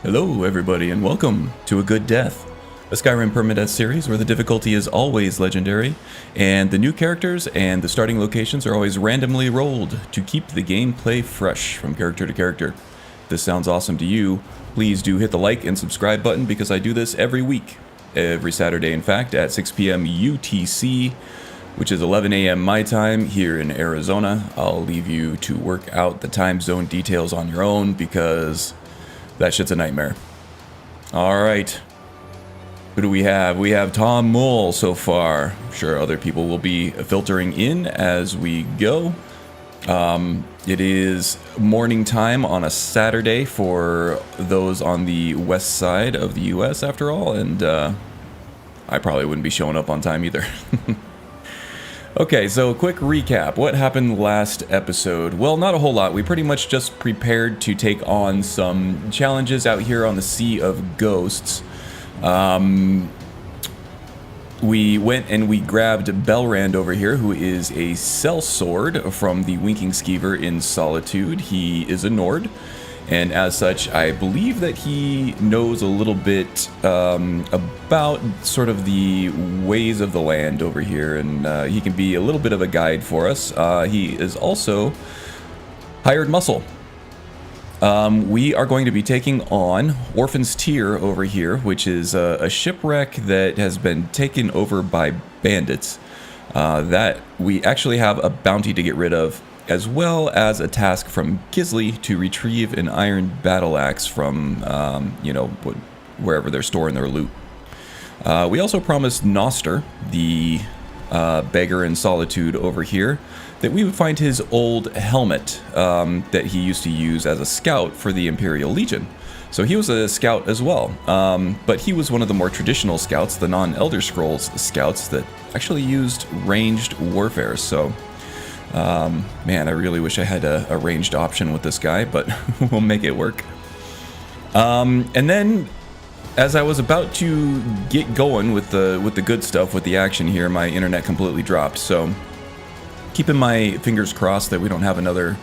Hello everybody and welcome to A Good Death, a Skyrim Permadeath series where the difficulty is always legendary and the new characters and the starting locations are always randomly rolled to keep the gameplay fresh from character to character. If this sounds awesome to you, please do hit the like and subscribe button because I do this every week, every Saturday in fact, at 6 p.m. UTC, which is 11 a.m. my time here in Arizona. I'll leave you to work out the time zone details on your own because that shit's a nightmare. Alright. Who do we have? We have Tom Mole so far. I'm sure other people will be filtering in as we go. It is morning time on a Saturday for those on the west side of the US after all, and I probably wouldn't be showing up on time either. Okay, so quick recap. What happened last episode? Well, not a whole lot. We pretty much just prepared to take on some challenges out here on the Sea of Ghosts. We went and we grabbed Belrand over here, who is a sellsword from the Winking Skeever in Solitude. He is a Nord, and as such, I believe that he knows a little bit about sort of the ways of the land over here, and he can be a little bit of a guide for us. He is also hired muscle. We are going to be taking on Orphan's Tear over here, which is a shipwreck that has been taken over by bandits that we actually have a bounty to get rid of, as well as a task from Gisley to retrieve an iron battle axe from, you know, wherever they're storing their loot. We also promised Noster, the beggar in Solitude over here, that we would find his old helmet that he used to use as a scout for the Imperial Legion. So he was a scout as well, but he was one of the more traditional scouts, the non-Elder Scrolls scouts that actually used ranged warfare. So man, I really wish I had a ranged option with this guy, but we'll make it work. And then, as I was about to get going with the good stuff, with the action here, my internet completely dropped. So, keeping my fingers crossed that we don't have another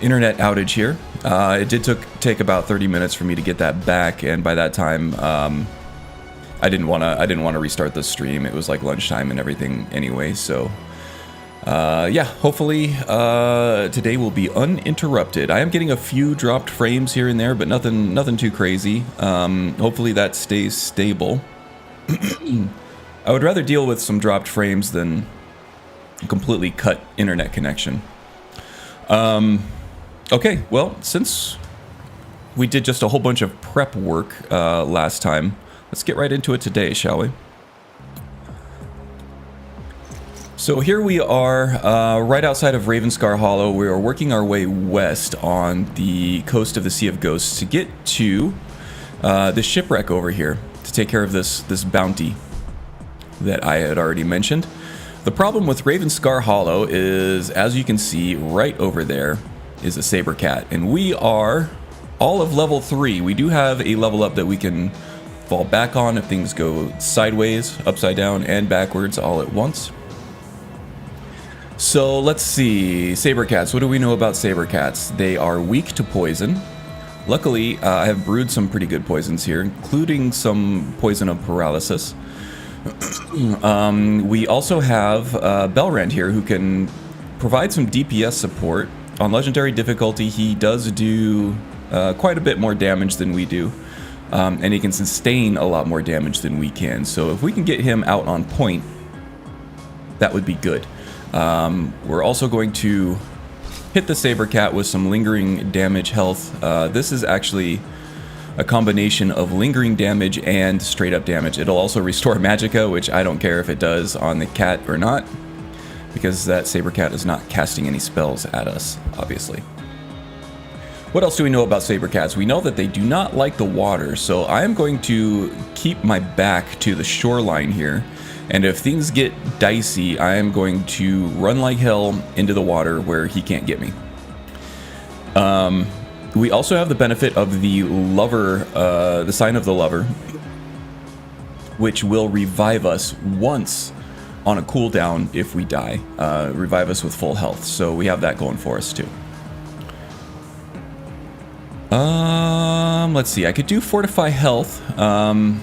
internet outage here. It did take about 30 minutes for me to get that back, and by that time, I didn't want to restart the stream. It was like lunchtime and everything anyway, so. Yeah, hopefully today will be uninterrupted. I am getting a few dropped frames here and there, but nothing too crazy. Hopefully that stays stable. I would rather deal with some dropped frames than completely cut internet connection. Okay, well, since we did just a whole bunch of prep work last time, let's get right into it today, shall we? So here we are, right outside of Ravenscar Hollow. We are working our way west on the coast of the Sea of Ghosts to get to the shipwreck over here to take care of this bounty that I had already mentioned. The problem with Ravenscar Hollow is, as you can see right over there, is a saber cat, and we are all of level 3. We do have a level up that we can fall back on if things go sideways, upside down, and backwards all at once. So let's see, saber cats. What do we know about saber cats? They are weak to poison. Luckily, I have brewed some pretty good poisons here, including some poison of paralysis. We also have Belrand here, who can provide some DPS support. On legendary difficulty, he does do quite a bit more damage than we do, and he can sustain a lot more damage than we can. So if we can get him out on point, that would be good. We're also going to hit the saber cat with some lingering damage health. This is actually a combination of lingering damage and straight up damage. It'll also restore magicka, which I don't care if it does on the cat or not, because that saber cat is not casting any spells at us, obviously. What else do we know about saber cats? We know that they do not like the water, so I am going to keep my back to the shoreline here. And if things get dicey, I am going to run like hell into the water where he can't get me. We also have the benefit of the lover, the sign of the lover, which will revive us once on a cooldown if we die. Revive us with full health, so we have that going for us too. Let's see. I could do Fortify Health. In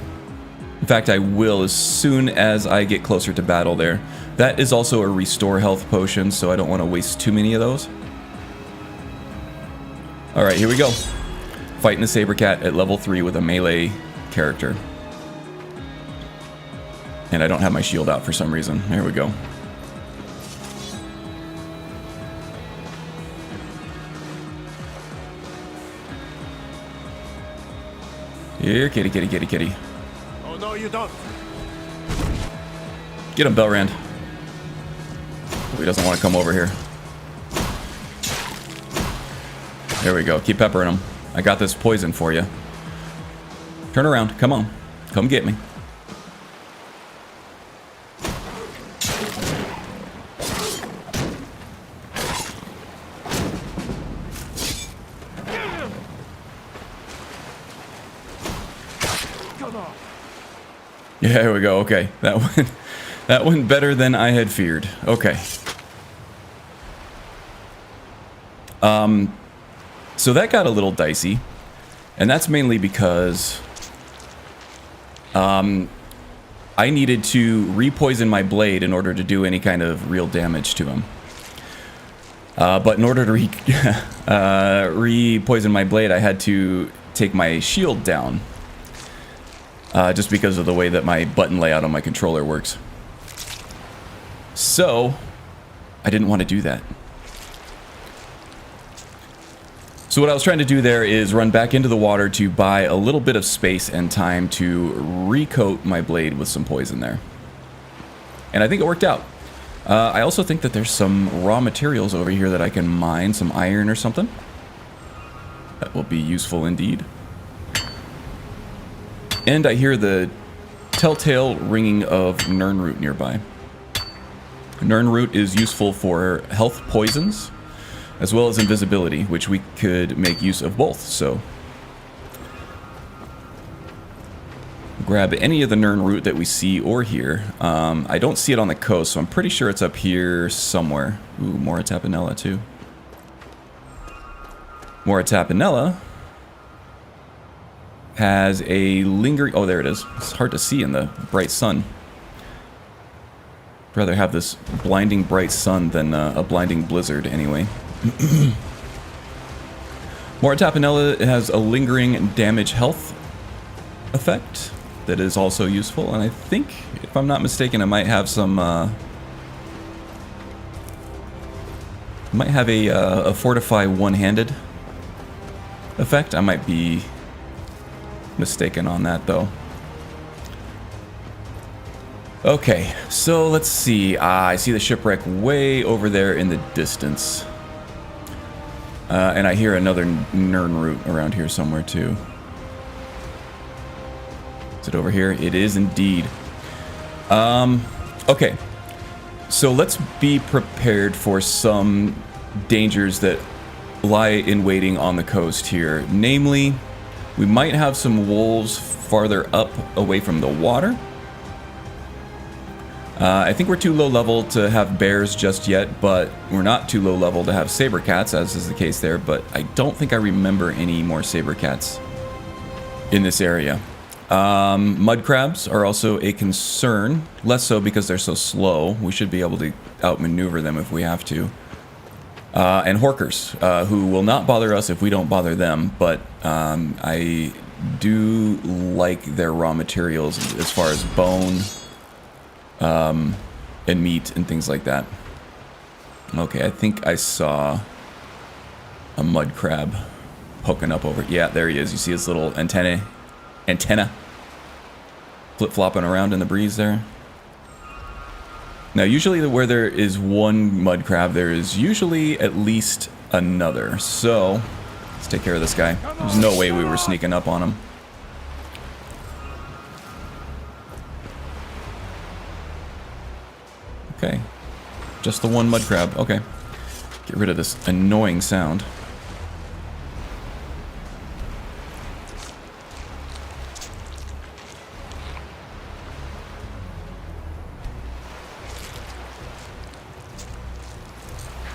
fact, I will as soon as I get closer to battle there. That is also a Restore Health potion, so I don't want to waste too many of those. Alright, here we go. Fighting the Saber Cat at level 3 with a melee character. And I don't have my shield out for some reason. There we go. Here, kitty, kitty, kitty, kitty. Oh, no, you don't. Get him, Belrand. Oh, he doesn't want to come over here. There we go. Keep peppering him. I got this poison for you. Turn around. Come on. Come get me. Yeah, here we go. Okay. That went better than I had feared. Okay. So that got a little dicey, and that's mainly because I needed to re-poison my blade in order to do any kind of real damage to him. But in order to re-poison my blade, I had to take my shield down, just because of the way that my button layout on my controller works. So I didn't want to do that. So what I was trying to do there is run back into the water to buy a little bit of space and time to recoat my blade with some poison there. And I think it worked out. I also think that there's some raw materials over here that I can mine, some iron or something. That will be useful indeed. And I hear the telltale ringing of Nirnroot nearby. Nirnroot is useful for health poisons, as well as invisibility, which we could make use of both, so grab any of the Nirnroot that we see or hear. I don't see it on the coast, so I'm pretty sure it's up here somewhere. Ooh, Moritapinella too. Moritapinella has a lingering... Oh, there it is. It's hard to see in the bright sun. I'd rather have this blinding bright sun than a blinding blizzard anyway. Moritapinella has a lingering damage health effect that is also useful, and I think, if I'm not mistaken, it might have some might have a fortify one-handed effect. I might be mistaken on that though. Okay, so let's see. I see the shipwreck way over there in the distance. And I hear another Nirnroot around here somewhere too. Is it over here? It is indeed. Okay. So let's be prepared for some dangers that lie in waiting on the coast here. Namely, we might have some wolves farther up away from the water. I think we're too low level to have bears just yet, but we're not too low level to have saber cats, as is the case there, but I don't think I remember any more saber cats in this area. Mud crabs are also a concern, less so because they're so slow. We should be able to outmaneuver them if we have to. And horkers, who will not bother us if we don't bother them, but I do like their raw materials as far as bone and meat and things like that. Okay, I think I saw a mud crab poking up over. Yeah, there he is. You see his little antenna flip-flopping around in the breeze there. Now, usually where there is one mud crab, there is usually at least another. So, let's take care of this guy. There's no way we were sneaking up on him. Okay. Just the one mud crab. Okay. Get rid of this annoying sound.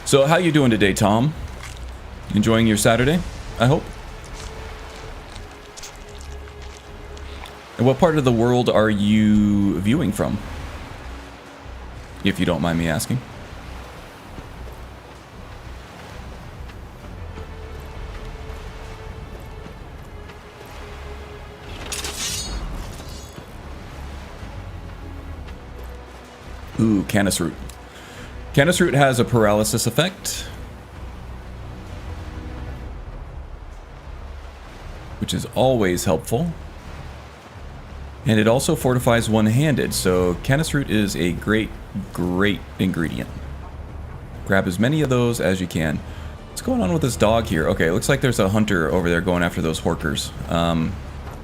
So how you doing today, Tom? Enjoying your Saturday, I hope? And what part of the world are you viewing from? If you don't mind me asking. Ooh, Canis Root. Canis Root has a paralysis effect, which is always helpful. And it also fortifies one-handed, so Canis Root is a great ingredient. Grab as many of those as you can. What's going on with this dog here? Okay, it looks like there's a hunter over there going after those horkers.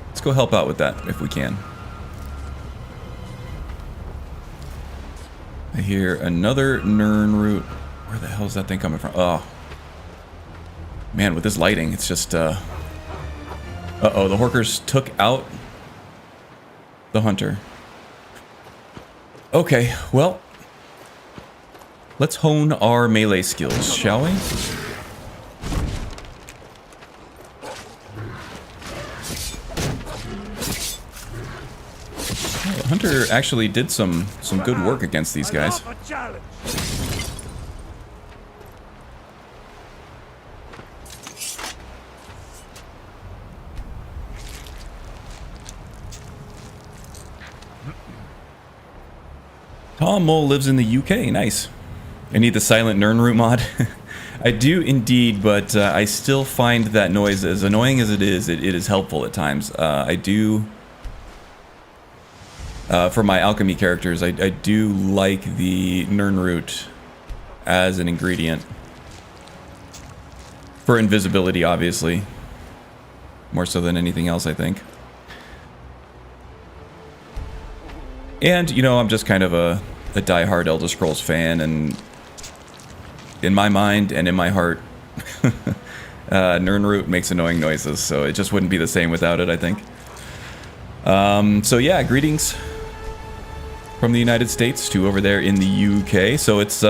Let's go help out with that if we can. I hear another Nirnroot. Where the hell is that thing coming from? Oh. Man, with this lighting, it's just, uh-oh, the horkers took out the hunter. Okay, well, let's hone our melee skills, shall we? The hunter actually did some good work against these guys. Tom Mole lives in the UK. Nice. I need the silent Nirnroot mod. I do indeed, but I still find that noise, as annoying as it is helpful at times. I do... for my alchemy characters, I do like the Nirnroot as an ingredient. For invisibility, obviously. More so than anything else, I think. And, you know, I'm just kind of a die-hard Elder Scrolls fan, and in my mind and in my heart, Nirnroot makes annoying noises, so it just wouldn't be the same without it, I think. So yeah, greetings from the United States to over there in the UK. So it's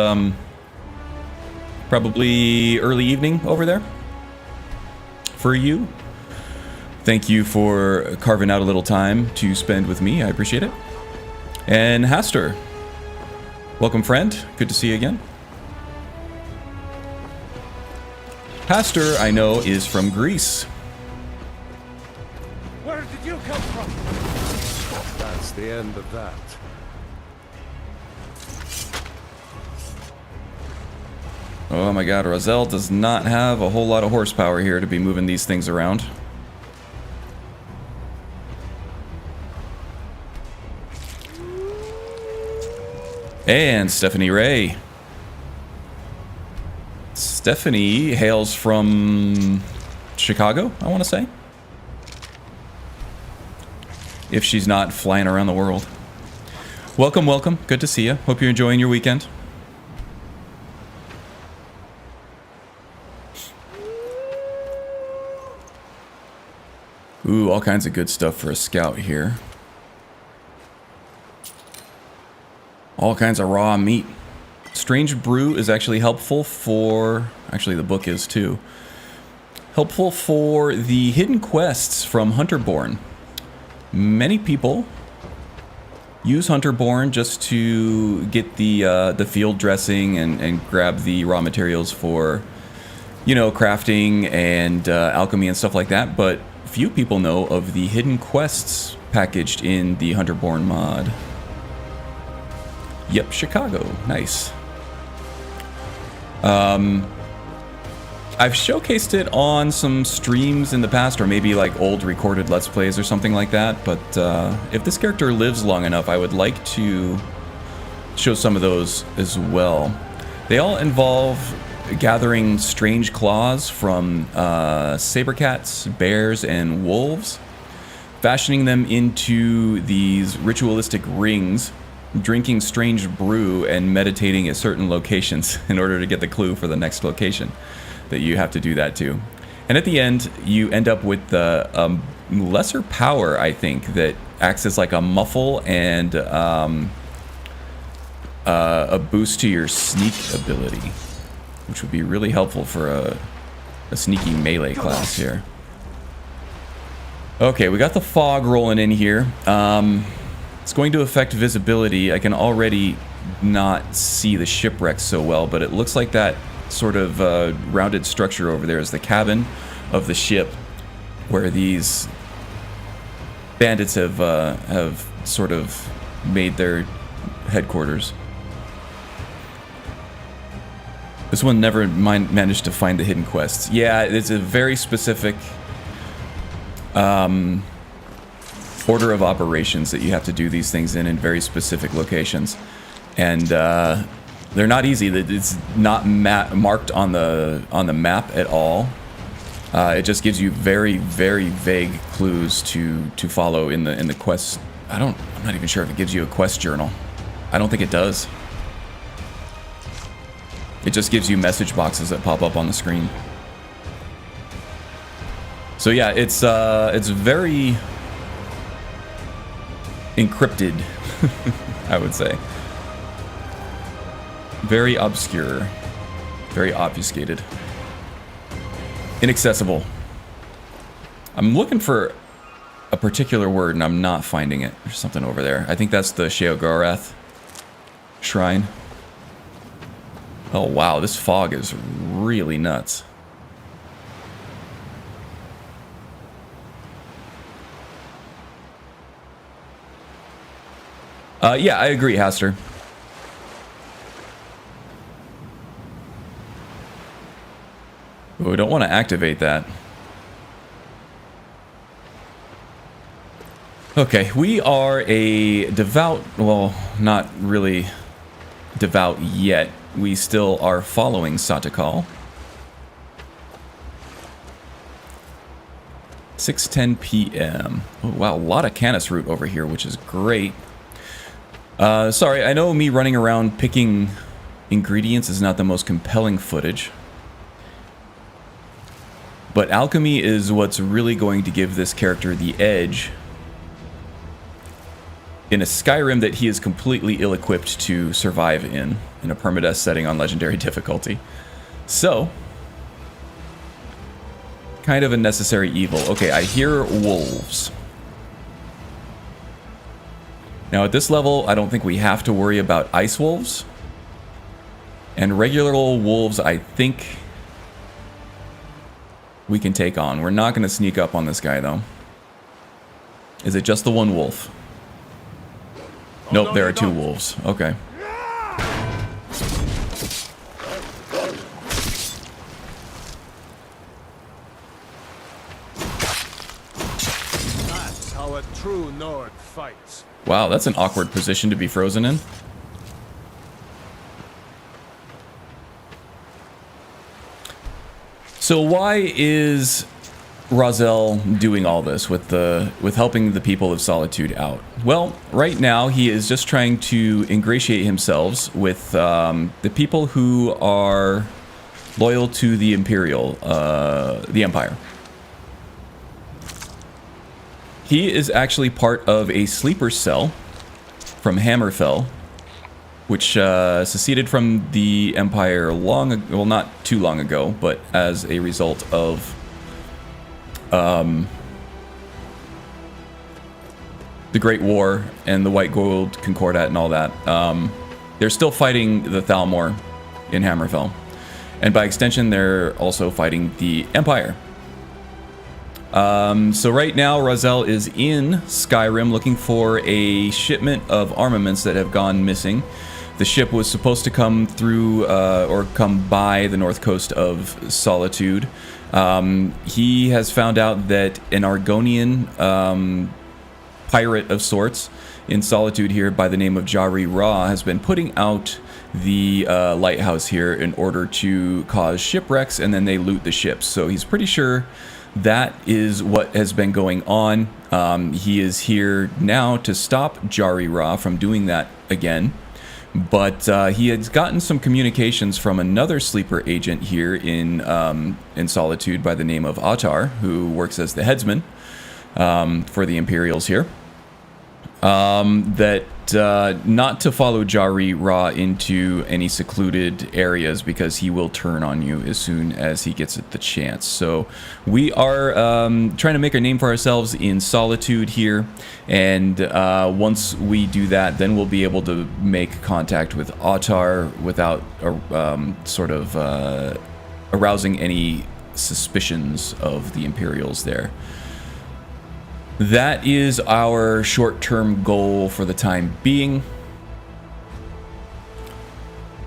probably early evening over there for you. Thank you for carving out a little time to spend with me. I appreciate it. And Haster, welcome friend. Good to see you again. Haster, I know, is from Greece. Where did you come from? That's the end of that. Oh my god, Roselle does not have a whole lot of horsepower here to be moving these things around. And Stephanie Ray. Stephanie hails from Chicago, I want to say. If she's not flying around the world. Welcome, welcome. Good to see you. Hope you're enjoying your weekend. Ooh, all kinds of good stuff for a scout here. All kinds of raw meat. Strange Brew is actually helpful for... Actually, the book is too. Helpful for the hidden quests from Hunterborn. Many people use Hunterborn just to get the field dressing and grab the raw materials for, you know, crafting and alchemy and stuff like that. But few people know of the hidden quests packaged in the Hunterborn mod. Yep, Chicago. Nice. I've showcased it on some streams in the past, or maybe like old recorded Let's Plays or something like that, but if this character lives long enough, I would like to show some of those as well. They all involve gathering strange claws from sabercats, bears, and wolves, fashioning them into these ritualistic rings, drinking strange brew, and meditating at certain locations in order to get the clue for the next location that you have to do that to. And at the end, you end up with the lesser power, I think, that acts as like a muffle and a boost to your sneak ability, which would be really helpful for a sneaky melee class here. Okay, we got the fog rolling in here. It's going to affect visibility. I can already not see the shipwreck so well, but it looks like that sort of rounded structure over there is the cabin of the ship where these bandits have sort of made their headquarters. This one never managed to find the hidden quests. Yeah, it's a very specific order of operations that you have to do these things in very specific locations. And they're not easy. It's not marked on the map at all. It just gives you very, very vague clues to follow in the quest. I'm not even sure if it gives you a quest journal. I don't think it does. It just gives you message boxes that pop up on the screen. So yeah, it's very encrypted, I would say. Very obscure, very obfuscated, inaccessible. I'm looking for a particular word and I'm not finding it. There's something over there. I think that's the Sheogorath shrine. Oh wow, this fog is really nuts. Yeah, I agree, Haster. We don't want to activate that. Okay, we are a devout, well, not really devout yet. We still are following Satakal. 6:10 p.m. Oh, wow, a lot of Canis root over here, which is great. Sorry, I know me running around picking ingredients is not the most compelling footage. But alchemy is what's really going to give this character the edge in a Skyrim that he is completely ill-equipped to survive in a permadeath setting on legendary difficulty. So, kind of a necessary evil. Okay, I hear wolves. Now at this level, I don't think we have to worry about ice wolves. And regular old wolves, I think we can take on. We're not going to sneak up on this guy, though. Is it just the one wolf? Nope, there are two wolves. Okay. That's how a true Nord fights. Wow, that's an awkward position to be frozen in. So why is Rahzel doing all this with helping the people of Solitude out? Well, right now he is just trying to ingratiate himself with the people who are loyal to the the Empire. He is actually part of a sleeper cell from Hammerfell, which seceded from the Empire long ago, well, not too long ago, but as a result of the Great War and the White Gold Concordat and all that. They're still fighting the Thalmor in Hammerfell, and by extension, they're also fighting the Empire. So right now, Rahzel is in Skyrim looking for a shipment of armaments that have gone missing. The ship was supposed to come through or come by the north coast of Solitude. He has found out that an Argonian pirate of sorts in Solitude here by the name of Jari Ra has been putting out the lighthouse here in order to cause shipwrecks, and then they loot the ships. So he's pretty sure that is what has been going on. He is here now to stop Jari Ra from doing that again. But he has gotten some communications from another sleeper agent here in Solitude by the name of Atar, who works as the headsman for the Imperials here. That not to follow Jari Ra into any secluded areas because he will turn on you as soon as he gets the chance. So we are trying to make a name for ourselves in Solitude here, and once we do that, then we'll be able to make contact with Autar without sort of arousing any suspicions of the Imperials there. That is our short-term goal for the time being.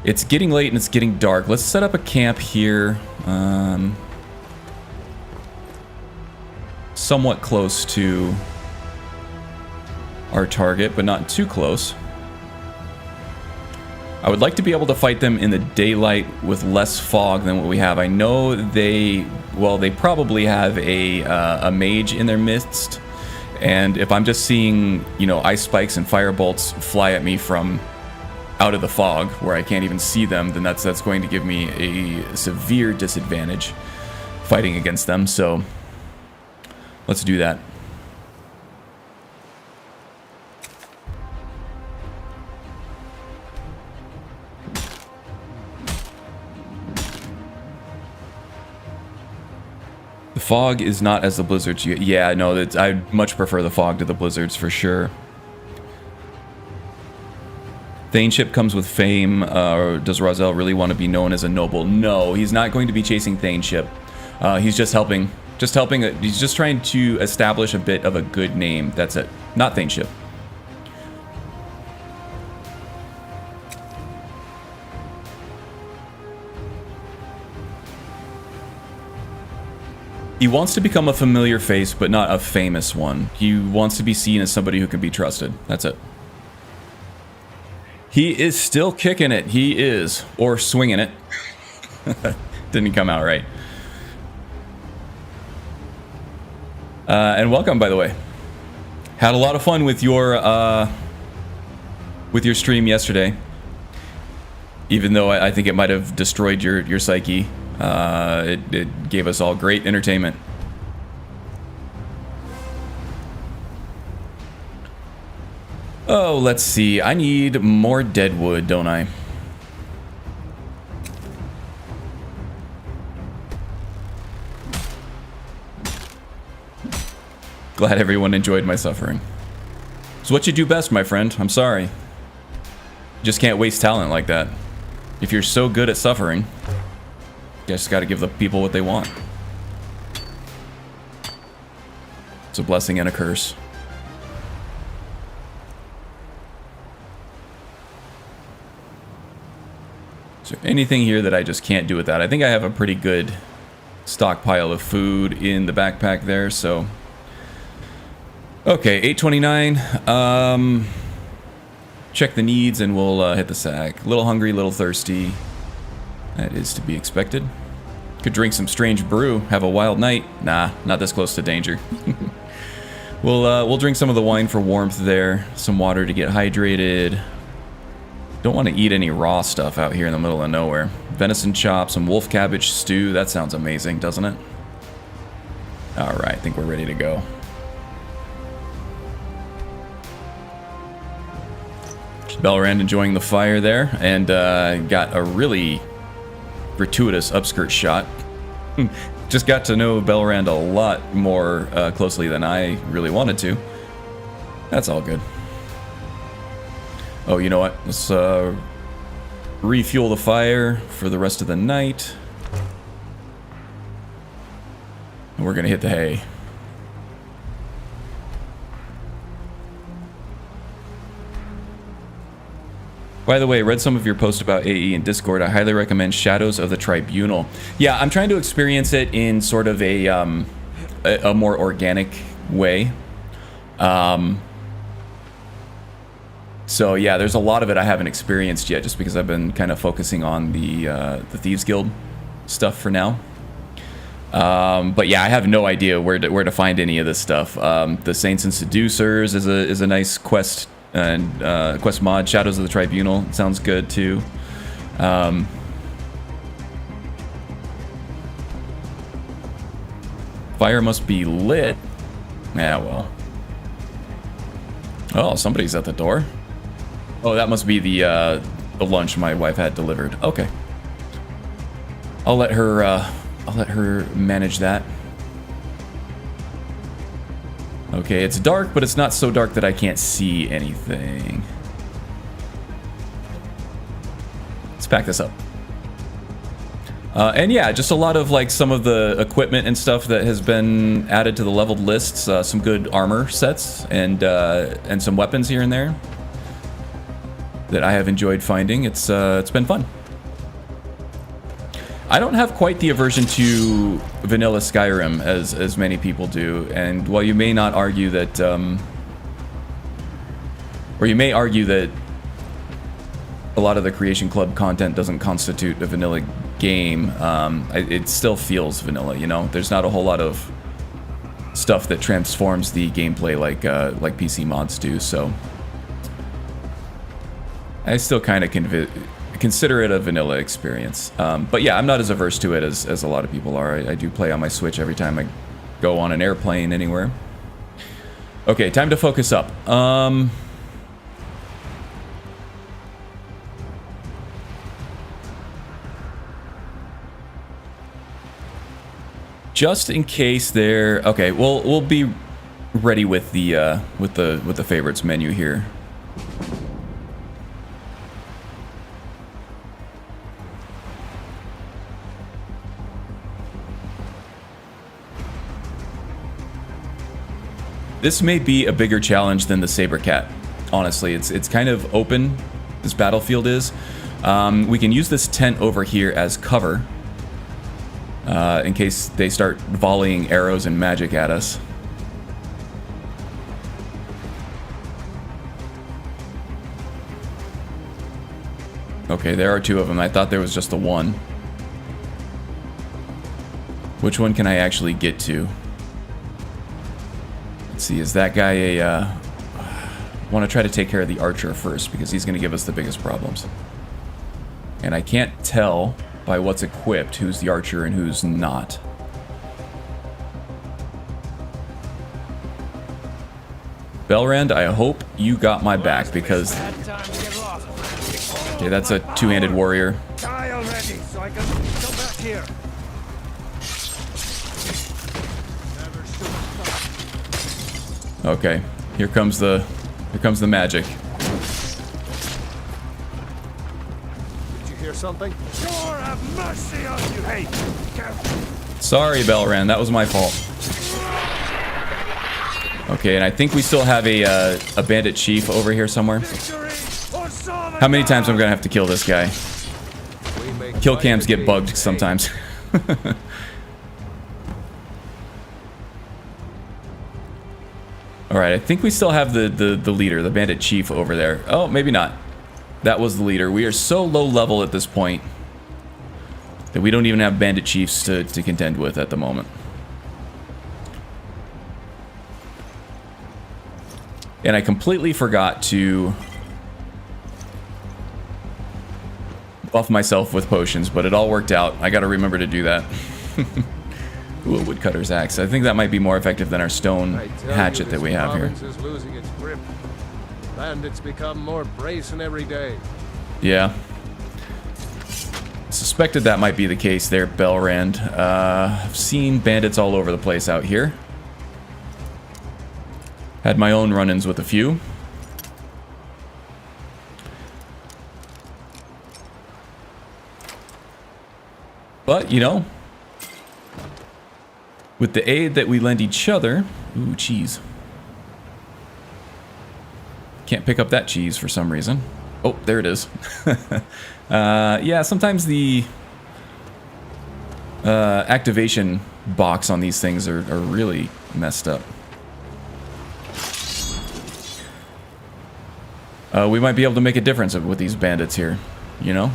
It's getting late and it's getting dark. Let's set up a camp here. Somewhat close to our target, but not too close. I would like to be able to fight them in the daylight with less fog than what we have. I know they probably have a mage in their midst. And if I'm just seeing, you know, ice spikes and fire bolts fly at me from out of the fog where I can't even see them, then that's going to give me a severe disadvantage fighting against them. So let's do that. The fog is not as the blizzards. Yeah, no, I much prefer the fog to the blizzards for sure. Thainship comes with fame. Or does Razel really want to be known as a noble? No, he's not going to be chasing Thainship. He's just helping. He's just trying to establish a bit of a good name. That's it. Not Thainship. He wants to become a familiar face, but not a famous one. He wants to be seen as somebody who can be trusted. That's it. He is still kicking it. He is. Or swinging it. Didn't come out right. And welcome, by the way. Had a lot of fun with your stream yesterday. Even though I think it might have destroyed your psyche. It gave us all great entertainment. Oh, let's see. I need more dead wood, don't I? Glad everyone enjoyed my suffering. It's what you do best, my friend. I'm sorry. You just can't waste talent like that. If you're so good at suffering, you just gotta give the people what they want. It's a blessing and a curse. Is there anything here that I just can't do without? I think I have a pretty good stockpile of food in the backpack there, so... Okay, 8:29. Check the needs and we'll hit the sack. A little hungry, a little thirsty. That is to be expected. Could drink some strange brew, have a wild night. Nah, not this close to danger. We'll drink some of the wine for warmth there. Some water to get hydrated. Don't want to eat any raw stuff out here in the middle of nowhere. Venison chop, some wolf cabbage stew. That sounds amazing, doesn't it? Alright, I think we're ready to go. Belrand enjoying the fire there, and got a really gratuitous upskirt shot. Just got to know Belrand a lot more closely than I really wanted to. That's all good. Oh, you know what? Let's refuel the fire for the rest of the night. And we're gonna hit the hay. By the way, read some of your posts about AE in Discord. I highly recommend Shadows of the Tribunal. Yeah, I'm trying to experience it in sort of a more organic way. So yeah, there's a lot of it I haven't experienced yet, just because I've been kind of focusing on the Thieves Guild stuff for now. But yeah, I have no idea where to find any of this stuff. The Saints and Seducers is a nice quest. And quest mod. Shadows of the Tribunal sounds good too. Fire must be lit. Yeah, well. Oh, somebody's at the door. Oh, that must be the lunch my wife had delivered. Okay. I'll let her manage that. Okay, it's dark, but it's not so dark that I can't see anything. Let's pack this up. And yeah, just a lot of like some of the equipment and stuff that has been added to the leveled lists. Some good armor sets and some weapons here and there that I have enjoyed finding. It's been fun. I don't have quite the aversion to vanilla Skyrim as many people do, and while you may not argue that, or you may argue that a lot of the Creation Club content doesn't constitute a vanilla game, it still feels vanilla, you know? There's not a whole lot of stuff that transforms the gameplay like PC mods do, so I still kind of consider it a vanilla experience. But yeah, I'm not as averse to it as a lot of people are. I do play on my Switch every time I go on an airplane anywhere. Okay, time to focus up. Just in case there. Okay, we'll be ready with the favorites menu here. This may be a bigger challenge than the Sabercat. Honestly, it's kind of open. This battlefield is. We can use this tent over here as cover. In case they start volleying arrows and magic at us. Okay, there are two of them. I thought there was just the one. Which one can I actually get to? Let's see, is that guy a... I want to try to take care of the archer first, because he's going to give us the biggest problems. And I can't tell by what's equipped who's the archer and who's not. Belrand, I hope you got my back, because... Okay, that's a two-handed warrior. Die already, so I can come back here. Okay, here comes the magic. Did you hear something? Sure, have mercy on you. Hey, careful. Sorry, Belran, that was my fault. Okay, and I think we still have a bandit chief over here somewhere. How many times am I gonna have to kill this guy? Kill cams get bugged sometimes. Alright, I think we still have the leader, the bandit chief over there. Oh, maybe not. That was the leader. We are so low level at this point that we don't even have bandit chiefs to contend with at the moment. And I completely forgot to buff myself with potions, but it all worked out. I gotta remember to do that. Ooh, a woodcutter's axe. I think that might be more effective than our stone hatchet that we have here. Is losing its grip. Bandits become more brazen every day. Yeah. Suspected that might be the case there, Belrand. I've seen bandits all over the place out here. Had my own run-ins with a few. But, you know, with the aid that we lend each other... Ooh, cheese. Can't pick up that cheese for some reason. Oh, there it is. Yeah, sometimes the activation box on these things are really messed up. We might be able to make a difference with these bandits here, you know?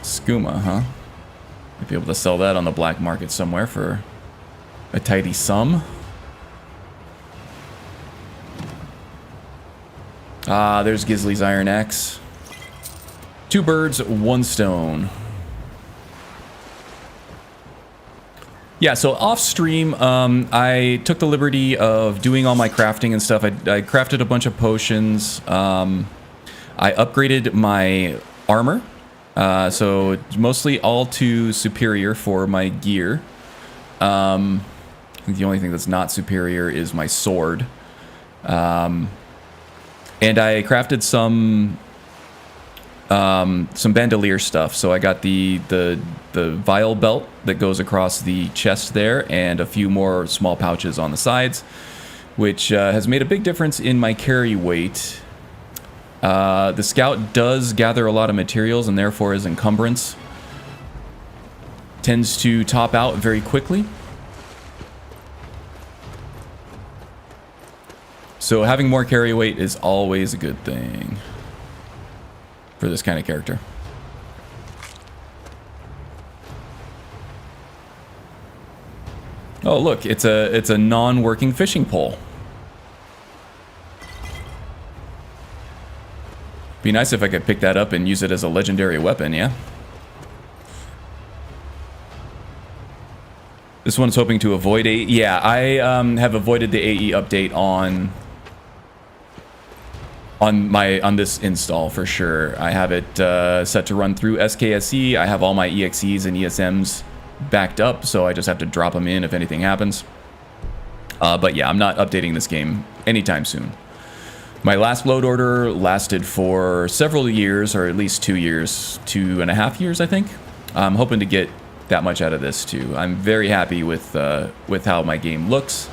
Skooma, huh? Might be able to sell that on the black market somewhere for a tidy sum. Ah, there's Gisli's Iron Axe. 2 birds, 1 stone. Yeah, so off stream, I took the liberty of doing all my crafting and stuff. I crafted a bunch of potions. I upgraded my armor. So mostly all to superior for my gear. I think the only thing that's not superior is my sword. And I crafted some bandolier stuff. So I got the vial belt that goes across the chest there, and a few more small pouches on the sides, which has made a big difference in my carry weight. The scout does gather a lot of materials, and therefore his encumbrance tends to top out very quickly. So having more carry weight is always a good thing for this kind of character. Oh look, it's a non-working fishing pole. Be nice if I could pick that up and use it as a legendary weapon, yeah? This one's hoping to avoid AE. Yeah, I have avoided the AE update on this install for sure. I have it set to run through SKSE. I have all my EXEs and ESMs backed up, so I just have to drop them in if anything happens. But yeah, I'm not updating this game anytime soon. My last load order lasted for several years, or at least 2 years, 2.5 years, I think. I'm hoping to get that much out of this too. I'm very happy with how my game looks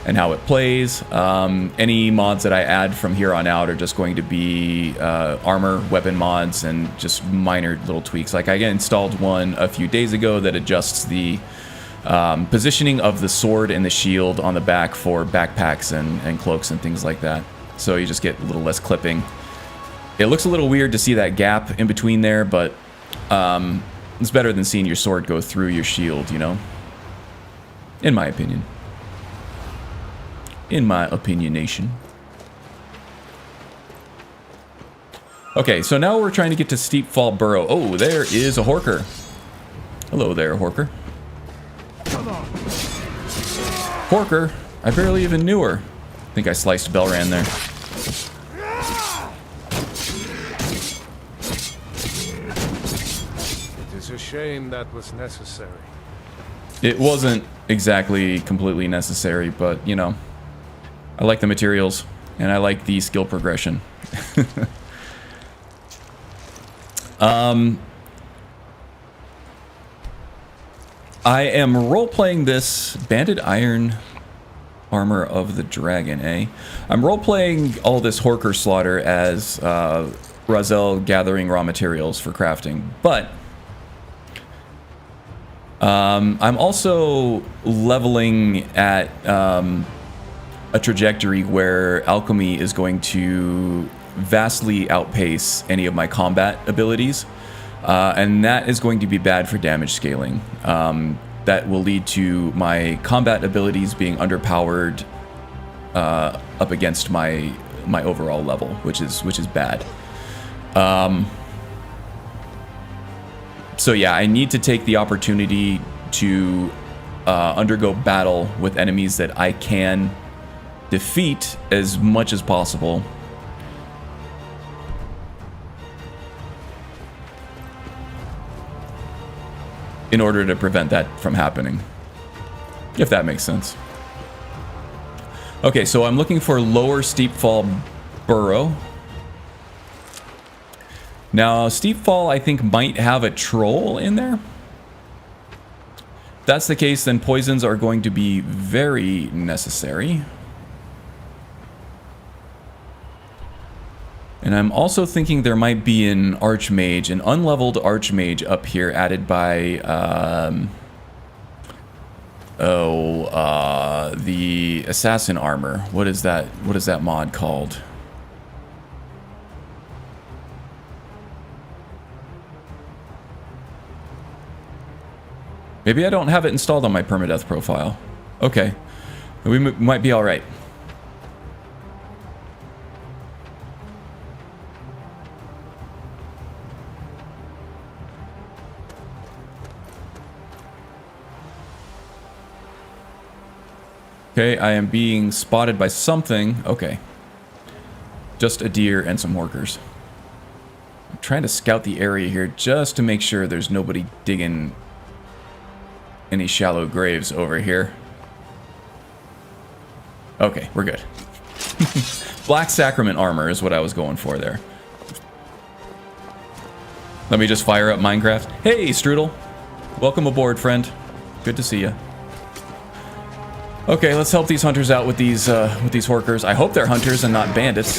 and how it plays. Any mods that I add from here on out are just going to be armor, weapon mods, and just minor little tweaks. Like I installed one a few days ago that adjusts the positioning of the sword and the shield on the back for backpacks and cloaks and things like that. So you just get a little less clipping. It looks a little weird to see that gap in between there, but it's better than seeing your sword go through your shield, you know? In my opinion. In my opinionation. Okay, so now we're trying to get to Steep Fall Burrow. Oh, there is a Horker. Hello there, Horker. Come on. Horker? I barely even knew her. I think I sliced Belran there. It is a shame that was necessary. It wasn't exactly completely necessary, but, you know, I like the materials, and I like the skill progression. I am role-playing this Banded Iron Armor of the Dragon, eh? I'm role-playing all this Horker slaughter as Razel gathering raw materials for crafting, but I'm also leveling at a trajectory where alchemy is going to vastly outpace any of my combat abilities, and that is going to be bad for damage scaling. That will lead to my combat abilities being underpowered up against my overall level, which is bad. So yeah, I need to take the opportunity to undergo battle with enemies that I can defeat as much as possible. In order to prevent that from happening. If that makes sense. Okay, so I'm looking for Lower Steep Fall Burrow. Now, Steep Fall, I think, might have a troll in there. If that's the case, then poisons are going to be very necessary. And I'm also thinking there might be an Archmage, an unleveled Archmage up here added by, the Assassin Armor. What is that? What is that mod called? Maybe I don't have it installed on my Permadeath profile. Okay. We might be alright. Okay, I am being spotted by something. Okay. Just a deer and some horkers. I'm trying to scout the area here just to make sure there's nobody digging any shallow graves over here. Okay, we're good. Black Sacrament armor is what I was going for there. Let me just fire up Minecraft. Hey, Strudel. Welcome aboard, friend. Good to see you. Okay, let's help these hunters out with these horkers. I hope they're hunters and not bandits.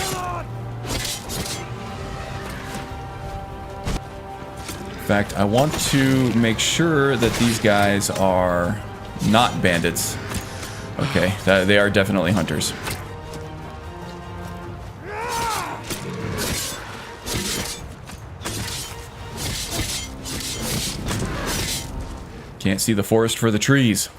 In fact, I want to make sure that these guys are not bandits. Okay, they are definitely hunters. Can't see the forest for the trees.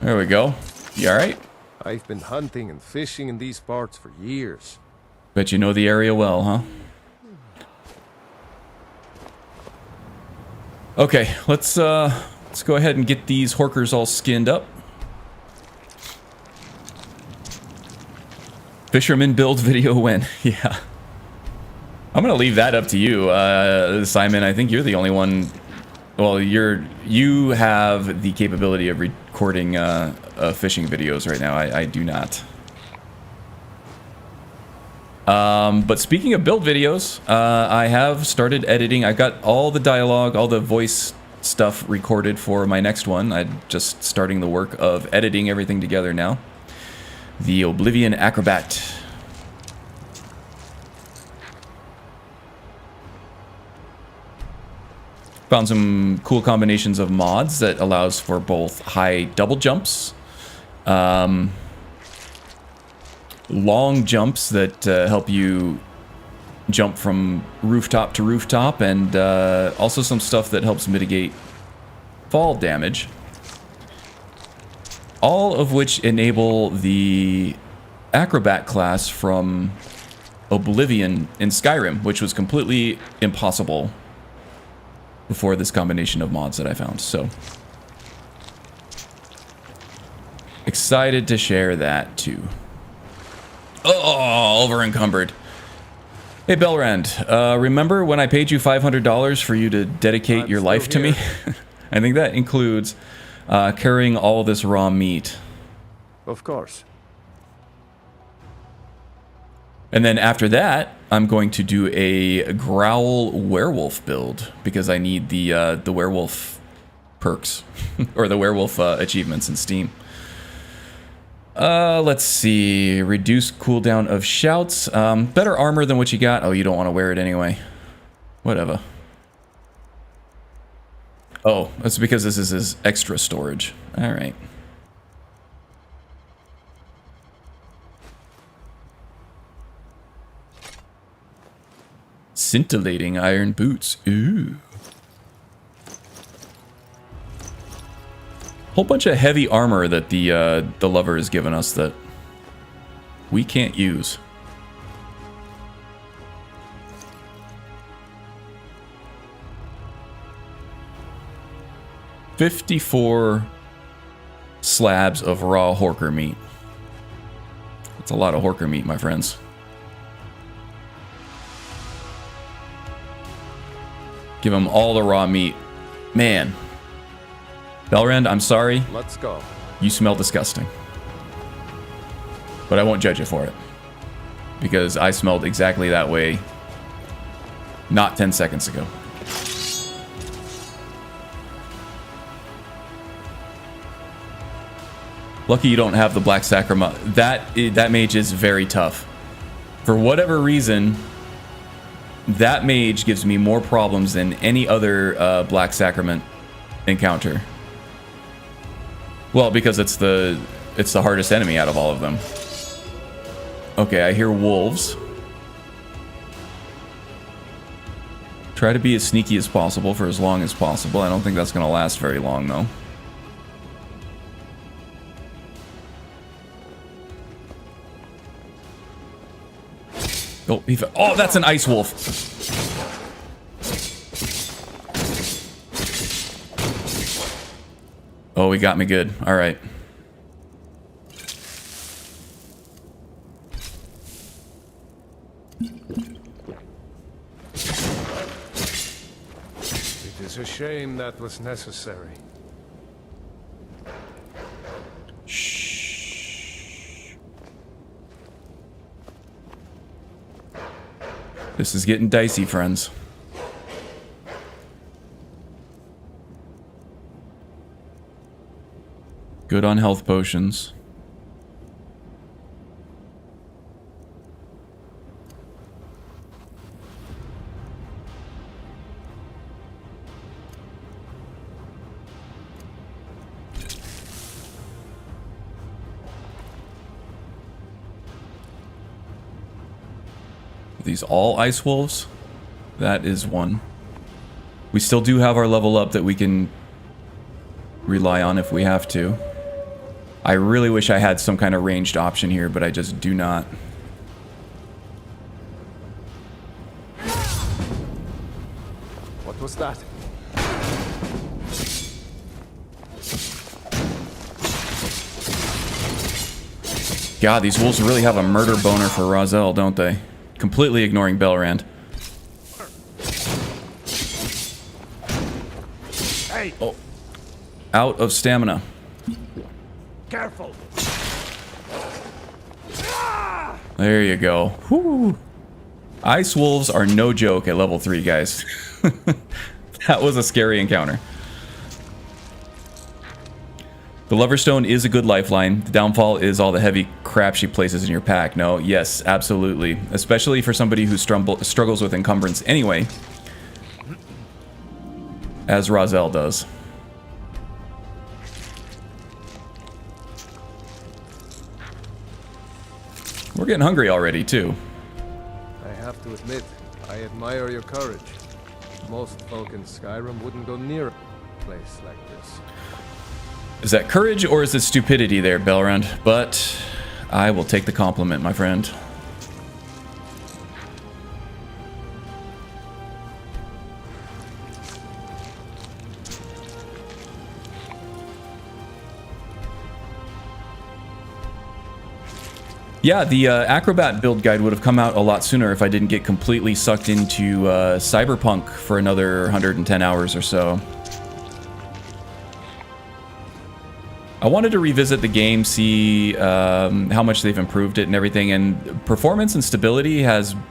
There we go. You alright? I've been hunting and fishing in these parts for years. Bet you know the area well, huh? Okay, let's go ahead and get these horkers all skinned up. Fisherman build video when? Yeah. I'm gonna leave that up to you, Simon. I think you're the only one. Well, you have the capability of recording fishing videos right now. I do not. But speaking of build videos, I have started editing. I've got all the dialogue, all the voice stuff recorded for my next one. I'm just starting the work of editing everything together now. The Oblivion Acrobat. Found some cool combinations of mods that allows for both high double jumps, long jumps that help you jump from rooftop to rooftop, and also some stuff that helps mitigate fall damage. All of which enable the Acrobat class from Oblivion in Skyrim, which was completely impossible before this combination of mods that I found. So excited to share that too. Oh, over encumbered. Hey Belrand, remember when I paid you $500 for you to dedicate your life to me? I think that includes carrying all this raw meat. Of course. And then after that, I'm going to do a growl werewolf build because I need the werewolf perks or the werewolf achievements in Steam. Let's see. Reduce cooldown of shouts. Better armor than what you got. Oh, you don't want to wear it anyway. Whatever. Oh, that's because this is his extra storage. All right. Scintillating iron boots. Ooh. Whole bunch of heavy armor that the lover has given us that we can't use. $54 slabs of raw horker meat. That's a lot of horker meat, my friends. Give them all the raw meat. Man. Belrand, I'm sorry. Let's go. You smell disgusting. But I won't judge you for it. Because I smelled exactly that way not 10 seconds ago. Lucky you don't have the Black Sacrament. That mage is very tough. For whatever reason, that mage gives me more problems than any other Black Sacrament encounter. Well, because it's the hardest enemy out of all of them. Okay, I hear wolves. Try to be as sneaky as possible for as long as possible. I don't think that's going to last very long, though. Oh, that's an ice wolf. he got me good. All right. It is a shame that was necessary. Shh. This is getting dicey, friends. Good on health potions. Are these all ice wolves? That is one. We still do have our level up that we can rely on if we have to. I really wish I had some kind of ranged option here, but I just do not. What was that? God, these wolves really have a murder boner for Razel, don't they? Completely ignoring Belrand. Hey! Oh. Out of stamina. Careful! There you go. Whew. Ice wolves are no joke at level 3, guys. That was a scary encounter. The Loverstone is a good lifeline. The downfall is all the heavy crap she places in your pack. No, yes, absolutely. Especially for somebody who struggles with encumbrance anyway. As Razel does. We're getting hungry already, too. I have to admit, I admire your courage. Most folk in Skyrim wouldn't go near a place like this. Is that courage or is it stupidity there, Belrand? But I will take the compliment, my friend. Yeah, the Acrobat build guide would have come out a lot sooner if I didn't get completely sucked into Cyberpunk for another 110 hours or so. I wanted to revisit the game, see how much they've improved it and everything, and performance and stability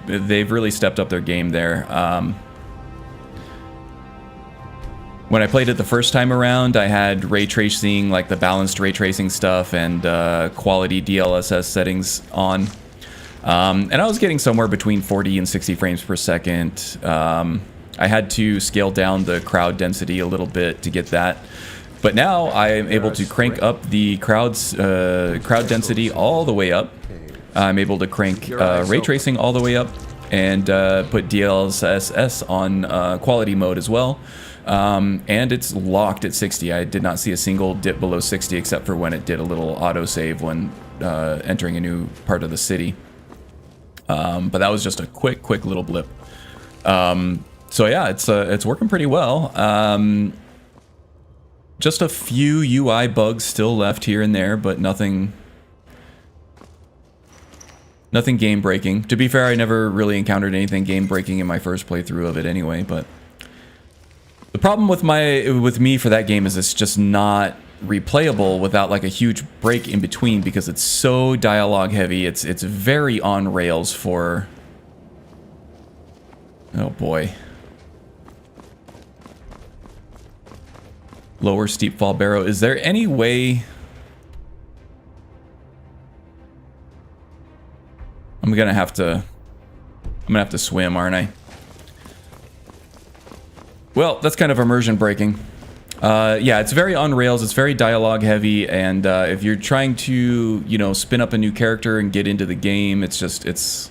they've really stepped up their game there. When I played it the first time around, I had ray tracing, like the balanced ray tracing stuff, and quality DLSS settings on. And I was getting somewhere between 40 and 60 frames per second. I had to scale down the crowd density a little bit to get that. But now I am able to crank up the crowd density all the way up. I'm able to crank ray tracing all the way up and put DLSS on quality mode as well. And it's locked at 60. I did not see a single dip below 60 except for when it did a little autosave when entering a new part of the city. But that was just a quick little blip. So yeah, it's working pretty well. Just a few UI bugs still left here and there, but nothing game breaking. To be fair, I never really encountered anything game breaking in my first playthrough of it anyway, but the problem with me for that game is it's just not replayable without like a huge break in between because it's so dialogue heavy. It's very on rails for... Oh boy. Lower steep fall barrow. Is there any way... I'm gonna have to swim, aren't I? Well, that's kind of immersion breaking. Yeah, it's very on rails, it's very dialogue heavy, and if you're trying to, you know, spin up a new character and get into the game, it's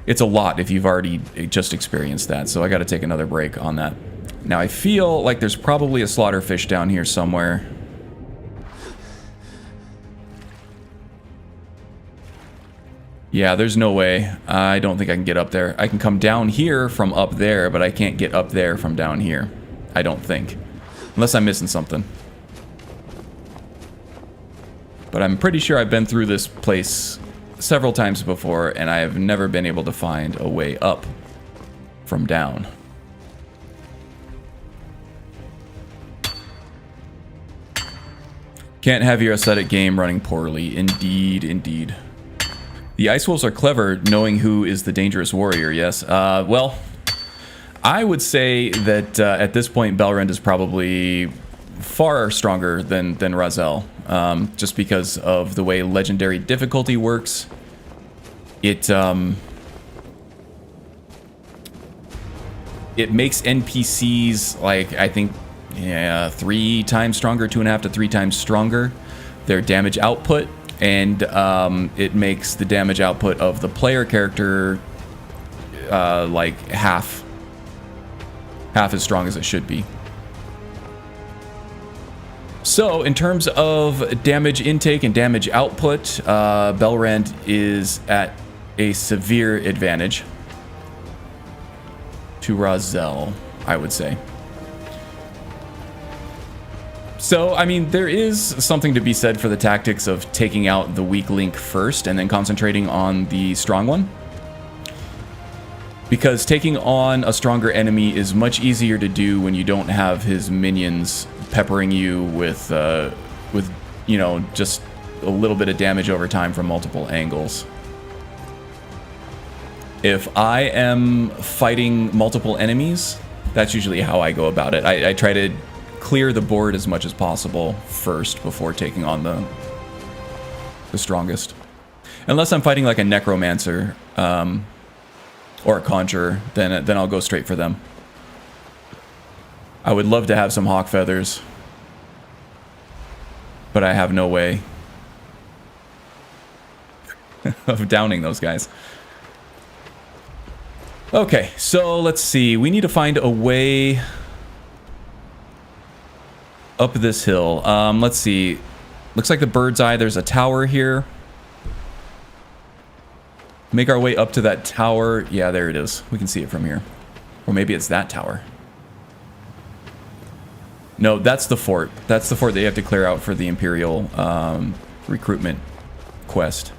a lot if you've already just experienced that, so I gotta take another break on that. Now, I feel like there's probably a slaughterfish down here somewhere. Yeah, there's no way. I don't think I can get up there. I can come down here from up there, but I can't get up there from down here. I don't think. Unless I'm missing something. But I'm pretty sure I've been through this place several times before, and I have never been able to find a way up from down. Can't have your aesthetic game running poorly. Indeed, indeed. The Ice Wolves are clever, knowing who is the dangerous warrior, yes. Well, I would say that at this point, Belrend is probably far stronger than Razel, just because of the way legendary difficulty works. It makes NPCs, like, I think, 3 times stronger, 2.5 to 3 times stronger, their damage output, and it makes the damage output of the player character like half as strong as it should be. So in terms of damage intake and damage output, Belrend is at a severe advantage to Razel, I would say. So, I mean, there is something to be said for the tactics of taking out the weak link first and then concentrating on the strong one. Because taking on a stronger enemy is much easier to do when you don't have his minions peppering you with you know, just a little bit of damage over time from multiple angles. If I am fighting multiple enemies, that's usually how I go about it. I try to clear the board as much as possible first before taking on the strongest. Unless I'm fighting like a necromancer or a conjurer, then I'll go straight for them. I would love to have some hawk feathers, but I have no way of downing those guys. Okay, so let's see. We need to find a way up this hill. Let's see. Looks like the bird's eye. There's a tower here. Make our way up to that tower. Yeah, there it is. We can see it from here. Or maybe it's that tower. No, that's the fort. That's the fort that you have to clear out for the Imperial recruitment quest.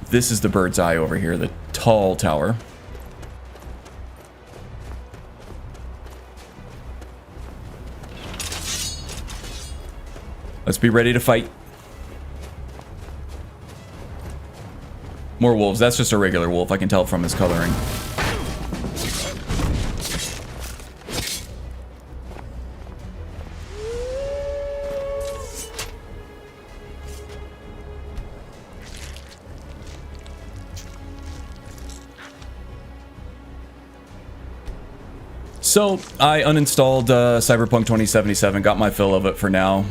This is the bird's eye over here, the tall tower. Let's be ready to fight. More wolves. That's just a regular wolf. I can tell from his coloring. So, I uninstalled Cyberpunk 2077, got my fill of it for now.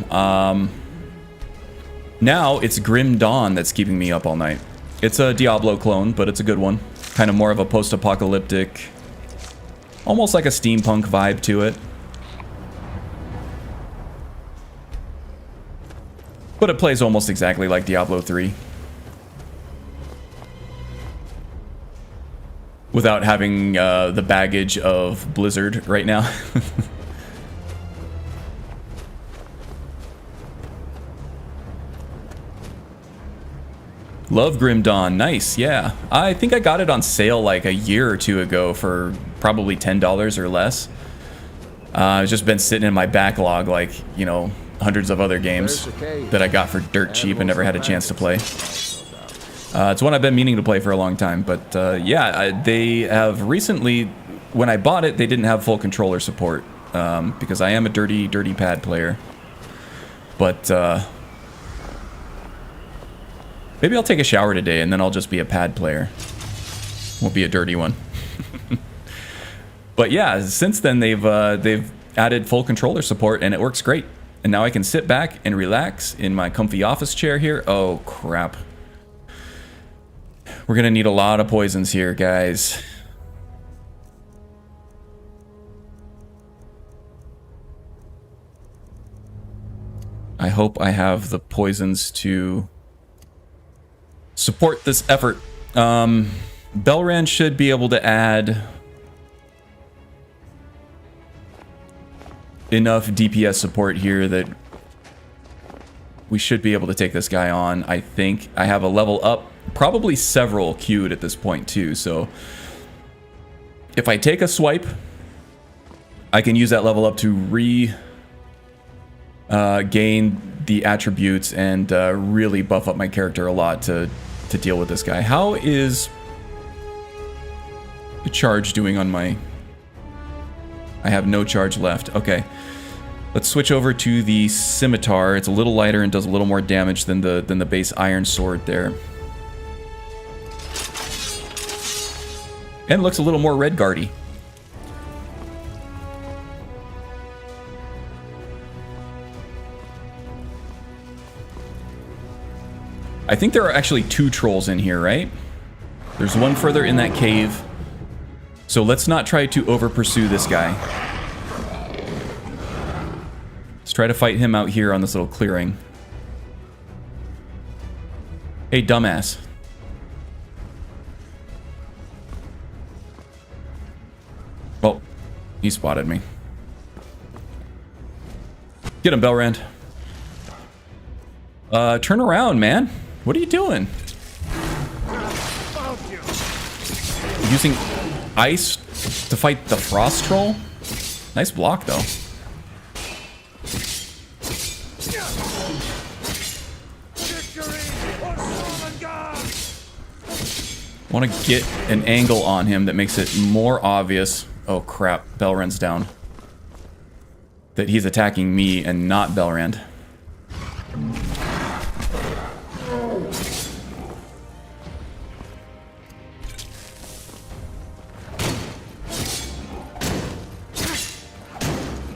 Now, it's Grim Dawn that's keeping me up all night. It's a Diablo clone, but it's a good one. Kind of more of a post-apocalyptic, almost like a steampunk vibe to it. But it plays almost exactly like Diablo 3. Without having the baggage of Blizzard right now. Love Grim Dawn. Nice, yeah. I think I got it on sale like a year or two ago for probably $10 or less. It's just been sitting in my backlog like, you know, hundreds of other games that I got for dirt cheap and never had a chance to play. It's one I've been meaning to play for a long time, but yeah, they have recently, when I bought it, they didn't have full controller support, because I am a dirty pad player. But maybe I'll take a shower today and then I'll just be a pad player. Won't be a dirty one. But yeah, since then they've added full controller support and it works great. And now I can sit back and relax in my comfy office chair here. Oh crap. We're gonna need a lot of poisons here, guys. I hope I have the poisons to support this effort. Belrand should be able to add enough DPS support here that we should be able to take this guy on. I think I have a level up, probably several queued at this point too. So if I take a swipe, I can use that level up to gain the attributes and really buff up my character a lot to deal with this guy. How is the charge doing on my... I have no charge left. Okay. Let's switch over to the scimitar. It's a little lighter and does a little more damage than the base iron sword there. And looks a little more Redguardy. I think there are actually 2 trolls in here, right? There's one further in that cave. So let's not try to over-pursue this guy. Let's try to fight him out here on this little clearing. Hey, dumbass. Oh, he spotted me. Get him, Belrand. Turn around, man. What are you doing? Using ice to fight the frost troll? Nice block, though. I want to get an angle on him that makes it more obvious. Oh crap, Belrand's down. That he's attacking me and not Belrand.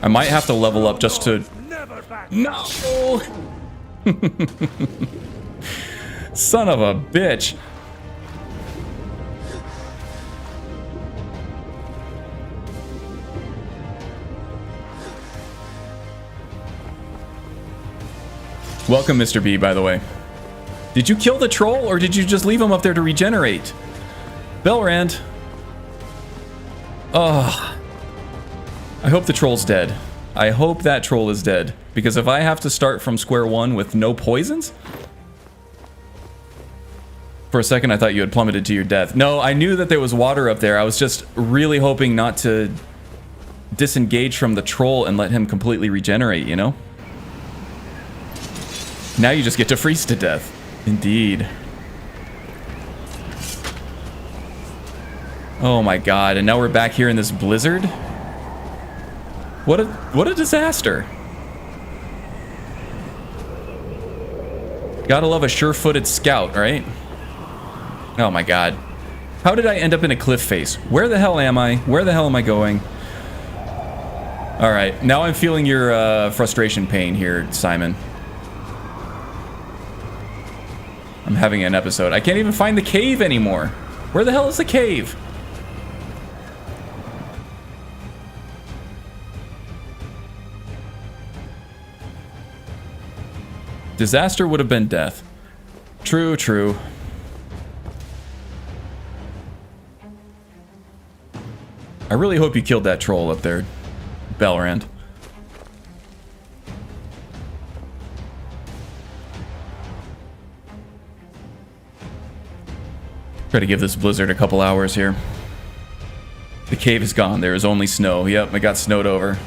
I might have to level up just to... No! Son of a bitch. Welcome, Mr. B, by the way. Did you kill the troll, or did you just leave him up there to regenerate? Belrand. Ugh. I hope the troll's dead. I hope that troll is dead. Because if I have to start from square one with no poisons... For a second, I thought you had plummeted to your death. No, I knew that there was water up there. I was just really hoping not to disengage from the troll and let him completely regenerate, you know? Now you just get to freeze to death. Indeed. Oh my god, and now we're back here in this blizzard? What a disaster. Gotta love a sure-footed scout, right? Oh my god. How did I end up in a cliff face? Where the hell am I? Where the hell am I going? Alright, now I'm feeling your frustration pain here, Simon. I'm having an episode. I can't even find the cave anymore. Where the hell is the cave? Disaster would have been death. True, true. I really hope you killed that troll up there, Belrand. Try to give this blizzard a couple hours here. The cave is gone. There is only snow. Yep, I got snowed over.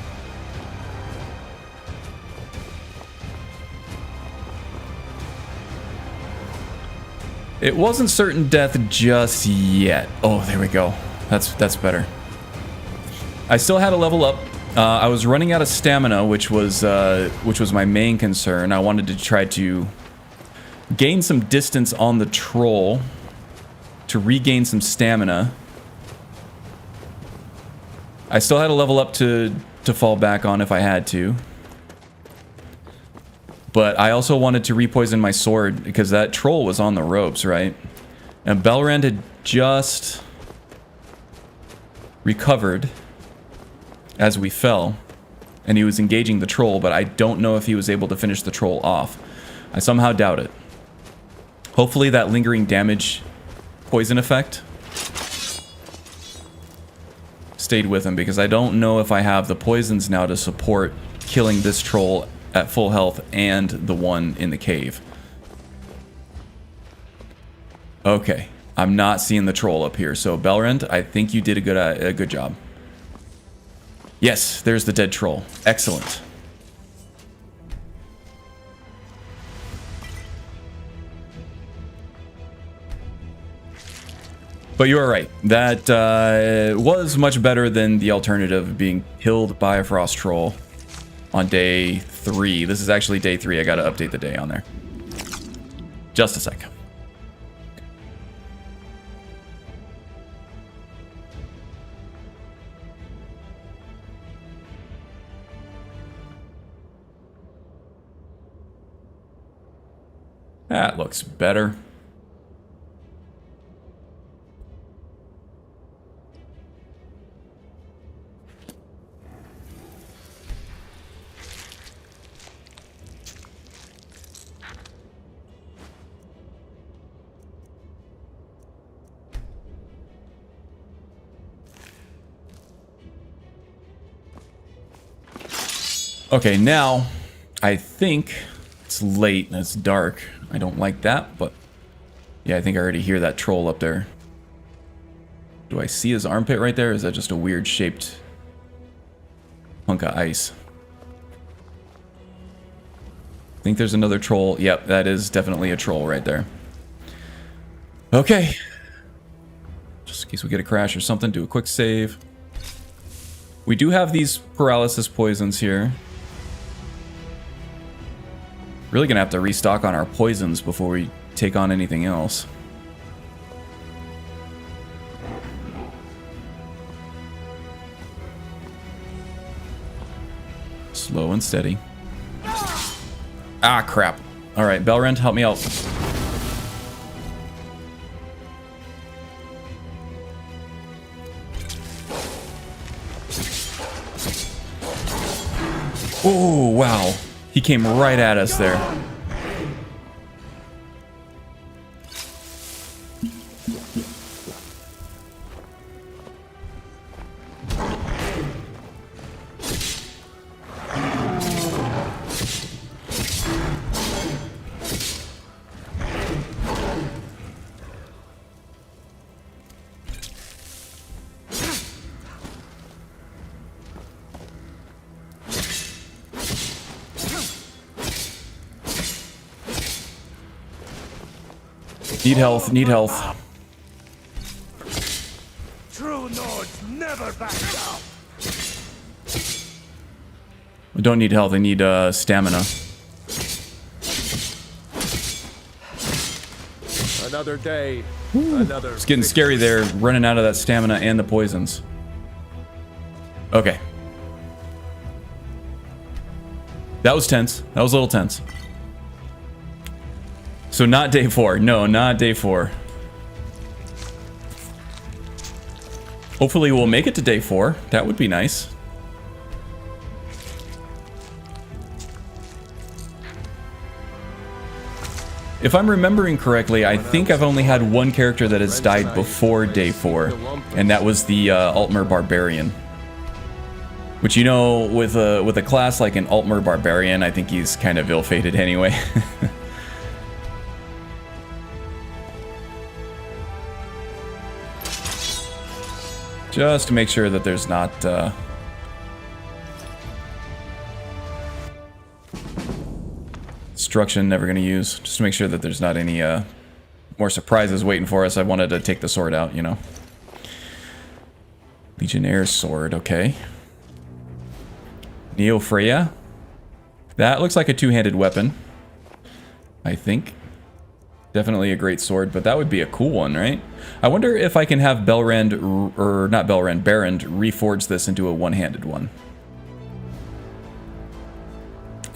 It wasn't certain death just yet. Oh, there we go. That's better. I still had a level up. I was running out of stamina, which was my main concern. I wanted to try to gain some distance on the troll to regain some stamina. I still had a level up to fall back on if I had to. But I also wanted to repoison my sword because that troll was on the ropes, right? And Belrand had just recovered as we fell. And he was engaging the troll, but I don't know if he was able to finish the troll off. I somehow doubt it. Hopefully that lingering damage poison effect stayed with him, because I don't know if I have the poisons now to support killing this troll at full health and the one in the cave. Okay, I'm not seeing the troll up here. So Belrand, I think you did a good job. Yes, there's the dead troll. Excellent. But you are right. That was much better than the alternative of being killed by a frost troll on day 3. This is actually day 3. I gotta update the day on there. Just a sec. That looks better. Okay, now I think it's late and it's dark. I don't like that, but yeah, I think I already hear that troll up there. Do I see his armpit right there? Or is that just a weird shaped hunk of ice? I think there's another troll. Yep, that is definitely a troll right there. Okay. Just in case we get a crash or something, do a quick save. We do have these paralysis poisons here. Really gonna have to restock on our poisons before we take on anything else. Slow and steady. Ah, crap. Alright, Belrand, help me out. Oh, wow. He came right at us there. Need health, need health. True Nords never back down. I don't need health, I need stamina. Another day. Another. It's getting scary there, running out of that stamina and the poisons. Okay. That was tense. That was a little tense. So not day 4. No, not day 4. Hopefully we'll make it to day 4. That would be nice. If I'm remembering correctly, I think I've only had one character that has died before day 4, and that was the Altmer Barbarian. Which, you know, with a class like an Altmer Barbarian, I think he's kind of ill-fated anyway. Just to make sure that there's not destruction, never gonna use. Just to make sure that there's not any more surprises waiting for us. I wanted to take the sword out, you know. Legionnaire's sword, okay. Neo Freya. That looks like a two-handed weapon, I think. Definitely a great sword, but that would be a cool one, right? I wonder if I can have Belrand, or not Belrand, Barrand, reforge this into a one-handed one.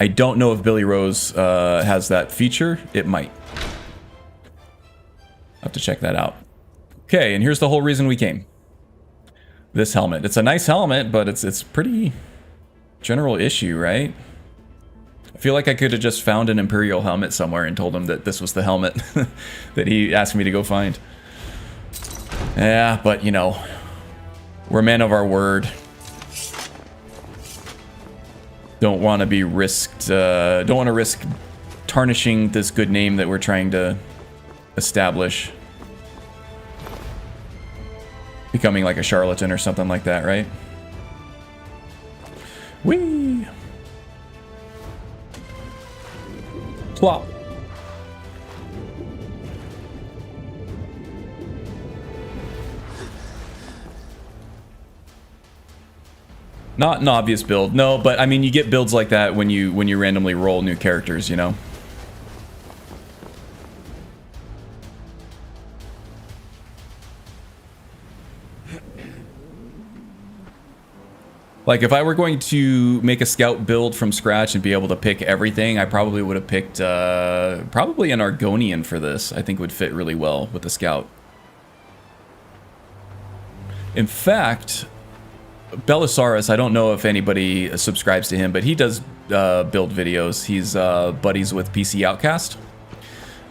I don't know if Billy Rose has that feature. It might. I'll have to check that out. Okay, and here's the whole reason we came. This helmet. It's a nice helmet, but it's pretty general issue, right? I feel like I could have just found an Imperial helmet somewhere and told him that this was the helmet that he asked me to go find. Yeah, but you know, we're men of our word. Don't want to be risked. Don't want to risk tarnishing this good name that we're trying to establish. Becoming like a charlatan or something like that, right? Whee! Plop. Not an obvious build, no, but I mean you get builds like that when you randomly roll new characters, you know. Like if I were going to make a scout build from scratch and be able to pick everything, I probably would have picked probably an Argonian for this. I think would fit really well with the scout. In fact, Belisarius, I don't know if anybody subscribes to him, but he does build videos. He's buddies with PC Outcast.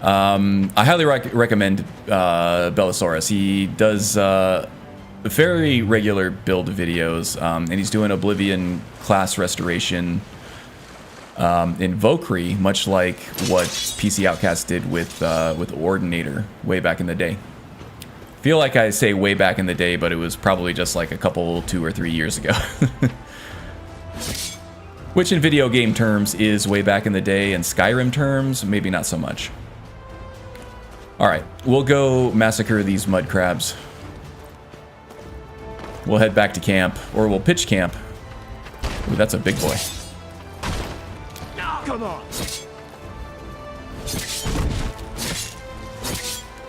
I highly recommend Belisarius. He does very regular build videos, and he's doing Oblivion class restoration in Valkyrie, much like what PC Outcast did with Ordinator way back in the day. Feel like I say way back in the day, but it was probably just like a couple, 2 or 3 years ago. Which in video game terms is way back in the day, in Skyrim terms, maybe not so much. Alright, we'll go massacre these mud crabs. We'll head back to camp, or we'll pitch camp. Ooh, that's a big boy. Come on.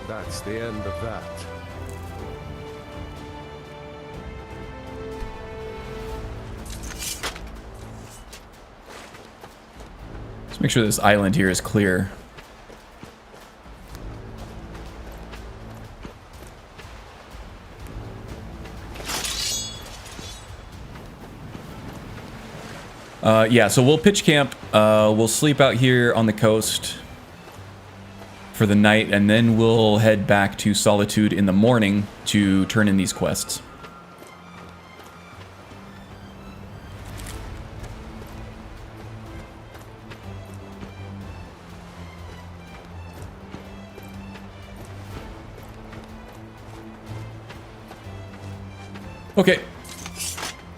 That's the end of that. Let's make sure this island here is clear. Yeah, so we'll pitch camp. We'll sleep out here on the coast for the night, and then we'll head back to Solitude in the morning to turn in these quests. Okay.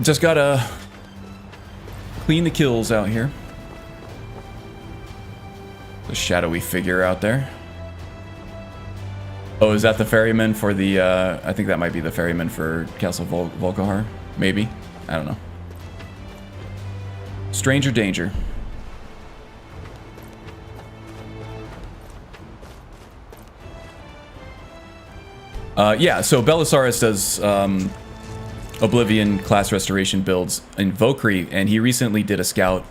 Just gotta clean the kills out here. The shadowy figure out there. Oh, is that the ferryman for the, I think that might be the ferryman for Castle Volkihar. Maybe. I don't know. Stranger danger. Yeah, so Belisarius does Oblivion class restoration builds in Valkyrie, and he recently did a scout,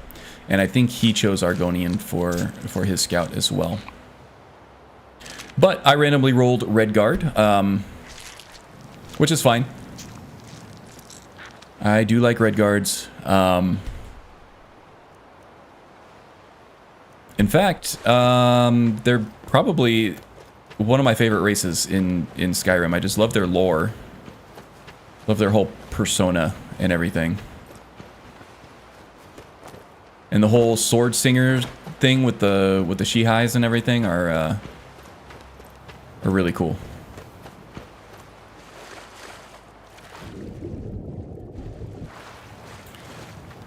and I think he chose Argonian for his scout as well. But I randomly rolled Redguard, which is fine. I do like Redguards. In fact, they're probably one of my favorite races in Skyrim. I just love their lore. Love their whole persona and everything. And the whole sword singer thing with the Shihais and everything are really cool.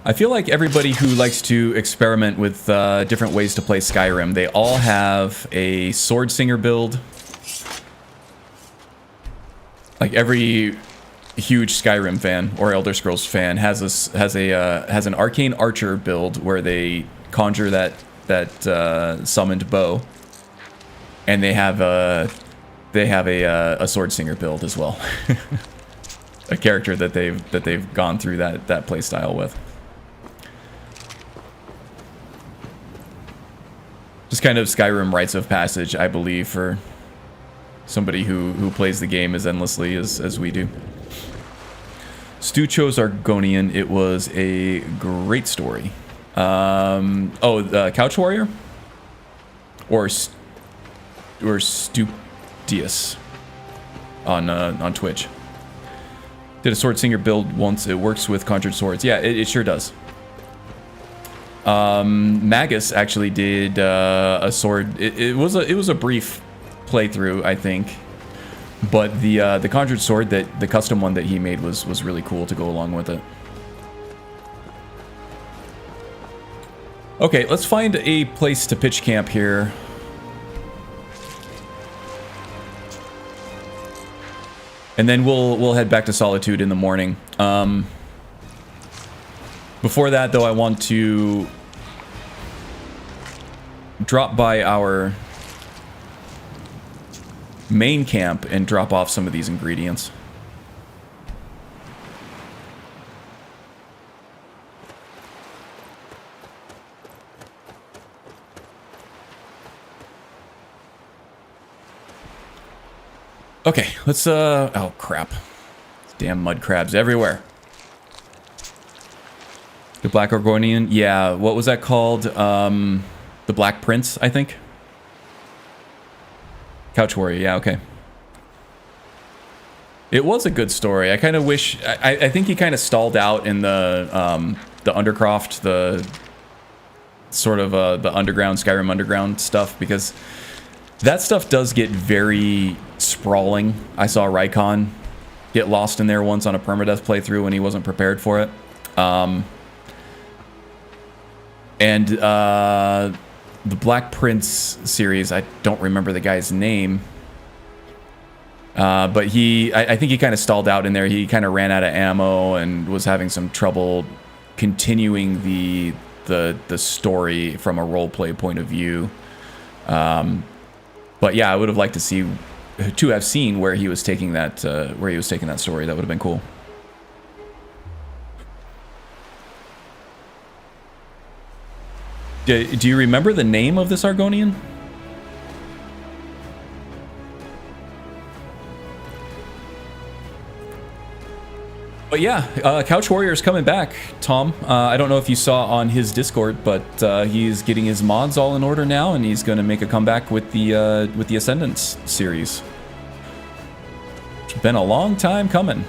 I feel like everybody who likes to experiment with different ways to play Skyrim, they all have a sword singer build. Like every huge Skyrim fan or Elder Scrolls fan has an arcane archer build where they conjure that summoned bow, and they have a sword singer build as well. A character that they've gone through that playstyle with. Just kind of Skyrim rites of passage, I believe, for somebody who plays the game as endlessly as we do. Stu chose Argonian. It was a great story. Couch Warrior? Or Stupidius on Twitch. Did a sword singer build once. It works with conjured swords. Yeah, it sure does. Magus actually did a sword. It was a brief playthrough, I think, but the conjured sword, that the custom one that he made was really cool to go along with it. Okay, let's find a place to pitch camp here. And then we'll head back to Solitude in the morning. Before that, though, I want to drop by our main camp and drop off some of these ingredients. Okay, let's, oh crap. Damn mud crabs everywhere. The Black Argonian? Yeah, what was that called? The Black Prince, I think? Couch Warrior, yeah, okay. It was a good story. I kind of wish... I think he kind of stalled out in the Undercroft, the sort of the underground, Skyrim underground stuff, because that stuff does get very sprawling. I saw Rykon get lost in there once on a permadeath playthrough when he wasn't prepared for it. And the Black Prince series, I don't remember the guy's name. But I think he kind of stalled out in there. He kind of ran out of ammo and was having some trouble continuing the story from a roleplay point of view. But yeah, I would have liked to have seen where he was taking that story. That would have been cool. Do you remember the name of this Argonian? But yeah, Couch Warrior is coming back, Tom. I don't know if you saw on his Discord, but he's getting his mods all in order now, and he's going to make a comeback with the Ascendance series. It's been a long time coming.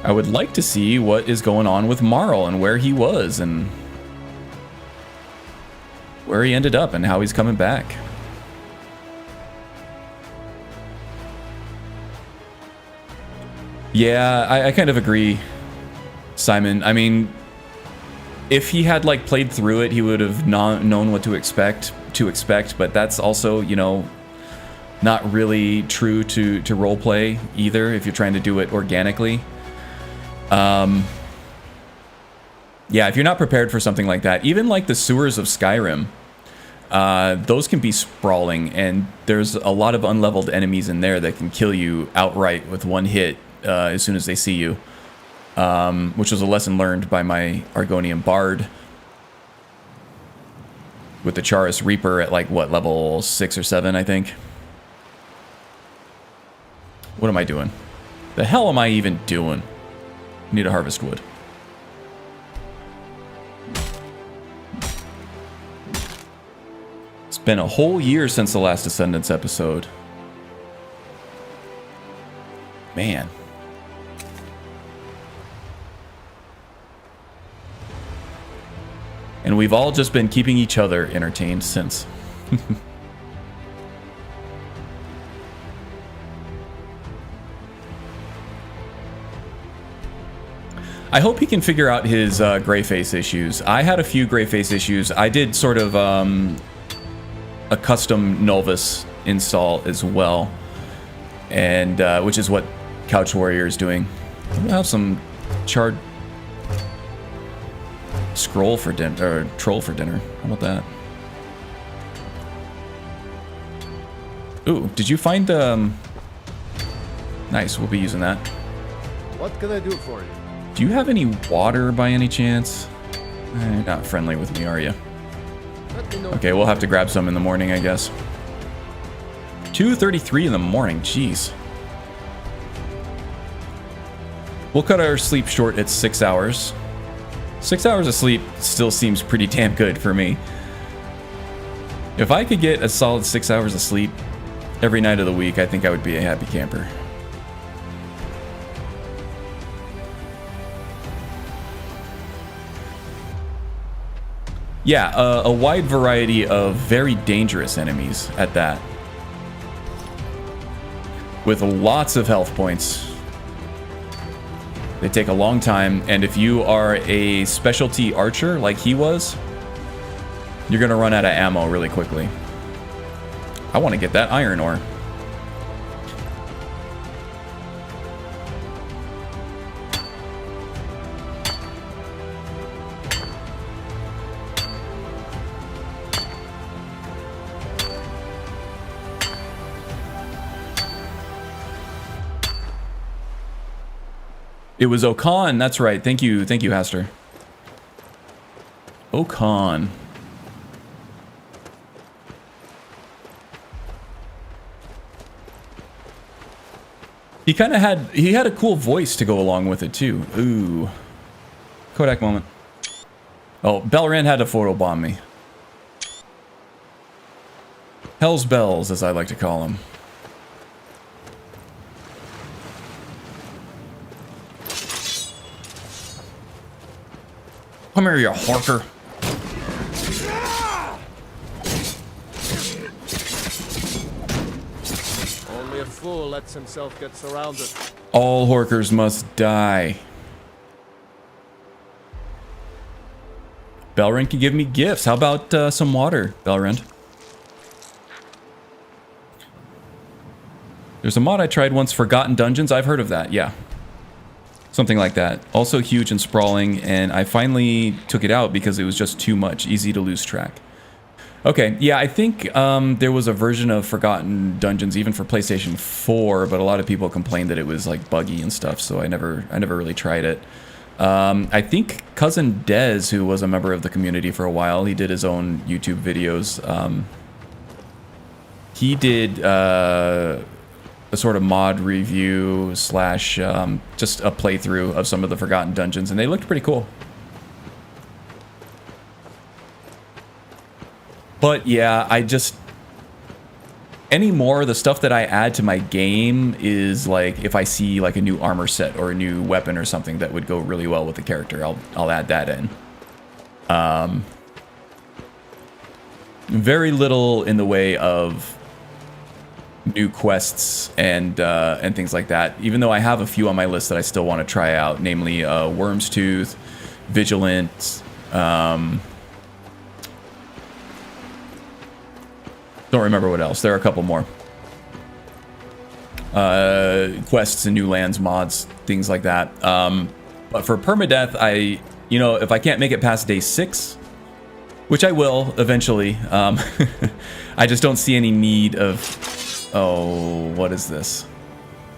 I would like to see what is going on with Marl and where he was and where he ended up and how he's coming back. Yeah, I kind of agree, Simon. I mean, if he had like played through it, he would have known what to expect, but that's also, you know, not really true to roleplay either if you're trying to do it organically. Yeah, if you're not prepared for something like that, even like the sewers of Skyrim, those can be sprawling, and there's a lot of unleveled enemies in there that can kill you outright with one hit as soon as they see you, which was a lesson learned by my Argonian Bard with the Charis Reaper at like, what, level 6 or 7, I think. What am I doing? The hell am I even doing? Need to harvest wood. It's been a whole year since the last Ascendance episode. Man. And we've all just been keeping each other entertained since. I hope he can figure out his gray face issues. I had a few gray face issues. I did sort of a custom Novus install as well, and which is what Couch Warrior is doing. We'll have some charred scroll for dinner, or troll for dinner. How about that? Ooh, did you find nice, we'll be using that. What can I do for you? Do you have any water by any chance? You're not friendly with me, are you? Okay, we'll have to grab some in the morning, I guess. 2:33 in the morning, jeez. We'll cut our sleep short at 6 hours. 6 hours of sleep still seems pretty damn good for me. If I could get a solid 6 hours of sleep every night of the week, I think I would be a happy camper. Yeah, a wide variety of very dangerous enemies at that. With lots of health points. They take a long time, and if you are a specialty archer like he was, you're gonna run out of ammo really quickly. I want to get that iron ore. It was Okan, that's right. Thank you, Haster. Okan. He kind of had a cool voice to go along with it too. Ooh. Kodak moment. Oh, Belrand had to photobomb me. Hell's bells, as I like to call him. Come here, you horker. Only a fool lets himself get surrounded. All horkers must die. Belrand can give me gifts. How about some water, Belrand? There's a mod I tried once, Forgotten Dungeons. I've heard of that, yeah. Something like that. Also huge and sprawling, and I finally took it out because it was just too much. Easy to lose track. Okay, yeah, I think there was a version of Forgotten Dungeons even for PlayStation 4, but a lot of people complained that it was like buggy and stuff, so I never really tried it. I think Cousin Dez, who was a member of the community for a while, he did his own YouTube videos. He did a sort of mod review slash just a playthrough of some of the Forgotten Dungeons, and they looked pretty cool. But yeah, anymore, the stuff that I add to my game is like if I see like a new armor set or a new weapon or something that would go really well with the character, I'll add that in. Very little in the way of new quests and things like that, even though I have a few on my list that I still want to try out, namely Worm's Tooth, Vigilant, don't remember what else. There are a couple more. Quests and new lands mods, things like that. But for Permadeath, if I can't make it past day 6, which I will eventually, I just don't see any need of... Oh, what is this?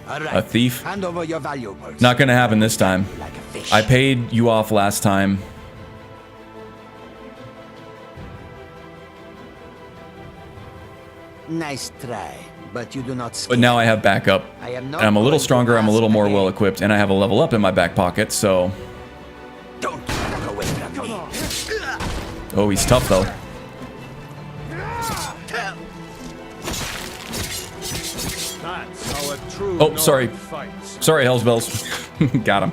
Right. A thief? Hand over your valuables. Not gonna happen this time. Like a fish. I paid you off last time. Nice try, but you do not scare. But now I have backup. I am And not I'm a little going to stronger, I'm a little ask more again. well equipped, and I have a level up in my back pocket, so... Don't back away from me. Oh, he's tough though. That's how a true Oh, sorry. Nord fights. Sorry, Hell's Bells. Got him.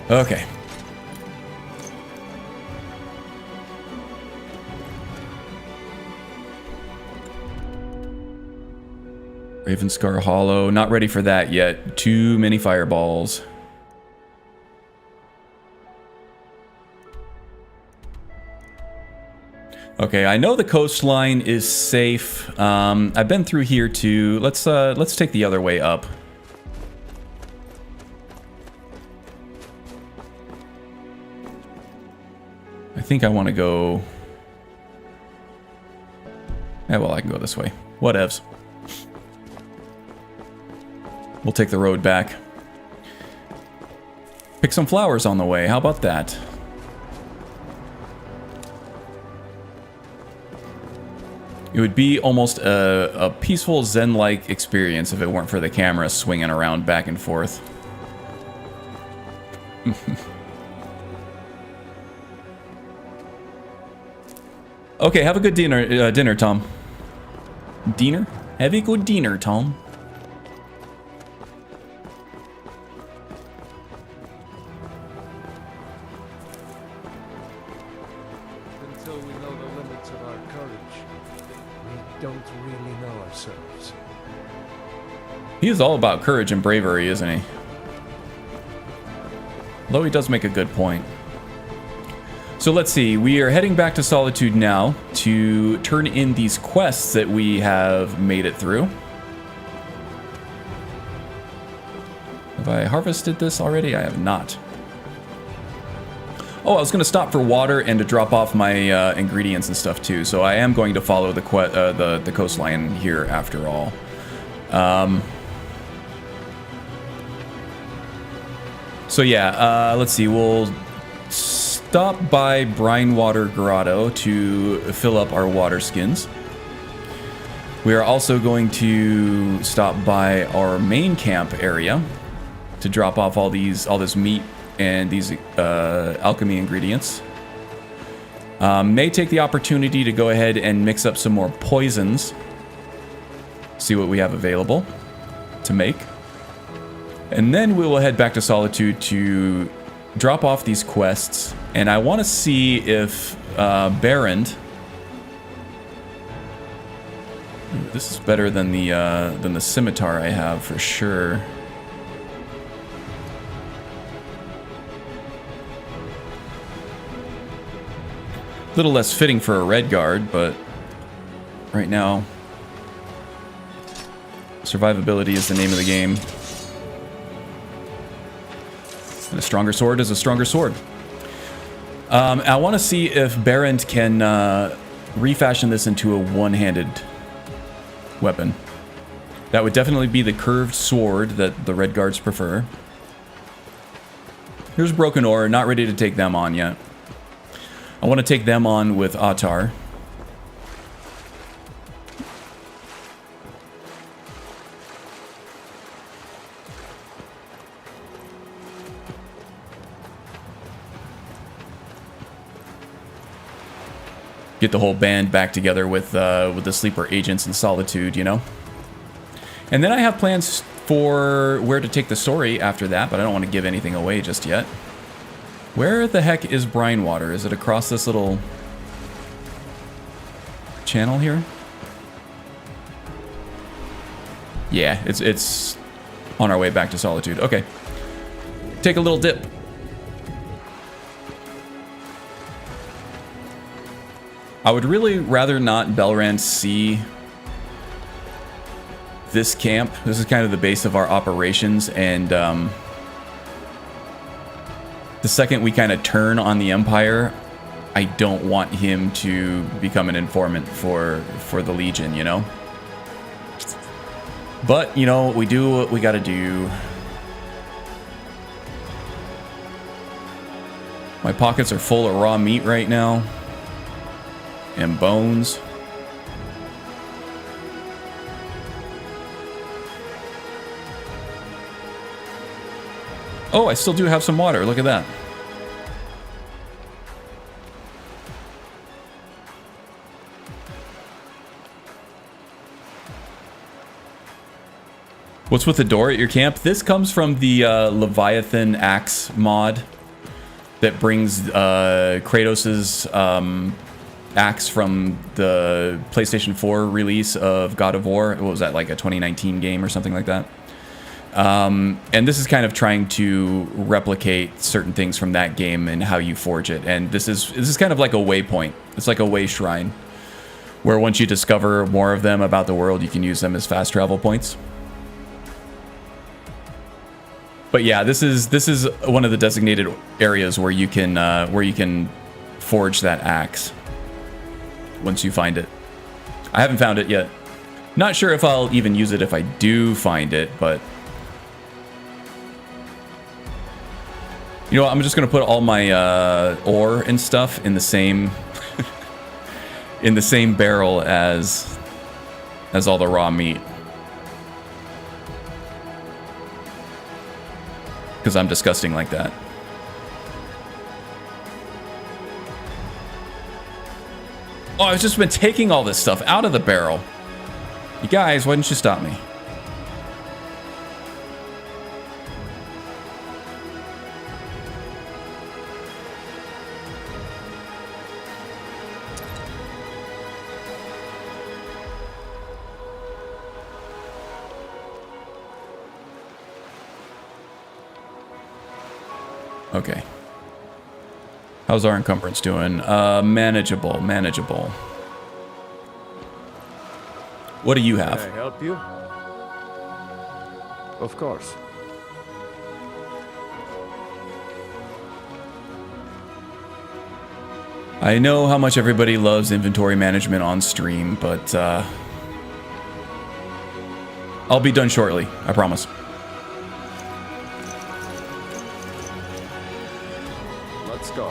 Okay. Ravenscar Hollow. Not ready for that yet. Too many fireballs. Okay, I know the coastline is safe. I've been through here too. Let's take the other way up. I think I want to go... Yeah, well, I can go this way. Whatevs. We'll take the road back. Pick some flowers on the way. How about that? It would be almost a peaceful Zen-like experience if it weren't for the camera swinging around back and forth. Okay, have a good dinner, Tom. Dinner? Have a good dinner, Tom. until we know the limits of our courage, we don't really know ourselves. He is all about courage and bravery, isn't he? Though he does make a good point. So let's see, we are heading back to Solitude now to turn in these quests that we have made it through. Have I harvested this already? I have not. Oh, I was going to stop for water and to drop off my ingredients and stuff too, so I am going to follow the coastline here after all. So yeah, let's see, we'll stop by Brinewater Grotto to fill up our water skins. We are also going to stop by our main camp area to drop off all this meat and these alchemy ingredients. May take the opportunity to go ahead and mix up some more poisons. See what we have available to make. And then we will head back to Solitude to drop off these quests. And I want to see if Barrend... This is better than the scimitar I have for sure. A little less fitting for a Redguard, but right now survivability is the name of the game. And a stronger sword is a stronger sword. I want to see if Barrend can refashion this into a one-handed weapon. That would definitely be the curved sword that the Redguards prefer. Here's Broken Ore, not ready to take them on yet. I want to take them on with Atar. Get the whole band back together with the sleeper agents in Solitude, you know? And then I have plans for where to take the story after that, but I don't want to give anything away just yet. Where the heck is Brinewater? Is it across this little channel here? Yeah, it's on our way back to Solitude. Okay. Take a little dip. I would really rather not Belrand see this camp. This is kind of the base of our operations, and the second we kind of turn on the Empire, I don't want him to become an informant for the Legion, you know? But, you know, we do what we gotta do. My pockets are full of raw meat right now. And bones. Oh, I still do have some water. Look at that. What's with the door at your camp? This comes from the Leviathan axe mod that brings Kratos's axe from the PlayStation 4 release of God of War. What was that, like a 2019 game or something like that? And this is kind of trying to replicate certain things from that game and how you forge it. And this is kind of like a waypoint. It's like a way shrine, where once you discover more of them about the world, you can use them as fast travel points. But yeah, this is one of the designated areas where you can forge that axe. Once you find it. I haven't found it yet. Not sure if I'll even use it if I do find it, but... You know what, I'm just gonna put all my ore and stuff in the same... in the same barrel as all the raw meat. Because I'm disgusting like that. Oh, I've just been taking all this stuff out of the barrel. You guys, why didn't you stop me? Okay. How's our encumbrance doing? Manageable, manageable. What do you have? Can I help you? Of course. I know how much everybody loves inventory management on stream, but I'll be done shortly, I promise. Let's go.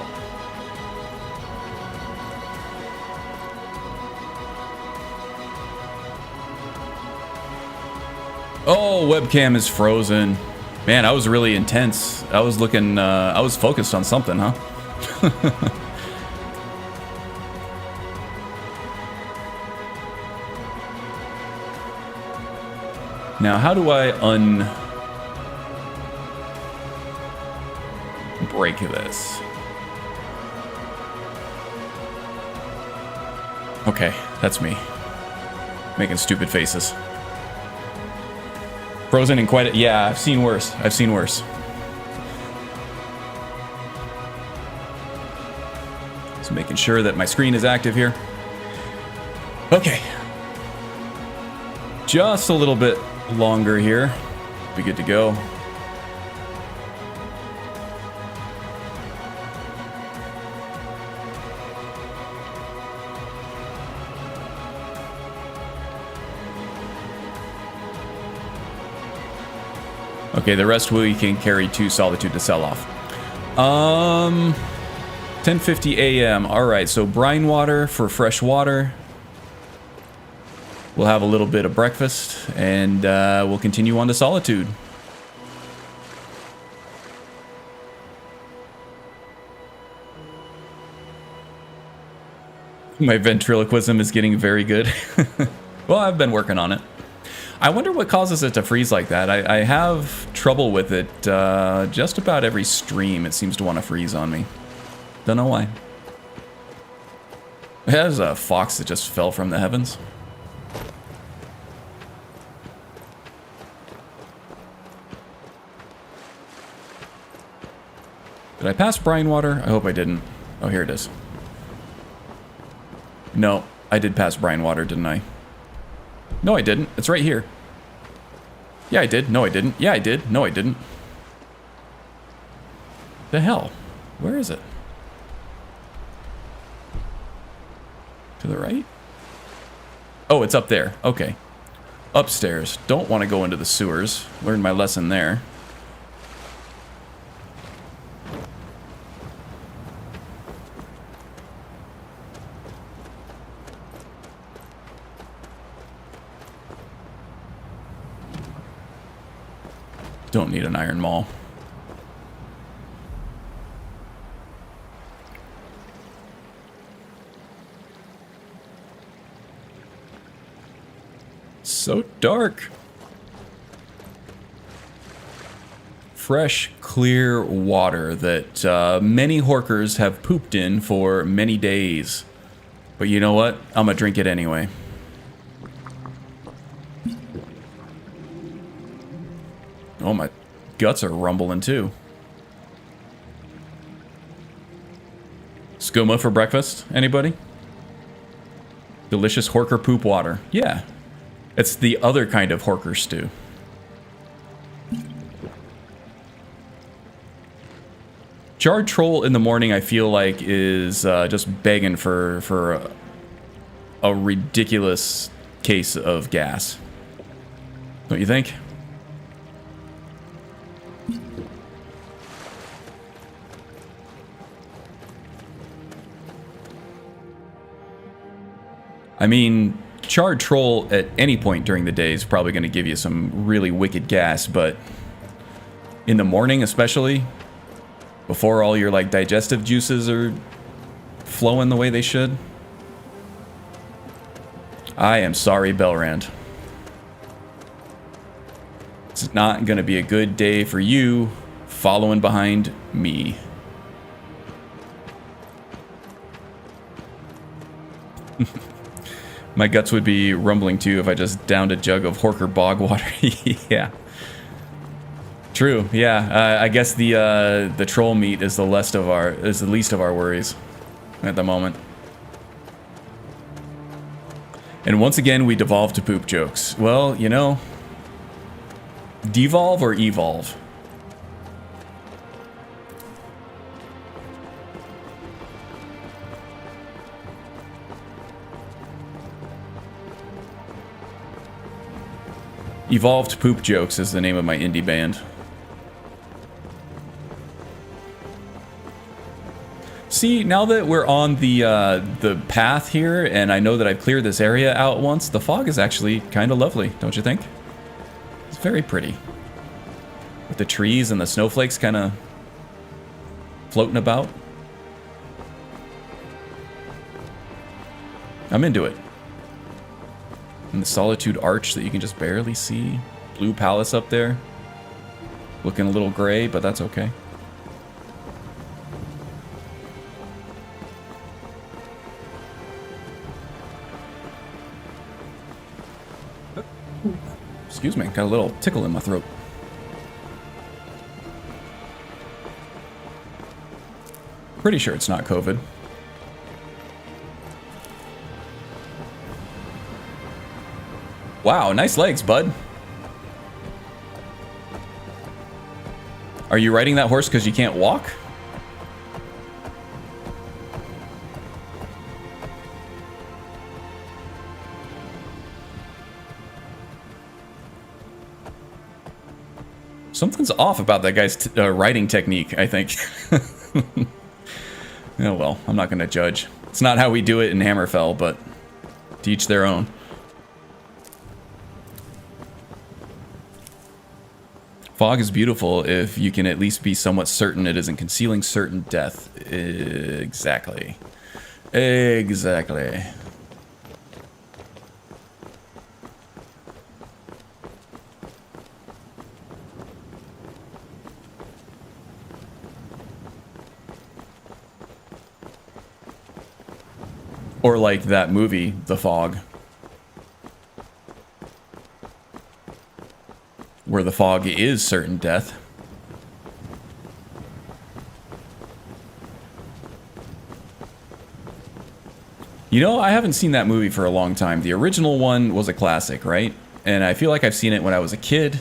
Oh, webcam is frozen. Man, I was really intense. I was looking, I was focused on something, huh? Now, how do I break this? Okay, that's me. Making stupid faces. Frozen and quite... Yeah, I've seen worse. I've seen worse. Just making sure that my screen is active here. Okay. Just a little bit longer here. Be good to go. Okay, the rest we can carry to Solitude to sell off. 10:50 a.m. All right, so brine water for fresh water. We'll have a little bit of breakfast, and we'll continue on to Solitude. My ventriloquism is getting very good. Well, I've been working on it. I wonder what causes it to freeze like that. I have trouble with it just about every stream. It seems to want to freeze on me. Don't know why. There's a fox that just fell from the heavens. Did I pass brine water? I hope I didn't. Oh, here it is. No, I did pass brine water, didn't I? No, I didn't. It's right here. Yeah, I did. No, I didn't. Yeah, I did. No, I didn't. The hell? Where is it? To the right? Oh, it's up there. Okay. Upstairs. Don't want to go into the sewers. Learned my lesson there. Don't need an iron maul. So dark. Fresh, clear water that many horkers have pooped in for many days. But you know what? I'm gonna drink it anyway. Oh, my guts are rumbling too. Skooma for breakfast? Anybody? Delicious horker poop water. Yeah. It's the other kind of horker stew. Jarred Troll in the morning, I feel like, is just begging for a ridiculous case of gas. Don't you think? I mean, Charred Troll at any point during the day is probably going to give you some really wicked gas, but in the morning especially, before all your like digestive juices are flowing the way they should. I am sorry, Belrand. It's not going to be a good day for you following behind me. My guts would be rumbling too if I just downed a jug of Horker bog water. Yeah. True. Yeah. I guess the troll meat is the least of our worries at the moment. And once again, we devolve to poop jokes. Well, you know, devolve or evolve? Evolved Poop Jokes is the name of my indie band. See, now that we're on the path here, and I know that I've cleared this area out once, the fog is actually kind of lovely, don't you think? It's very pretty. With the trees and the snowflakes kind of floating about. I'm into it. And the Solitude Arch that you can just barely see. Blue Palace up there. Looking a little gray, but that's okay. Excuse me, got a little tickle in my throat. Pretty sure it's not COVID. Wow, nice legs, bud. Are you riding that horse because you can't walk? Something's off about that guy's riding technique, I think. Oh well, I'm not going to judge. It's not how we do it in Hammerfell, but to each their own. Fog is beautiful if you can at least be somewhat certain it isn't concealing certain death. Exactly. Exactly. Or like that movie, The Fog. Where the fog is certain death. You know, I haven't seen that movie for a long time. The original one was a classic, right? And I feel like I've seen it when I was a kid.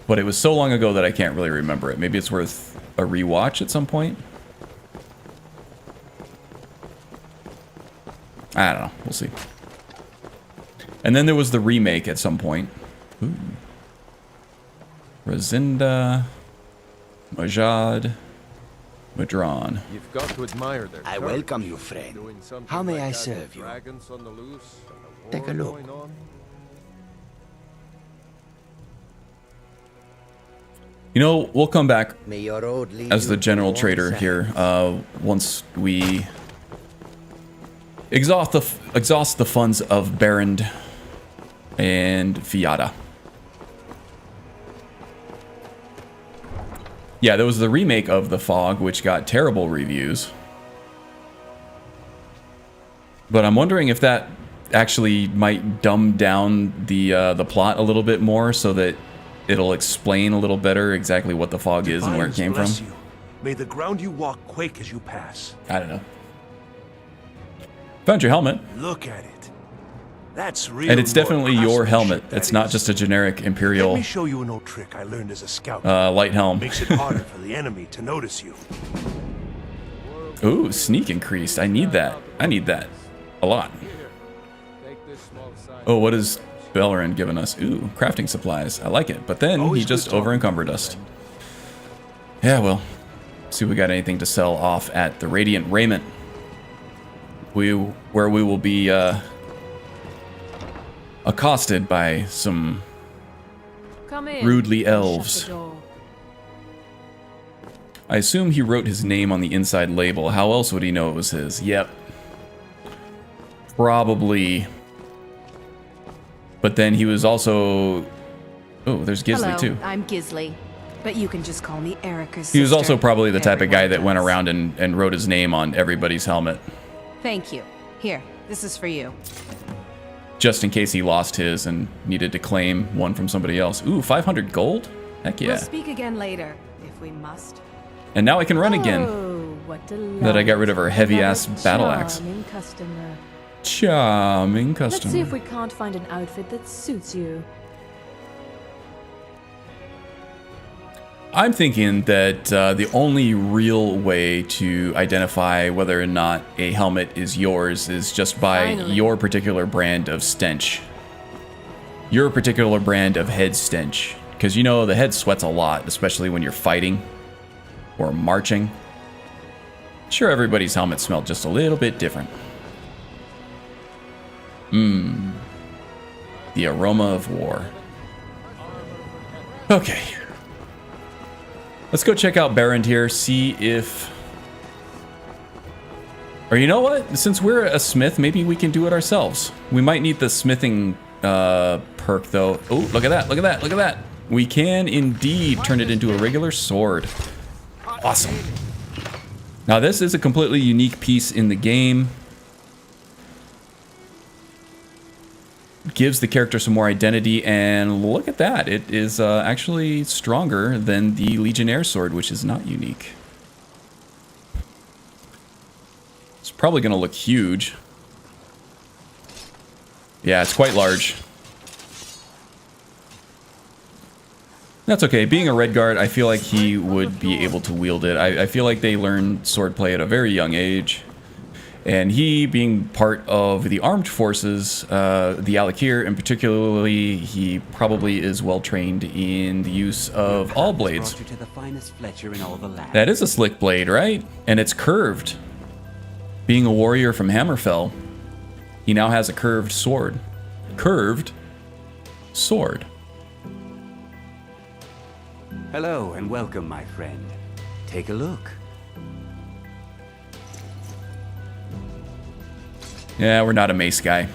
But it was so long ago that I can't really remember it. Maybe it's worth a rewatch at some point. I don't know. We'll see. And then there was the remake at some point. Ooh. Razinda, Majad, Madron. You've got to admire their I courage. welcome you, friend. Doing something How may like I that serve with you? dragons on the loose and Take a war look. going on. You know, we'll come back May your road lead as the you general to trader warm here sands. once we exhaust the funds of Barrand and Fiata. Yeah, there was the remake of The Fog, which got terrible reviews. But I'm wondering if that actually might dumb down the plot a little bit more so that it'll explain a little better exactly what the fog is and where it came from. Bless you. May the ground you walk quake as you pass. I don't know. Found your helmet. Look at it. That's real. And it's definitely your helmet. craftsmanship, that It's not is. just a generic Let Imperial me show you an old trick I learned as a scout. light helm. Makes it harder for the enemy to notice you. Ooh, sneak increased. I need that. I need that. A lot. Here, take this small side. Oh, what is Bellerin giving us? Ooh, crafting supplies. I like it. But then he Always just good talking over encumbered us. Yeah, well. See if we got anything to sell off at the Radiant Raiment. Where we will be accosted by some Come in. rudely Shut the elves. door. I assume he wrote his name on the inside label. How else would he know it was his? Yep. Probably. But then he was also... Oh, there's Gisley Hello, too. I'm Gisley, but you can just call me Erica's He was sister. also probably the type of guy that went Everyone around and wrote his name on everybody's helmet. does. Thank you. Here, this is for you. Just in case he lost his and needed to claim one from somebody else. Ooh, 500 gold? Heck yeah. We'll speak again later, if we must. And now I can run again. Oh, what delight. That I got rid of her heavy-ass Another battle axe. charming customer. Charming Let's see customer. if we can't find an outfit that suits you. I'm thinking that the only real way to identify whether or not a helmet is yours is just by your particular brand of stench. Your particular brand of head stench. Because you know the head sweats a lot, especially when you're fighting or marching. Sure, everybody's helmet smelled just a little bit different. The aroma of war. Okay. Let's go check out Berend here, see if... Or you know what? Since we're a smith, maybe we can do it ourselves. We might need the smithing perk, though. Oh, look at that, look at that, look at that. We can indeed turn it into a regular sword. Awesome. Now, this is a completely unique piece in the game. Gives the character some more identity, and look at that. It is actually stronger than the Legionnaire sword, which is not unique. It's probably going to look huge. Yeah, it's quite large. That's okay. Being a Redguard, I feel like he would be able to wield it. I feel like they learn swordplay at a very young age. And he, being part of the armed forces, the Alakir, and particularly, he probably is well trained in the use of all blades. That is a slick blade, right? And it's curved. Being a warrior from Hammerfell, he now has a curved sword. Curved sword. Hello and welcome, my friend. Take a look. Yeah, we're not a mace guy.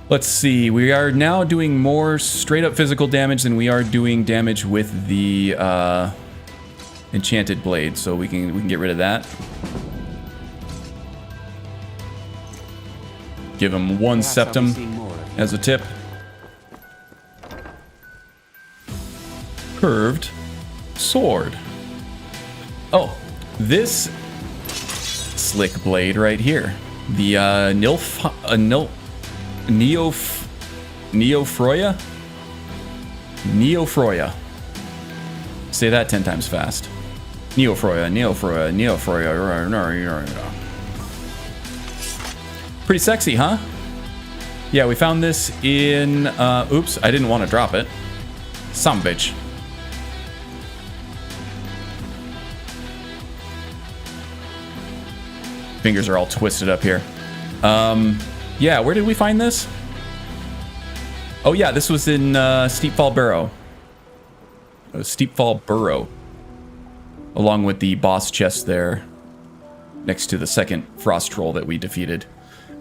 Let's see. We are now doing more straight up physical damage than we are doing damage with the enchanted blade, so we can get rid of that. Give him one septum as a tip. Curved sword. Oh, this slick blade right here. The Neofroya? Neofroya. Say that 10 times fast. Neofroya, Neofroya, Neofroya. Pretty sexy, huh? Yeah, we found this in... oops, I didn't want to drop it. Some bitch. Fingers are all twisted up here. Yeah, where did we find this? Oh yeah, this was in Steepfall Burrow. Steepfall Burrow. Along with the boss chest there. Next to the second frost troll that we defeated.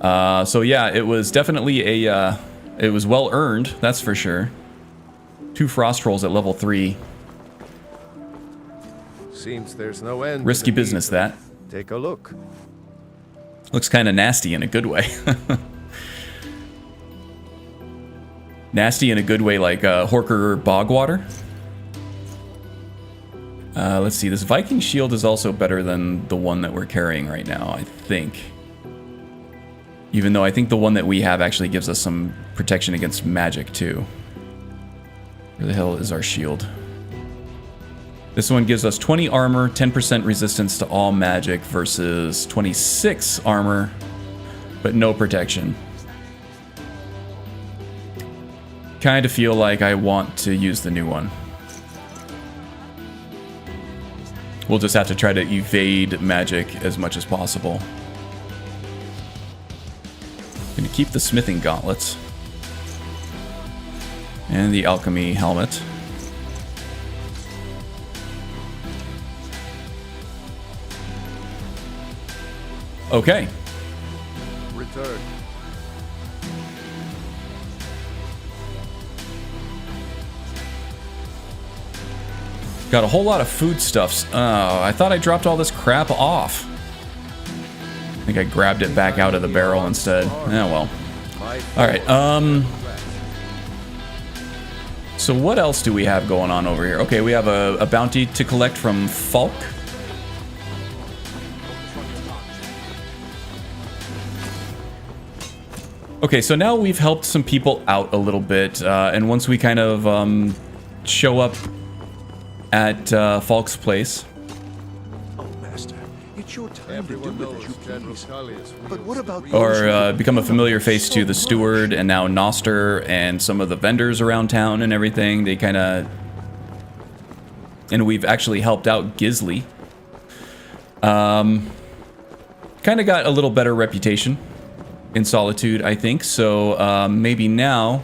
So yeah, it was definitely a... it was well earned, that's for sure. 2 frost trolls at level 3. Seems there's no end. Risky business, that. Take a look. Looks kind of nasty in a good way. Nasty in a good way, like Horker Bogwater. Let's see, this Viking Shield is also better than the one that we're carrying right now, I think. Even though I think the one that we have actually gives us some protection against magic, too. Where the hell is our shield? This one gives us 20 armor, 10% resistance to all magic versus 26 armor, but no protection. Kind of feel like I want to use the new one. We'll just have to try to evade magic as much as possible. Gonna keep the smithing gauntlets. And the alchemy helmet. Okay. Return. Got a whole lot of foodstuffs. Oh, I thought I dropped all this crap off. I think I grabbed it back out of the barrel instead. Oh well. Alright, So what else do we have going on over here? Okay, we have a bounty to collect from Falk. Okay, so now we've helped some people out a little bit, and once we kind of show up at Falk's place. Oh, Master, it's your time to do Everyone with knows as you General please. Tullius But what about Or become a familiar face to the steward and now Noster and some of the vendors around town and everything. They kind of... And we've actually helped out Gisli. Kind of got a little better reputation in Solitude, I think. So maybe now...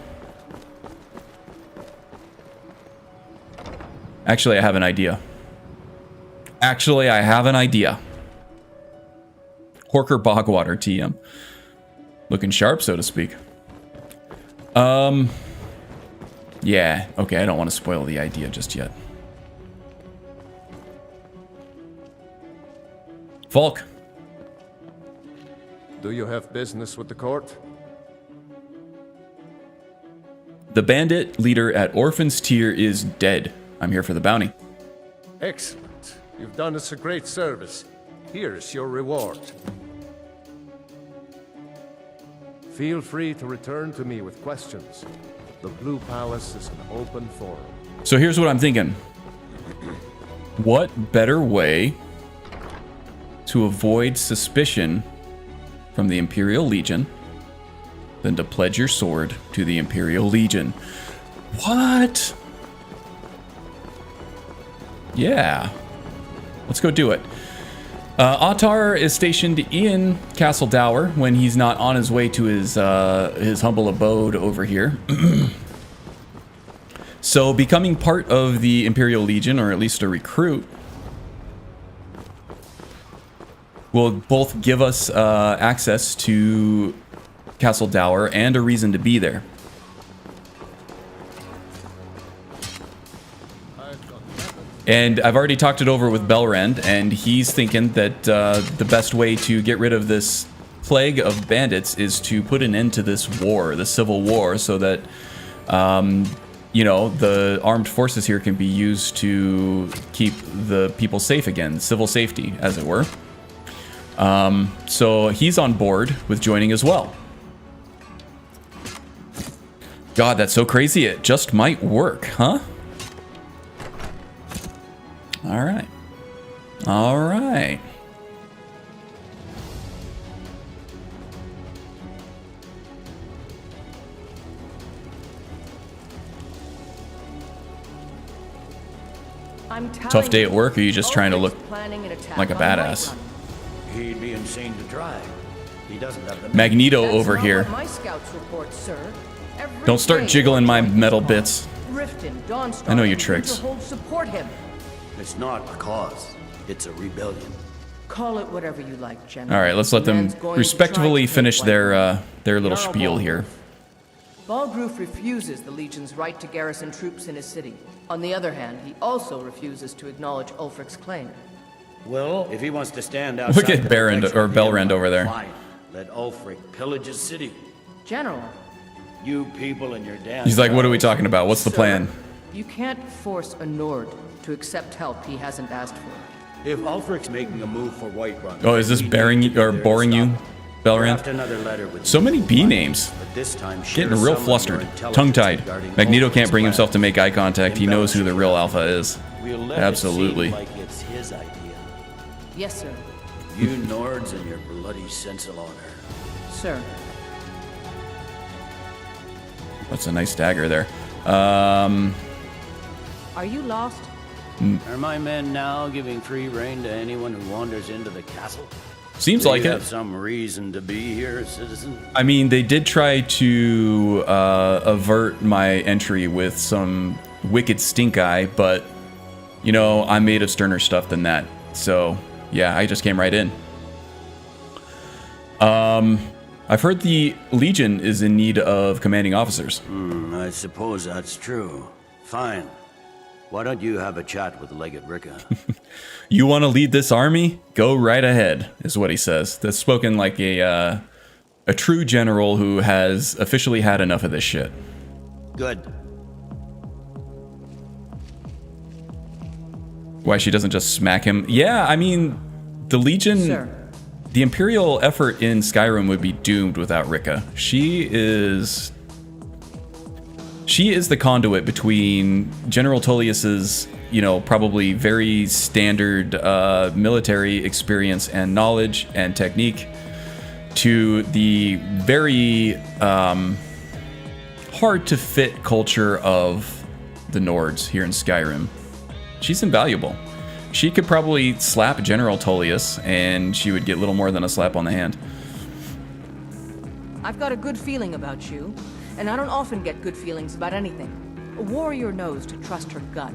Actually, I have an idea. Horker Bogwater TM. Looking sharp, so to speak. Yeah, okay, I don't want to spoil the idea just yet. Falk. Do you have business with the court? The bandit leader at Orphan's Tier is dead. I'm here for the bounty. Excellent. You've done us a great service. Here's your reward. Feel free to return to me with questions. The Blue Palace is an open forum. So here's what I'm thinking. What better way to avoid suspicion from the Imperial Legion than to pledge your sword to the Imperial Legion? What? Yeah. Let's go do it. Ottar is stationed in Castle Dower when he's not on his way to his humble abode over here. So becoming part of the Imperial Legion, or at least a recruit, will both give us access to Castle Dower and a reason to be there. And I've already talked it over with Belrand, and he's thinking that the best way to get rid of this plague of bandits is to put an end to this war, the civil war, so that, you know, the armed forces here can be used to keep the people safe again, civil safety, as it were. So he's on board with joining as well. God, that's so crazy. It just might work, huh? All right. All right. Tough day at work, or are you just trying to look like a badass? He'd be insane to try. He doesn't have the Magneto over here. My scouts report, sir. Don't start jiggling my metal bits. I know your tricks. Support him. It's not a cause. It's a rebellion. Call it whatever you like, General. All right, let's let them respectfully finish their little spiel here. Balgroof refuses the Legion's right to garrison troops in his city. On the other hand, he also refuses to acknowledge Ulfric's claim. Well, if he wants to stand outside... Look at Belrand over there. Fine. Let Ulfric pillage his city. General. You people and your damn... He's like, what are we talking about? What's the plan? You can't force a Nord to accept help he hasn't asked for. If Ulfric's making a move for Whiterun... Oh, is this boring you, Belrand? So many B names. This time, getting real flustered. Tongue-tied. Magneto can't bring himself to make eye contact. He knows who the real alpha is. Absolutely. Like it's his idea. Yes, sir. You Nords and your bloody sense of honor. Sir. That's a nice dagger there. Are you lost? Are my men now giving free rein to anyone who wanders into the castle? Seems like it. Have some reason to be here, citizen? I mean, they did try to avert my entry with some wicked stink eye, but, you know, I'm made of sterner stuff than that. So, yeah, I just came right in. I've heard the Legion is in need of commanding officers. I suppose that's true. Fine. Why don't you have a chat with Legate Ricka? You want to lead this army? Go right ahead, is what he says. That's spoken like a true general who has officially had enough of this shit. Good. Why she doesn't just smack him? Yeah, I mean, the Legion, Sir. the Imperial effort in Skyrim would be doomed without Rika. She is the conduit between General Tullius's, you know, probably very standard military experience and knowledge and technique to the very hard to fit culture of the Nords here in Skyrim. She's invaluable. She could probably slap General Tullius and she would get little more than a slap on the hand. I've got a good feeling about you, and I don't often get good feelings about anything. A warrior knows to trust her gut.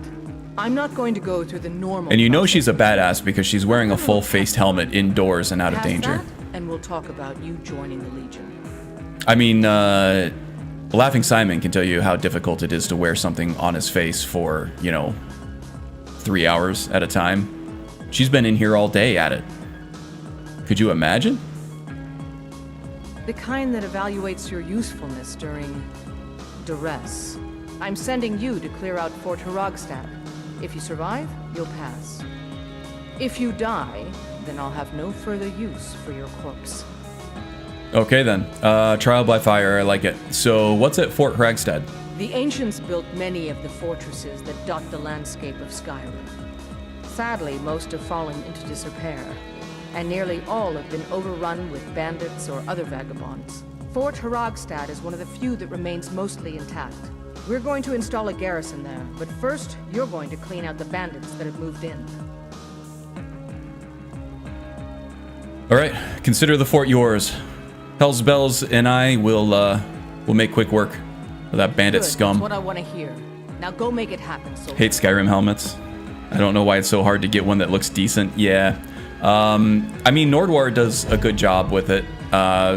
I'm not going to go through the normal. And you know she's a badass because she's wearing a full-faced helmet indoors and out of Past danger. that, and we'll talk about you joining the Legion. I mean, Laughing Simon can tell you how difficult it is to wear something on his face for, you know, 3 hours at a time. She's been in here all day at it. Could you imagine? The kind that evaluates your usefulness during duress. I'm sending you to clear out Fort Herogstad. If you survive, you'll pass. If you die, then I'll have no further use for your corpse. Okay then. Trial by fire, I like it. So what's at Fort Herogstad? The ancients built many of the fortresses that dot the landscape of Skyrim. Sadly, most have fallen into disrepair, and nearly all have been overrun with bandits or other vagabonds. Fort Herogstad is one of the few that remains mostly intact. We're going to install a garrison there, but first, you're going to clean out the bandits that have moved in. Alright, consider the fort yours. Hell's Bells and I will make quick work of that bandit Good, scum. that's what I want to hear. Now go make it happen, soldier. Hate Skyrim helmets. I don't know why it's so hard to get one that looks decent. Yeah. I mean, Nordwar does a good job with it,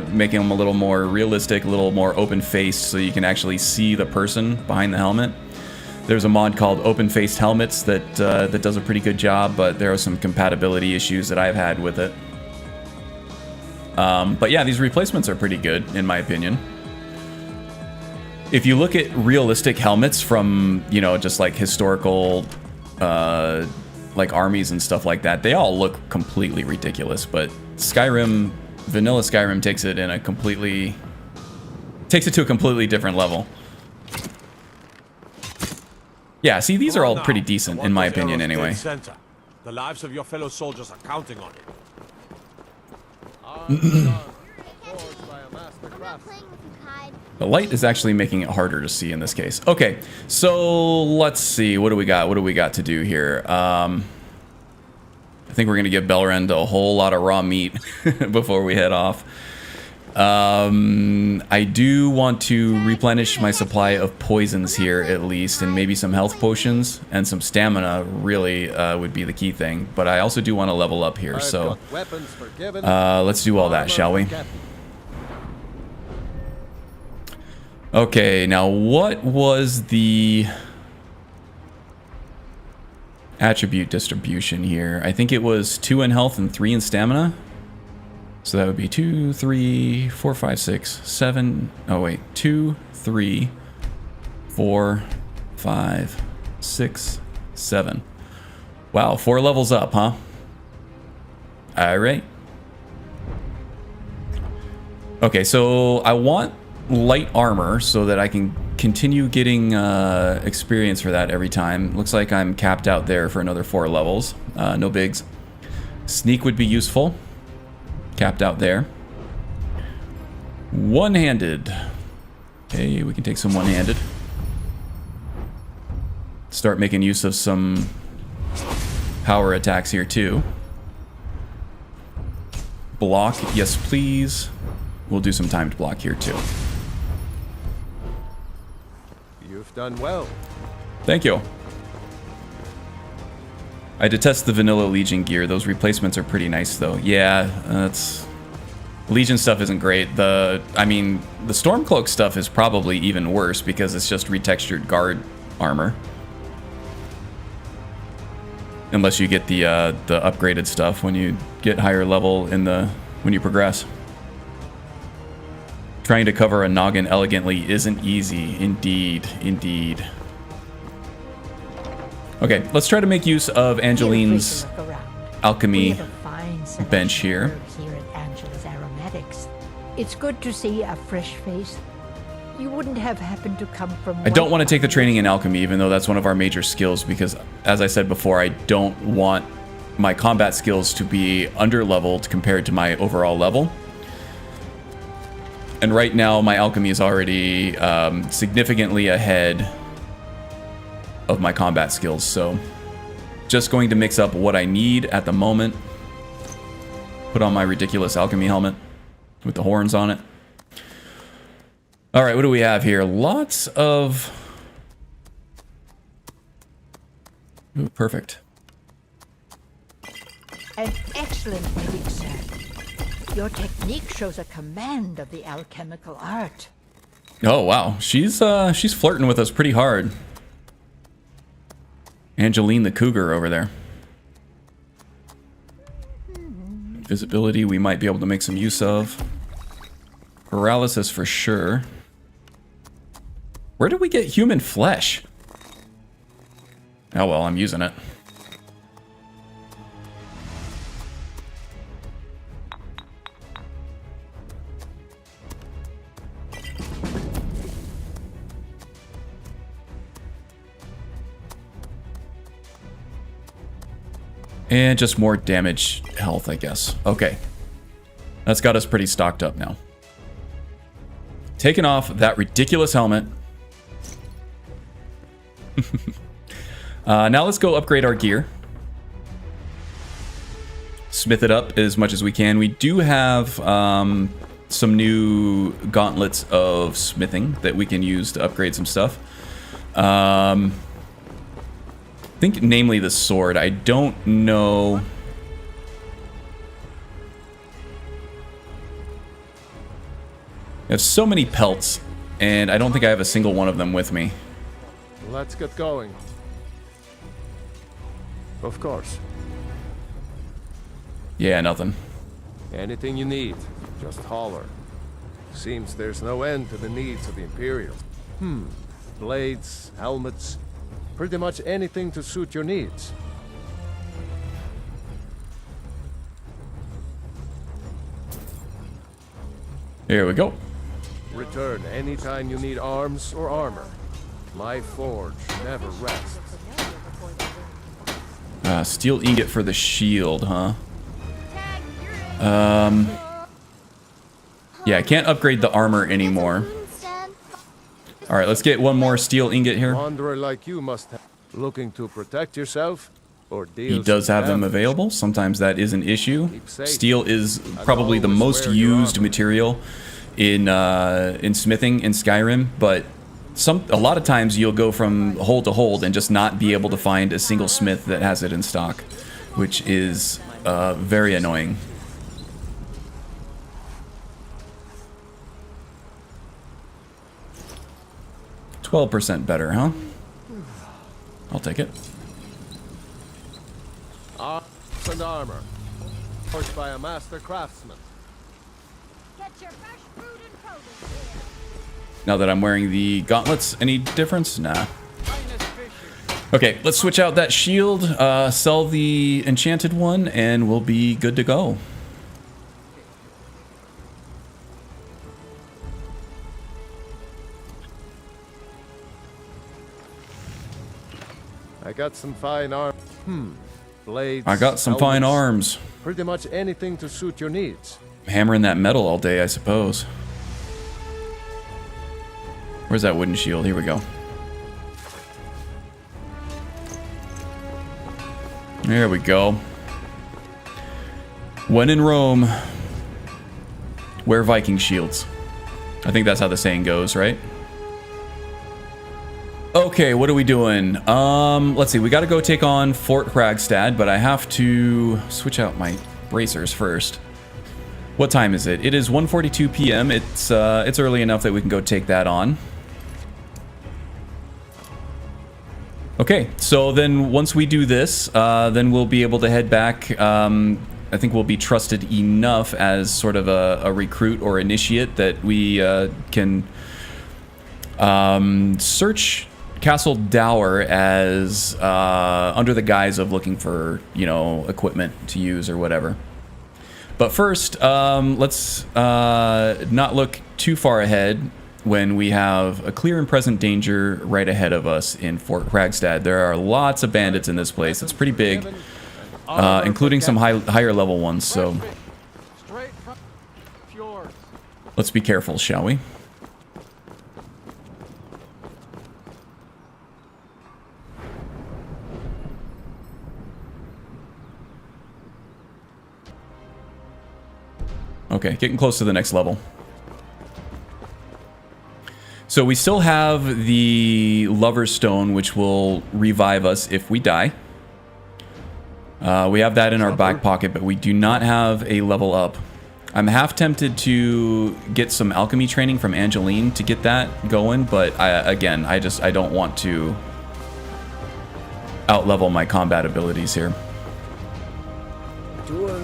making them a little more realistic, a little more open-faced, so you can actually see the person behind the helmet. There's a mod called Open-Faced Helmets that does a pretty good job, but there are some compatibility issues that I've had with it. But yeah, these replacements are pretty good, in my opinion. If you look at realistic helmets from, you know, just like historical, like armies and stuff like that, they all look completely ridiculous. But Skyrim, vanilla Skyrim takes it to a completely different level. Yeah, see, these are all pretty decent, in my opinion, anyway. The lives of your fellow soldiers are counting on it. The light is actually making it harder to see in this case. Okay, so let's see. What do we got? What do we got to do here? I think we're going to give Belrend a whole lot of raw meat before we head off. I do want to replenish my supply of poisons here at least, and maybe some health potions and some stamina really would be the key thing. But I also do want to level up here, so let's do all that, shall we? Okay, now what was the attribute distribution here? I think it was 2 in health and 3 in stamina. So that would be 2, 3, 4, 5, 6, 7. Oh, wait. 2, 3, 4, 5, 6, 7. Wow, 4 levels up, huh? All right. Okay, so I want light armor so that I can continue getting experience for that every time. Looks like I'm capped out there for another 4 levels. No bigs. Sneak would be useful. Capped out there. One-handed. Okay, we can take some one-handed. Start making use of some power attacks here too. Block, yes please. We'll do some timed block here too. You've done well. Thank you. I detest the vanilla Legion gear. Those replacements are pretty nice though. Yeah, that's... Legion stuff isn't great. I mean, the Stormcloak stuff is probably even worse because it's just retextured guard armor. Unless you get the upgraded stuff when you get higher level when you progress. Trying to cover a noggin elegantly isn't easy. Indeed, indeed. Okay, let's try to make use of Angeline's Feel free to look around. alchemy We have a fine selection bench of here. herbs here at Angela's Aromatics. It's good to see a fresh face. You wouldn't have happened to come from. I don't want to take the training in alchemy, even though that's one of our major skills, because as I said before, I don't want my combat skills to be under-leveled compared to my overall level. And right now, my alchemy is already significantly ahead of my combat skills, so just going to mix up what I need at the moment. Put on my ridiculous alchemy helmet with the horns on it. All right, what do we have here? Lots of... Ooh, perfect. An excellent medic, sir. Your technique shows a command of the alchemical art. Oh, wow. She's flirting with us pretty hard. Angeline the Cougar over there. Visibility we might be able to make some use of. Paralysis for sure. Where did we get human flesh? Oh well, I'm using it. And just more damage health, I guess. Okay. That's got us pretty stocked up now. Taking off that ridiculous helmet. Now let's go upgrade our gear. Smith it up as much as we can. We do have some new gauntlets of smithing that we can use to upgrade some stuff. I think namely the sword. I don't know. I have so many pelts, and I don't think I have a single one of them with me. Let's get going. Of course. Yeah, nothing. Anything you need, just holler. Seems there's no end to the needs of the Imperials. Blades, helmets, pretty much anything to suit your needs. Here we go. Return anytime you need arms or armor. My forge never rests. Steel ingot for the shield, huh? Yeah, I can't upgrade the armor anymore. Alright, let's get one more steel ingot here. Wanderer like you must have. Looking to protect yourself or deal He does some have them damage? available. Sometimes that is an issue. Keep safe. Steel is probably the always most wear your used armor. material in smithing in Skyrim, but a lot of times you'll go from hold to hold and just not be able to find a single smith that has it in stock, which is very annoying. %, better, huh? I'll take it. Arms and armor. Forged by a master craftsman. Get your fresh fruit and produce here. Now that I'm wearing the gauntlets, any difference? Nah. Okay, let's switch out that shield, sell the enchanted one, and we'll be good to go. I got some fine arm. Blades. I got some fine helmets, arms. Pretty much anything to suit your needs. Hammering that metal all day, I suppose. Where's that wooden shield? Here we go. There we go. When in Rome, wear Viking shields. I think that's how the saying goes, right? Okay, what are we doing? Let's see. We got to go take on Fort Kragstad, but I have to switch out my bracers first. What time is it? It is 1:42 p.m. It's early enough that we can go take that on. Okay, so then once we do this, then we'll be able to head back. I think we'll be trusted enough as sort of a recruit or initiate that we can search Castle Dower as under the guise of looking for, you know, equipment to use or whatever. But first, let's not look too far ahead when we have a clear and present danger right ahead of us in Fort Kragstad. There are lots of bandits in this place. It's pretty big, including some higher level ones, so let's be careful, shall we? Okay, getting close to the next level. So we still have the Lover's Stone, which will revive us if we die. We have that in our back pocket, but we do not have a level up. I'm half tempted to get some alchemy training from Angeline to get that going, but I don't want to outlevel my combat abilities here.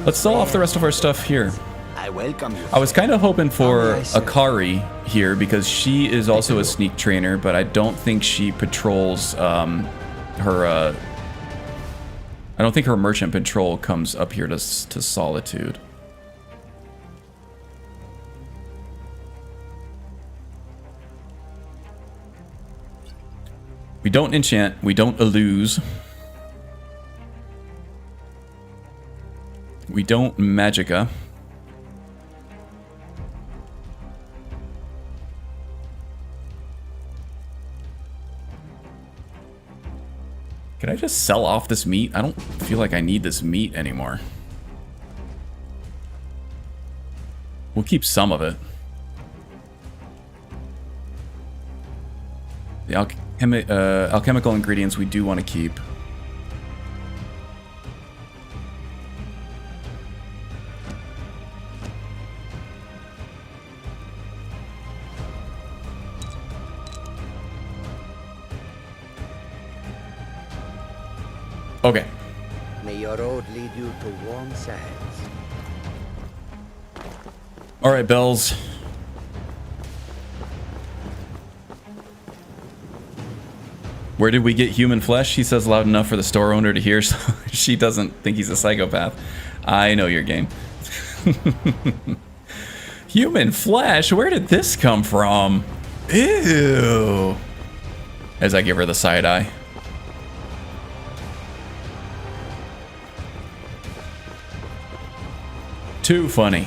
Let's sell off the rest of our stuff here. I welcome you. I was kind of hoping for Akari here because she is also a sneak trainer, but I don't think she patrols her. I don't think her merchant patrol comes up here to Solitude. We don't enchant. We don't illuse. We don't magica. Can I just sell off this meat? I don't feel like I need this meat anymore. We'll keep some of it. The alchemical ingredients we do want to keep. Okay. May your road lead you to warm sands. All right, Bells. Where did we get human flesh? He says loud enough for the store owner to hear, so she doesn't think he's a psychopath. I know your game. Human flesh? Where did this come from? Ew. As I give her the side eye. Too funny.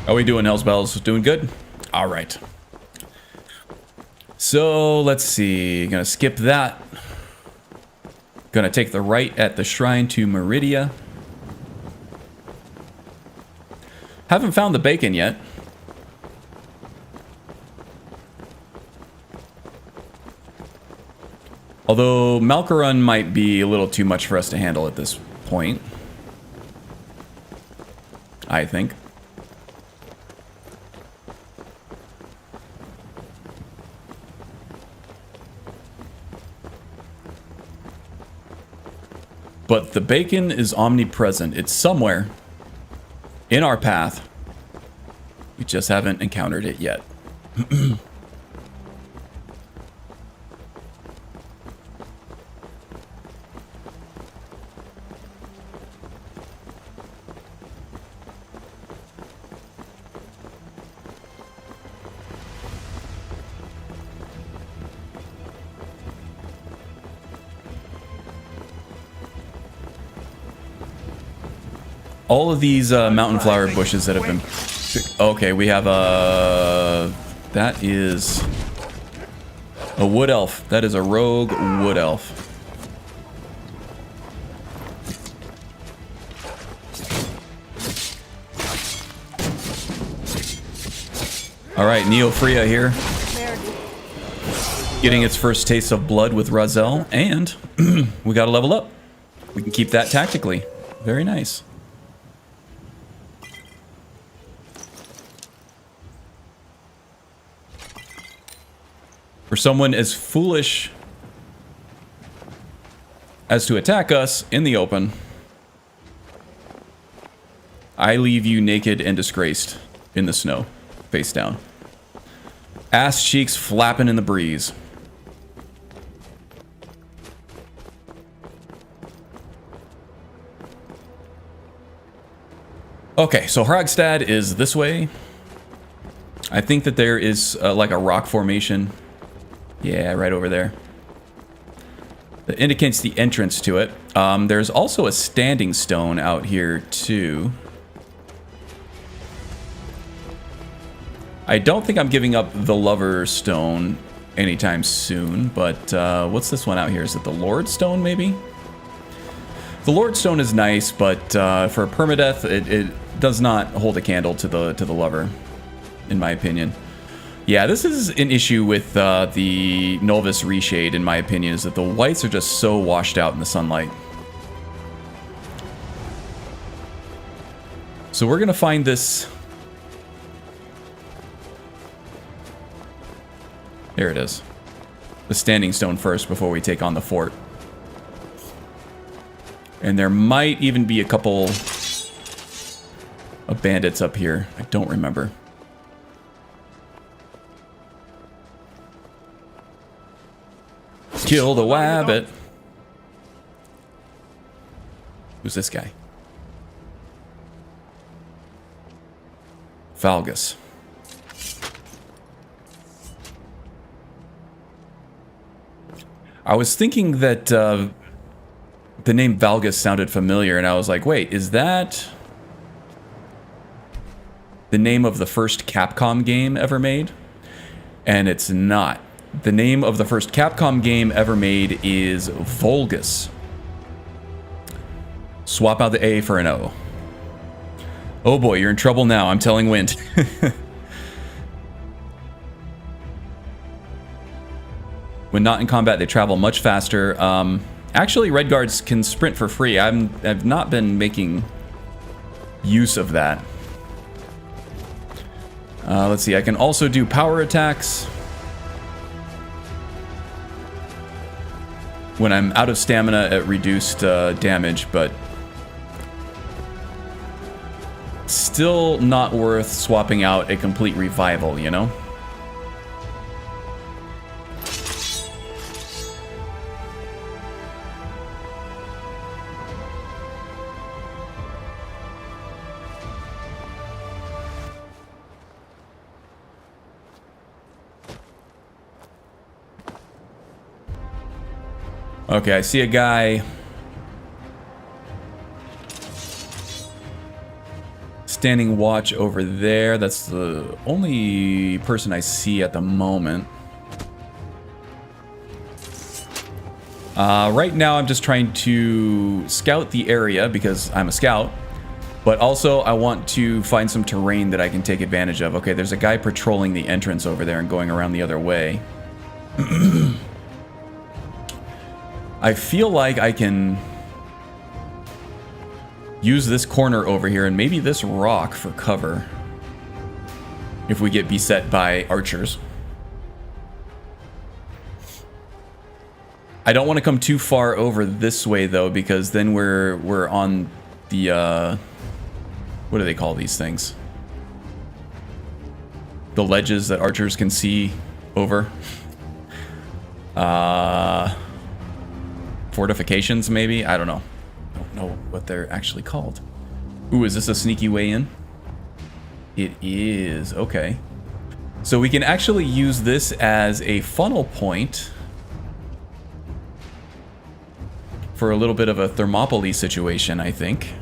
How are we doing, Hell's Bells? Doing good? All right. So let's see. Gonna skip that. Gonna take the right at the shrine to Meridia. Haven't found the bacon yet. Although Malkarun might be a little too much for us to handle at this point. I think. But the bacon is omnipresent. It's somewhere in our path. We just haven't encountered it yet. All of these mountain flower bushes that have been... Okay, we have a... That is... a wood elf. That is a rogue wood elf. Alright, Neofria here. Getting its first taste of blood with Razel. And we got to level up. We can keep that tactically. Very nice. For someone as foolish as to attack us in the open, I leave you naked and disgraced in the snow, face down. Ass cheeks flapping in the breeze. Okay, so Hrogstad is this way. I think that there is like a rock formation. Yeah, right over there. That indicates the entrance to it. There's also a standing stone out here too. I don't think I'm giving up the Lover Stone anytime soon, but what's this one out here? Is it the Lord Stone, maybe? The Lord Stone is nice, but for Permadeath, it does not hold a candle to the Lover, in my opinion. Yeah, this is an issue with the Novus Reshade, in my opinion, is that the whites are just so washed out in the sunlight. So we're going to find this... There it is. The standing stone first before we take on the fort. And there might even be a couple of bandits up here. I don't remember. Kill the wabbit. Who's this guy? Valgus. I was thinking that the name Valgus sounded familiar, and I was like, wait, is that the name of the first Capcom game ever made? And it's not. The name of the first Capcom game ever made is Volgus. Swap out the A for an O. Oh boy, you're in trouble now. I'm telling Wind. When not in combat, they travel much faster. Actually, Redguards can sprint for free. I've not been making use of that. Let's see, I can also do power attacks when I'm out of stamina at reduced damage, but still not worth swapping out a complete revival, you know? Okay, I see a guy standing watch over there. That's the only person I see at the moment. Right now, I'm just trying to scout the area because I'm a scout. But also, I want to find some terrain that I can take advantage of. Okay, there's a guy patrolling the entrance over there and going around the other way. I feel like I can use this corner over here and maybe this rock for cover if we get beset by archers. I don't want to come too far over this way though, because then we're on the what do they call these things? The ledges that archers can see over. Fortifications, maybe? I don't know. I don't know what they're actually called. Ooh, is this a sneaky way in? It is. Okay. So we can actually use this as a funnel point for a little bit of a Thermopylae situation, I think.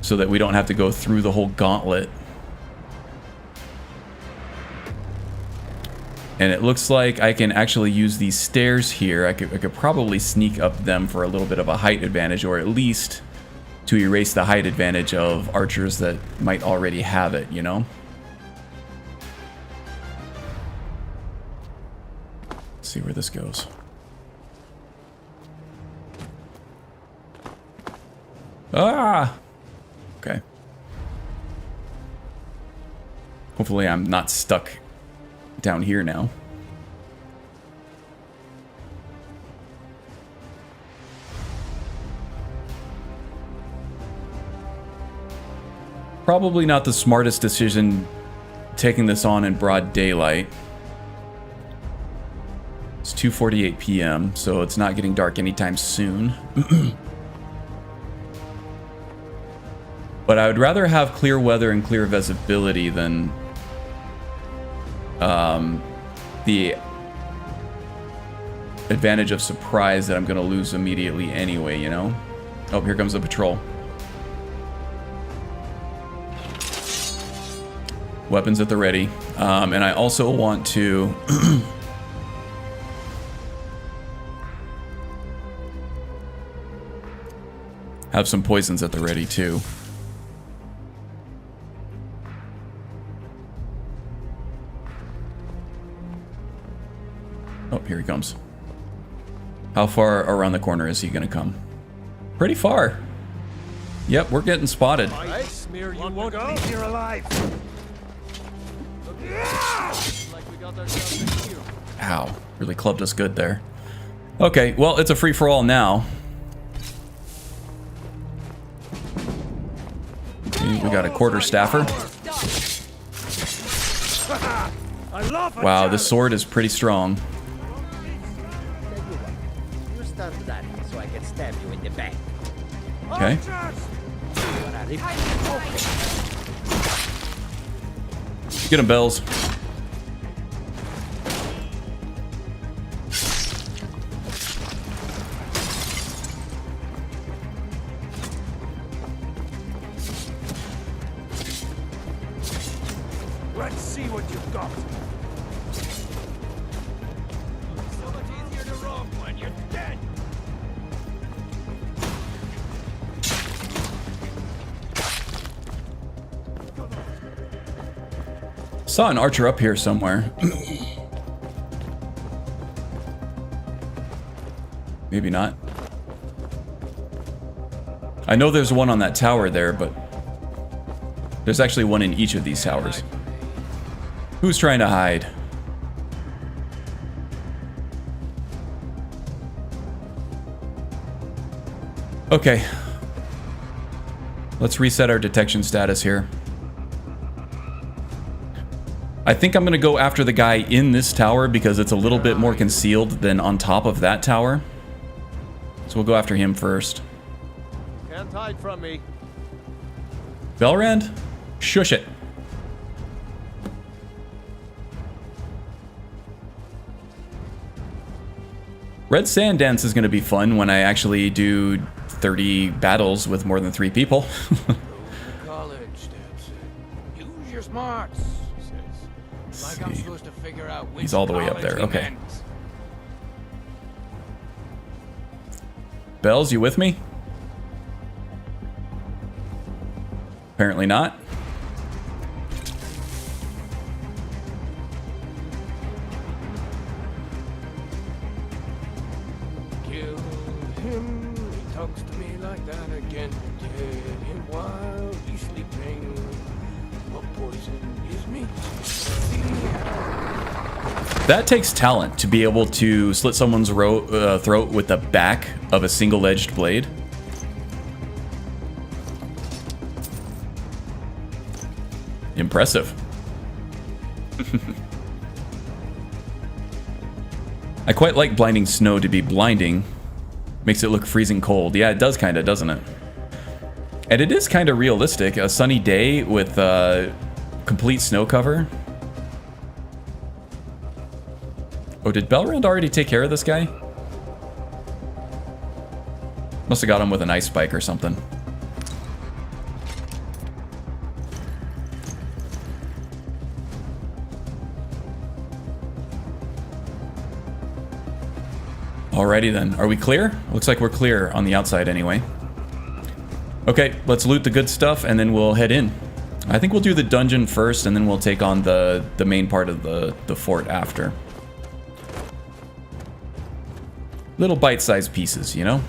So that we don't have to go through the whole gauntlet. And it looks like I can actually use these stairs here. I could probably sneak up them for a little bit of a height advantage, or at least to erase the height advantage of archers that might already have it, you know? Let's see where this goes. Ah! Okay. Hopefully I'm not stuck down here now. Probably not the smartest decision taking this on in broad daylight. It's 2:48 p.m., so it's not getting dark anytime soon. But I would rather have clear weather and clear visibility than the advantage of surprise that I'm going to lose immediately anyway, you know? Oh, here comes the patrol. Weapons at the ready. And I also want to... have some poisons at the ready, too. Oh, here he comes. How far around the corner is he going to come? Pretty far. Yep, we're getting spotted. I smear you won't Go. be here alive. Like we got ourselves a hero. Ow, really clubbed us good there. Okay, well, it's a free-for-all now. Okay, we got a quarterstaffer. Wow, this sword is pretty strong. You start that so I can stab you in the back. Okay. Get him, Bells. Let's see what you've got. So much easier to rob when you're dead. Saw an archer up here somewhere. Maybe not. I know there's one on that tower there, but there's actually one in each of these towers. Who's trying to hide? Okay. Let's reset our detection status here. I think I'm going to go after the guy in this tower because it's a little bit more concealed than on top of that tower. So we'll go after him first. Can't hide from me. Belrand? Shush it. Red Sand Dance is going to be fun when I actually do 30 battles with more than 3 people. College, Dad said. Use your smarts, he says. Like I'm supposed to figure out which He's all the way up college there. he Okay. meant. Bells, you with me? Apparently not. Kill him, he talks to me like that again. Dead him while he's sleeping. What poison is me? That takes talent to be able to slit someone's throat with the back of a single-edged blade. Impressive. I quite like blinding snow to be blinding. Makes it look freezing cold. Yeah, it does kind of, doesn't it? And it is kind of realistic. A sunny day with complete snow cover. Oh, did Belrand already take care of this guy? Must have got him with an ice spike or something. Alrighty then. Are we clear? Looks like we're clear on the outside anyway. Okay, let's loot the good stuff and then we'll head in. I think we'll do the dungeon first and then we'll take on the main part of the fort after. Little bite-sized pieces, you know?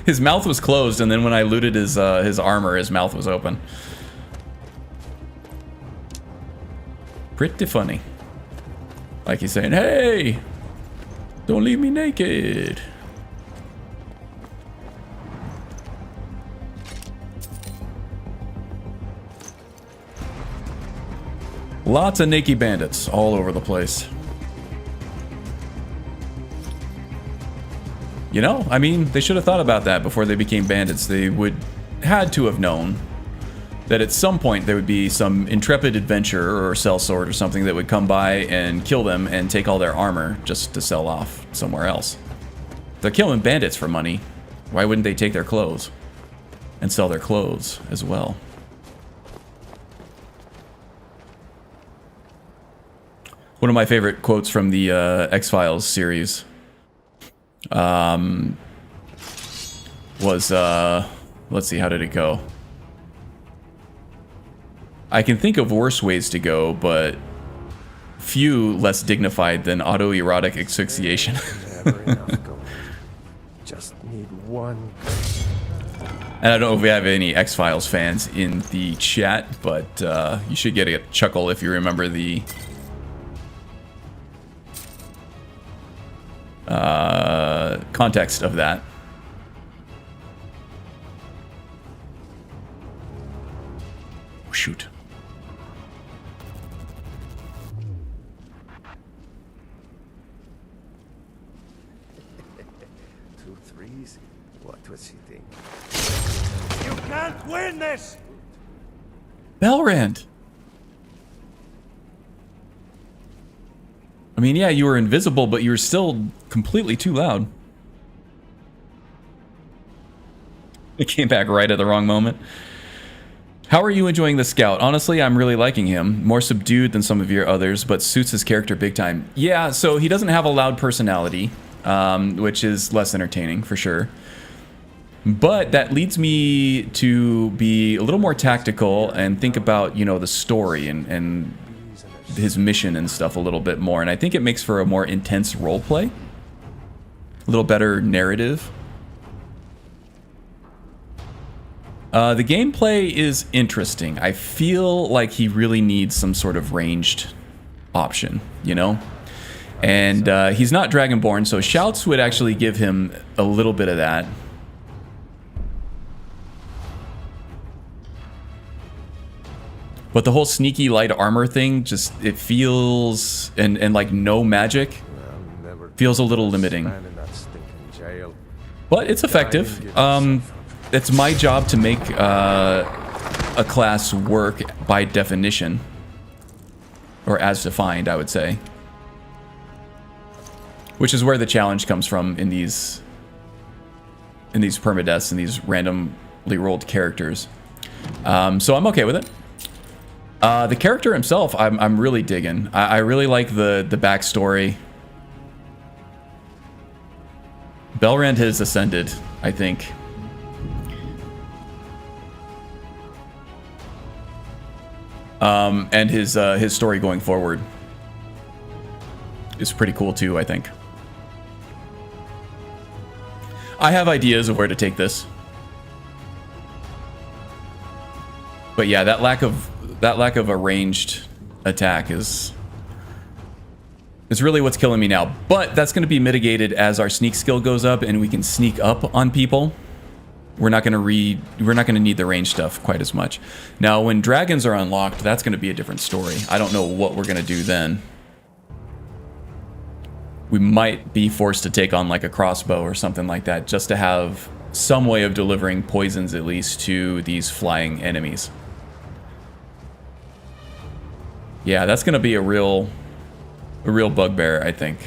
His mouth was closed, and then when I looted his armor, his mouth was open. Pretty funny. Like he's saying, hey, don't leave me naked. Lots of naked bandits all over the place. You know, I mean, they should have thought about that before they became bandits. They had to have known that at some point there would be some intrepid adventurer or sellsword or something that would come by and kill them and take all their armor just to sell off somewhere else. They're killing bandits for money. Why wouldn't they take their clothes and sell their clothes as well? One of my favorite quotes from the X-Files series was, let's see, how did it go? I can think of worse ways to go, but few less dignified than autoerotic asphyxiation. Never enough gold. Just need one. And I don't know if we have any X-Files fans in the chat, but you should get a chuckle if you remember the context of that. Shoot. Two threes? What would she think? You can't win this! Belrand! I mean, yeah, you were invisible, but you were still completely too loud. It came back right at the wrong moment. How are you enjoying the Scout? Honestly, I'm really liking him. More subdued than some of your others, but suits his character big time. Yeah, so he doesn't have a loud personality, which is less entertaining, for sure. But that leads me to be a little more tactical and think about, you know, the story and his mission and stuff a little bit more. And I think it makes for a more intense roleplay. A little better narrative. The gameplay is interesting. I feel like he really needs some sort of ranged option, you know? And he's not Dragonborn, so shouts would actually give him a little bit of that. But the whole sneaky light armor thing, just, it feels, and like no magic, feels a little limiting. But it's effective. It's my job to make a class work by definition. Or as defined, I would say. Which is where the challenge comes from in these permadeaths and these randomly rolled characters. So I'm okay with it. The character himself, I'm really digging. I really like the backstory. Belrand has ascended, I think. And his story going forward is pretty cool too, I think. I have ideas of where to take this. But yeah, that lack of a ranged attack is really what's killing me now. But that's going to be mitigated as our sneak skill goes up and we can sneak up on people. We're not going to need the range stuff quite as much. Now, when dragons are unlocked, that's going to be a different story. I don't know what we're going to do then. We might be forced to take on like a crossbow or something like that, just to have some way of delivering poisons at least to these flying enemies. Yeah, that's going to be a real bugbear, I think.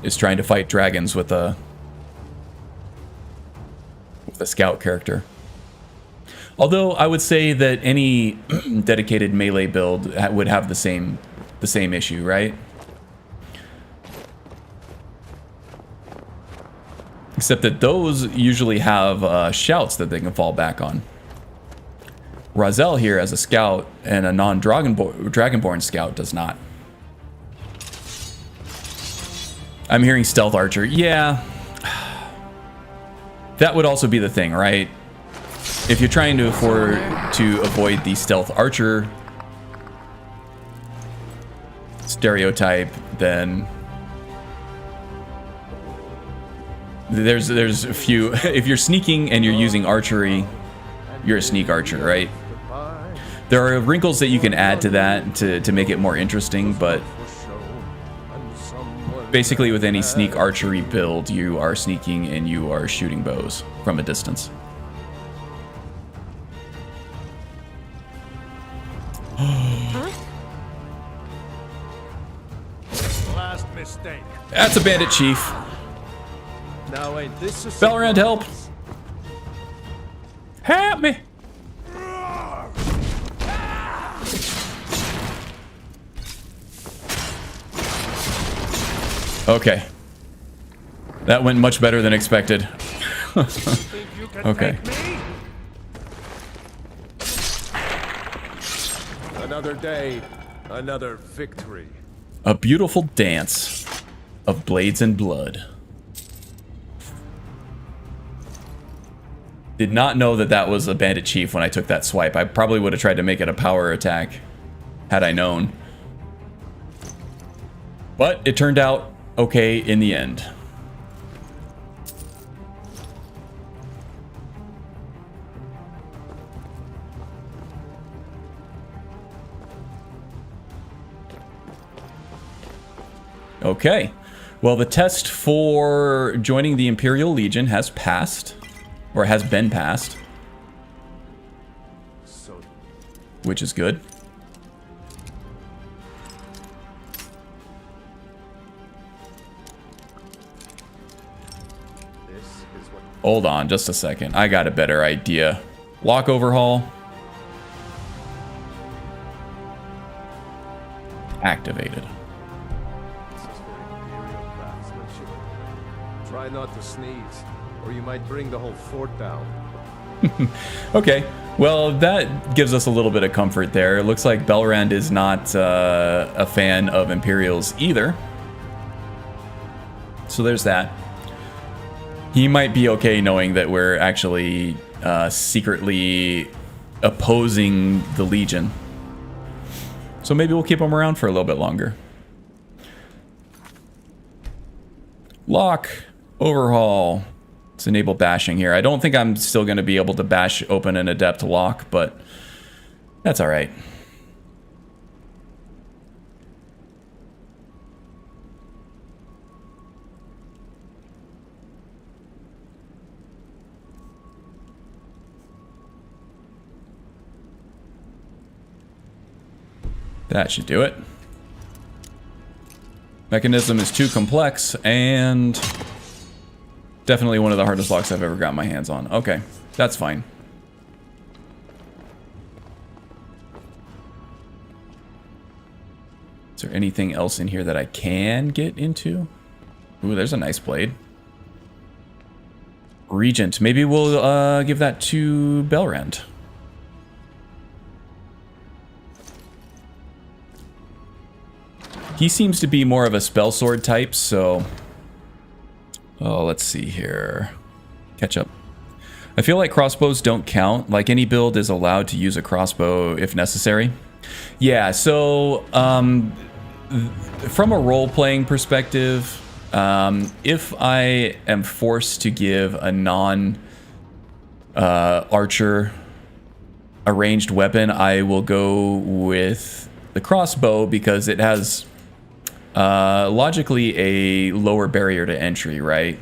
Is trying to fight dragons with a scout character. Although I would say that any dedicated melee build would have the same issue, right? Except that those usually have shouts that they can fall back on. Razel here as a scout and a non-dragonborn scout does not. I'm hearing stealth archer. Yeah. That would also be the thing, right? If you're trying to avoid the stealth archer stereotype, then there's a few. If you're sneaking and you're using archery, you're a sneak archer, right? There are wrinkles that you can add to that to make it more interesting, but basically with any sneak archery build, you are sneaking and you are shooting bows from a distance. Last mistake. That's a bandit chief. Now ain't this a Valorant, help! Help me! Okay. That went much better than expected. Okay. Another day, another victory. A beautiful dance of blades and blood. Did not know that that was a bandit chief when I took that swipe. I probably would have tried to make it a power attack had I known. But it turned out okay in the end. Okay. Well, the test for joining the Imperial Legion has passed. Or has been passed. Which is good. Hold on just a second. I got a better idea. Lock overhaul. Activated. Try not to sneeze, or you might bring the whole fort down. Okay, well, that gives us a little bit of comfort there. It looks like Belrand is not a fan of Imperials either. So there's that. He might be okay knowing that we're actually secretly opposing the Legion. So maybe we'll keep him around for a little bit longer. Lock, overhaul. Let's enable bashing here. I don't think I'm still going to be able to bash open an adept lock, but that's all right. That should do it. Mechanism is too complex and definitely one of the hardest locks I've ever got my hands on. Okay, that's fine. Is there anything else in here that I can get into? Ooh, there's a nice blade. Regent. Maybe we'll give that to Belrand. He seems to be more of a spell sword type, so... Oh, let's see here. Catch up. I feel like crossbows don't count. Like, any build is allowed to use a crossbow if necessary. Yeah, so... from a role-playing perspective, if I am forced to give a non-archer a ranged weapon, I will go with the crossbow because it has... logically a lower barrier to entry, right?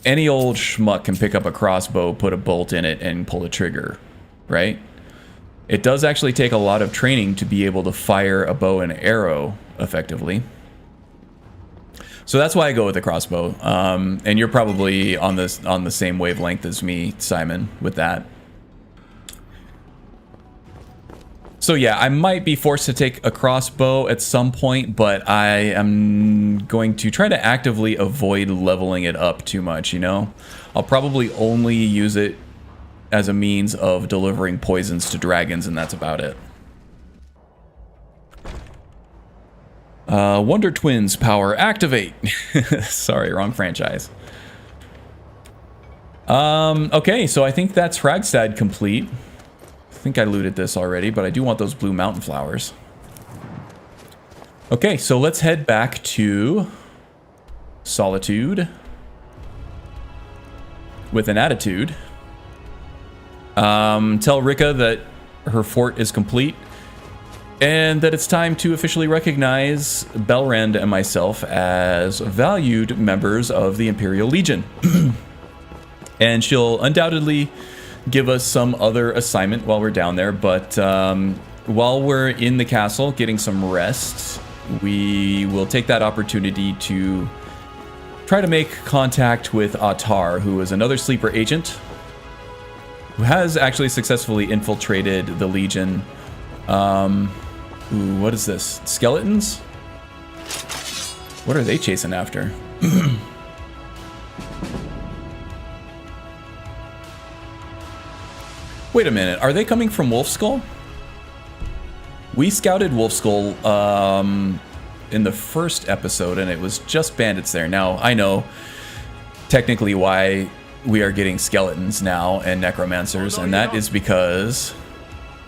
Any old schmuck can pick up a crossbow, put a bolt in it, and pull a trigger, right? It does actually take a lot of training to be able to fire a bow and arrow effectively. So that's why I go with the crossbow. And you're probably on the same wavelength as me, Simon, with that. So yeah, I might be forced to take a crossbow at some point, but I am going to try to actively avoid leveling it up too much, you know? I'll probably only use it as a means of delivering poisons to dragons, and that's about it. Wonder Twins power activate. Sorry, wrong franchise. Okay, so I think that's Fragstad complete. I think I looted this already, but I do want those blue mountain flowers. Okay, so let's head back to Solitude with an attitude. Tell Rika that her fort is complete and that it's time to officially recognize Belrand and myself as valued members of the Imperial Legion. And she'll undoubtedly give us some other assignment while we're down there, but while we're in the castle getting some rest, we will take that opportunity to try to make contact with Atar, who is another sleeper agent who has actually successfully infiltrated the Legion. Ooh, what is this? Skeletons? What are they chasing after? Wait a minute, are they coming from Wolfskull? We scouted Wolfskull in the first episode, and it was just bandits there. Now, I know technically why we are getting skeletons now and necromancers, and that is because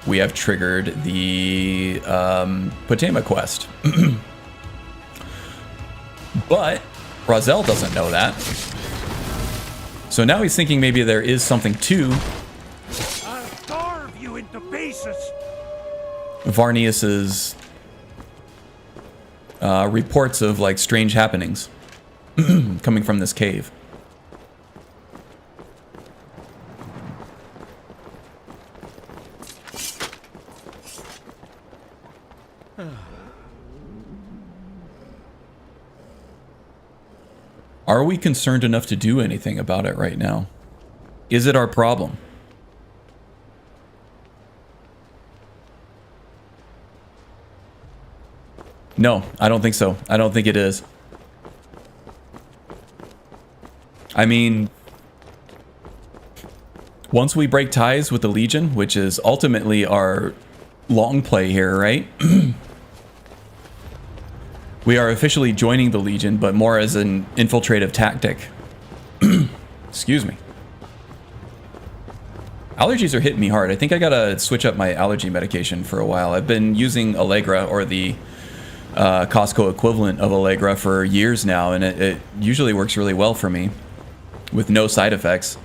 we have triggered the Potema quest. But Razel doesn't know that. So now he's thinking maybe there is something to I'll starve you into pieces. Varnius's reports of like strange happenings coming from this cave. Are we concerned enough to do anything about it right now? Is it our problem? No, I don't think so. I don't think it is. I mean, once we break ties with the Legion, which is ultimately our long play here, right? We are officially joining the Legion, but more as an infiltrative tactic. Excuse me. Allergies are hitting me hard. I think I gotta switch up my allergy medication for a while. I've been using Allegra, or the Costco equivalent of Allegra, for years now, and it usually works really well for me with no side effects.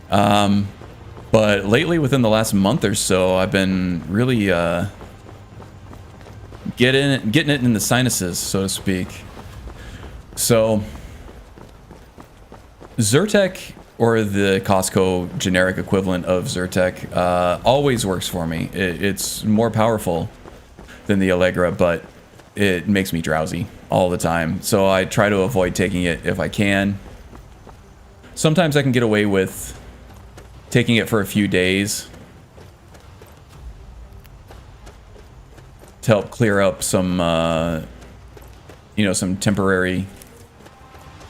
But lately, within the last month or so, I've been really getting it in the sinuses, so to speak. So Zyrtec, or the Costco generic equivalent of Zyrtec, always works for me. It's more powerful than the Allegra, but it makes me drowsy all the time. So I try to avoid taking it if I can. Sometimes I can get away with taking it for a few days to help clear up some, you know, some temporary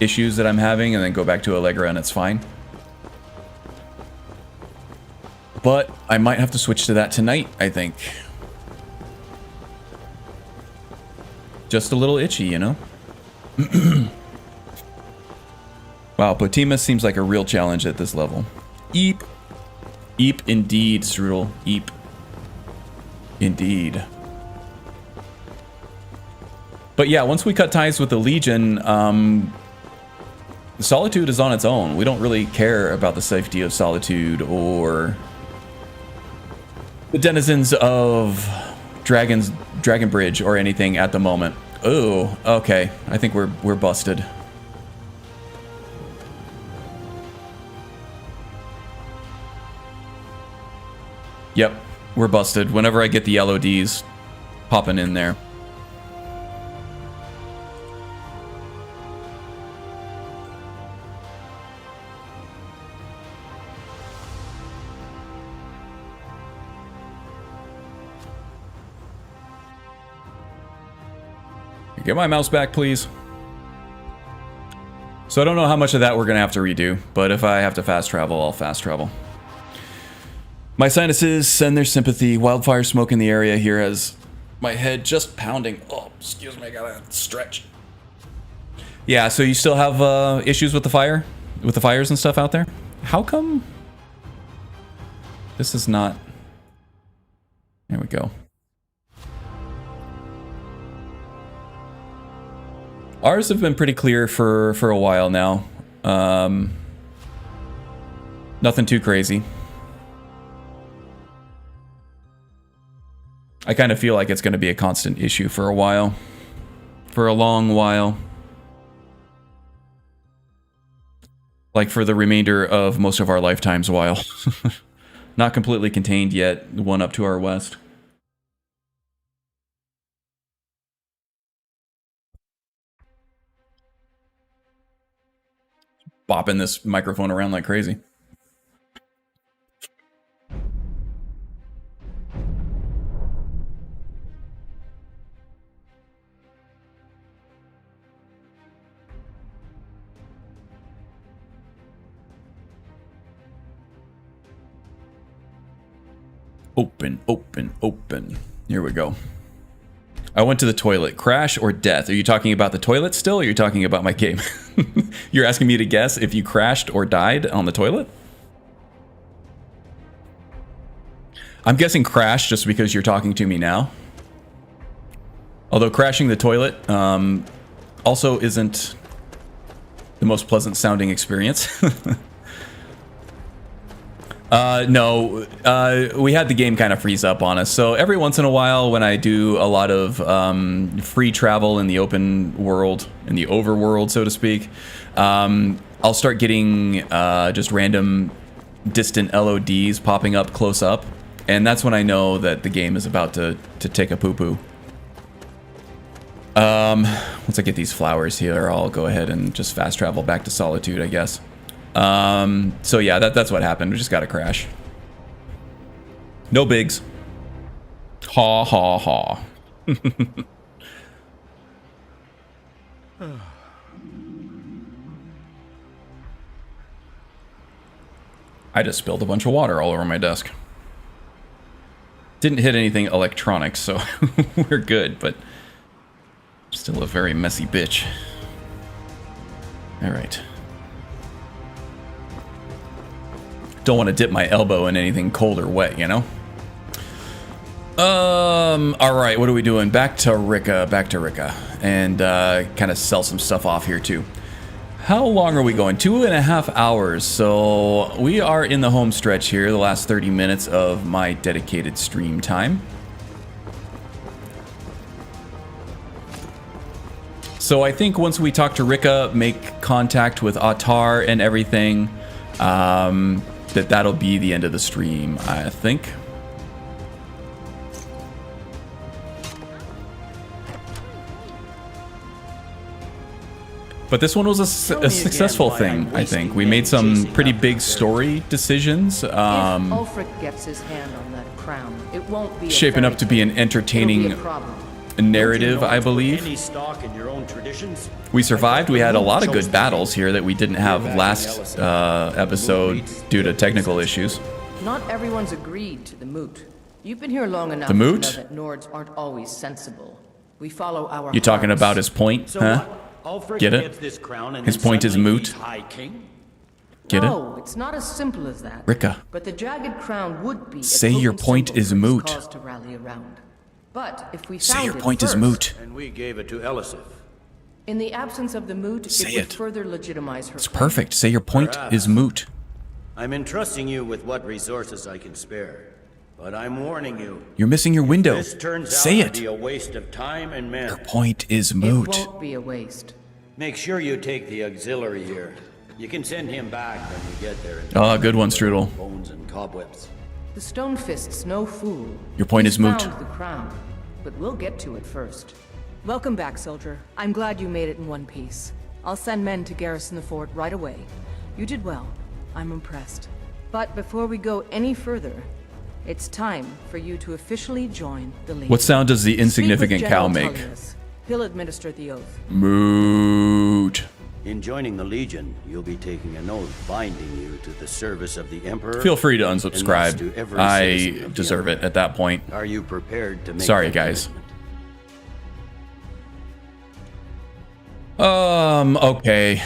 issues that I'm having, and then go back to Allegra and it's fine. But I might have to switch to that tonight, I think. Just a little itchy, you know? Wow, Potema seems like a real challenge at this level. Eep. Eep indeed, Strudel. Eep. Indeed. But yeah, once we cut ties with the Legion, Solitude is on its own. We don't really care about the safety of Solitude or the denizens of Dragon Bridge or anything at the moment. Oh, okay. I think we're busted. Yep, we're busted. Whenever I get the LODs popping in there. Get my mouse back, please. So I don't know how much of that we're going to have to redo, but if I have to fast travel, I'll fast travel. My sinuses send their sympathy. Wildfire smoke in the area here has my head just pounding. Oh, excuse me, I gotta stretch. Yeah, so you still have issues with the fire? With the fires and stuff out there? How come this is not... There we go. Ours have been pretty clear for a while now. Nothing too crazy. I kind of feel like it's going to be a constant issue for a while. For a long while. Like for the remainder of most of our lifetimes while. Not completely contained yet, one up to our west. Bopping this microphone around like crazy. Open, open, open. Here we go. I went to the toilet. Crash or death? Are you talking about the toilet still, or are you talking about my game? You're asking me to guess if you crashed or died on the toilet? I'm guessing crash just because you're talking to me now. Although crashing the toilet also isn't the most pleasant sounding experience. No, we had the game kind of freeze up on us. So every once in a while when I do a lot of free travel in the open world, in the overworld, so to speak, I'll start getting just random distant LODs popping up close up. And that's when I know that the game is about to take a poo-poo. Once I get these flowers here, I'll go ahead and just fast travel back to Solitude, I guess. So yeah, that's what happened. We just got to crash. No bigs. Ha ha ha. I just spilled a bunch of water all over my desk. Didn't hit anything electronic, so we're good, but still a very messy bitch. All right. Don't want to dip my elbow in anything cold or wet, you know? All right, what are we doing? Back to Rika, and kind of sell some stuff off here too. How long are we going? 2.5 hours, so we are in the home stretch here, the last 30 minutes of my dedicated stream time. So I think once we talk to Rika, make contact with Attar and everything, that'll be the end of the stream, I think. But this one was a successful thing, I think. We made some pretty big story decisions. If Ulfric gets his hand on that crown, it won't be shaping up to be an entertaining narrative, I believe. We survived. We had a lot of good battles here that we didn't have last episode due to technical issues. Not everyone's agreed to the moot. You've been here long enough to know that Nords aren't always sensible. We follow our You talking about his point, huh? Get it? His point is moot. Get it? No, it's not as simple as that. Rika. But the jagged crown would be Say your point is moot. cause to rally around. But if we Say found your it point first, is moot. And we gave it to Elisif. In the absence of the moot, Say it would it. further legitimize her. It's perfect. Say your point is moot. I'm entrusting you with what resources I can spare. But I'm warning you. You're missing your window. This turns Say out it. to be a waste of time and men. Your point is It moot. won't be a waste. Make sure you take the auxiliary here. You can send him back when you get there. Oh, good one, Strudel. Bones and cobwebs. The Stonefist's no fool. Your point He's is moot. found the crown, but we'll get to it first. Welcome back, soldier. I'm glad you made it in one piece. I'll send men to garrison the fort right away. You did well. I'm impressed. But before we go any further, it's time for you to officially join the Legion. What sound does the insignificant Speak with cow General make? Tullius. He'll administer the oath. Moot. In joining the Legion, you'll be taking an oath binding you to the service of the Emperor. Feel free to and thus to unsubscribe. every I citizen of the deserve it Empire. at that point. Are you prepared to make Sorry, that guys. commitment? Okay.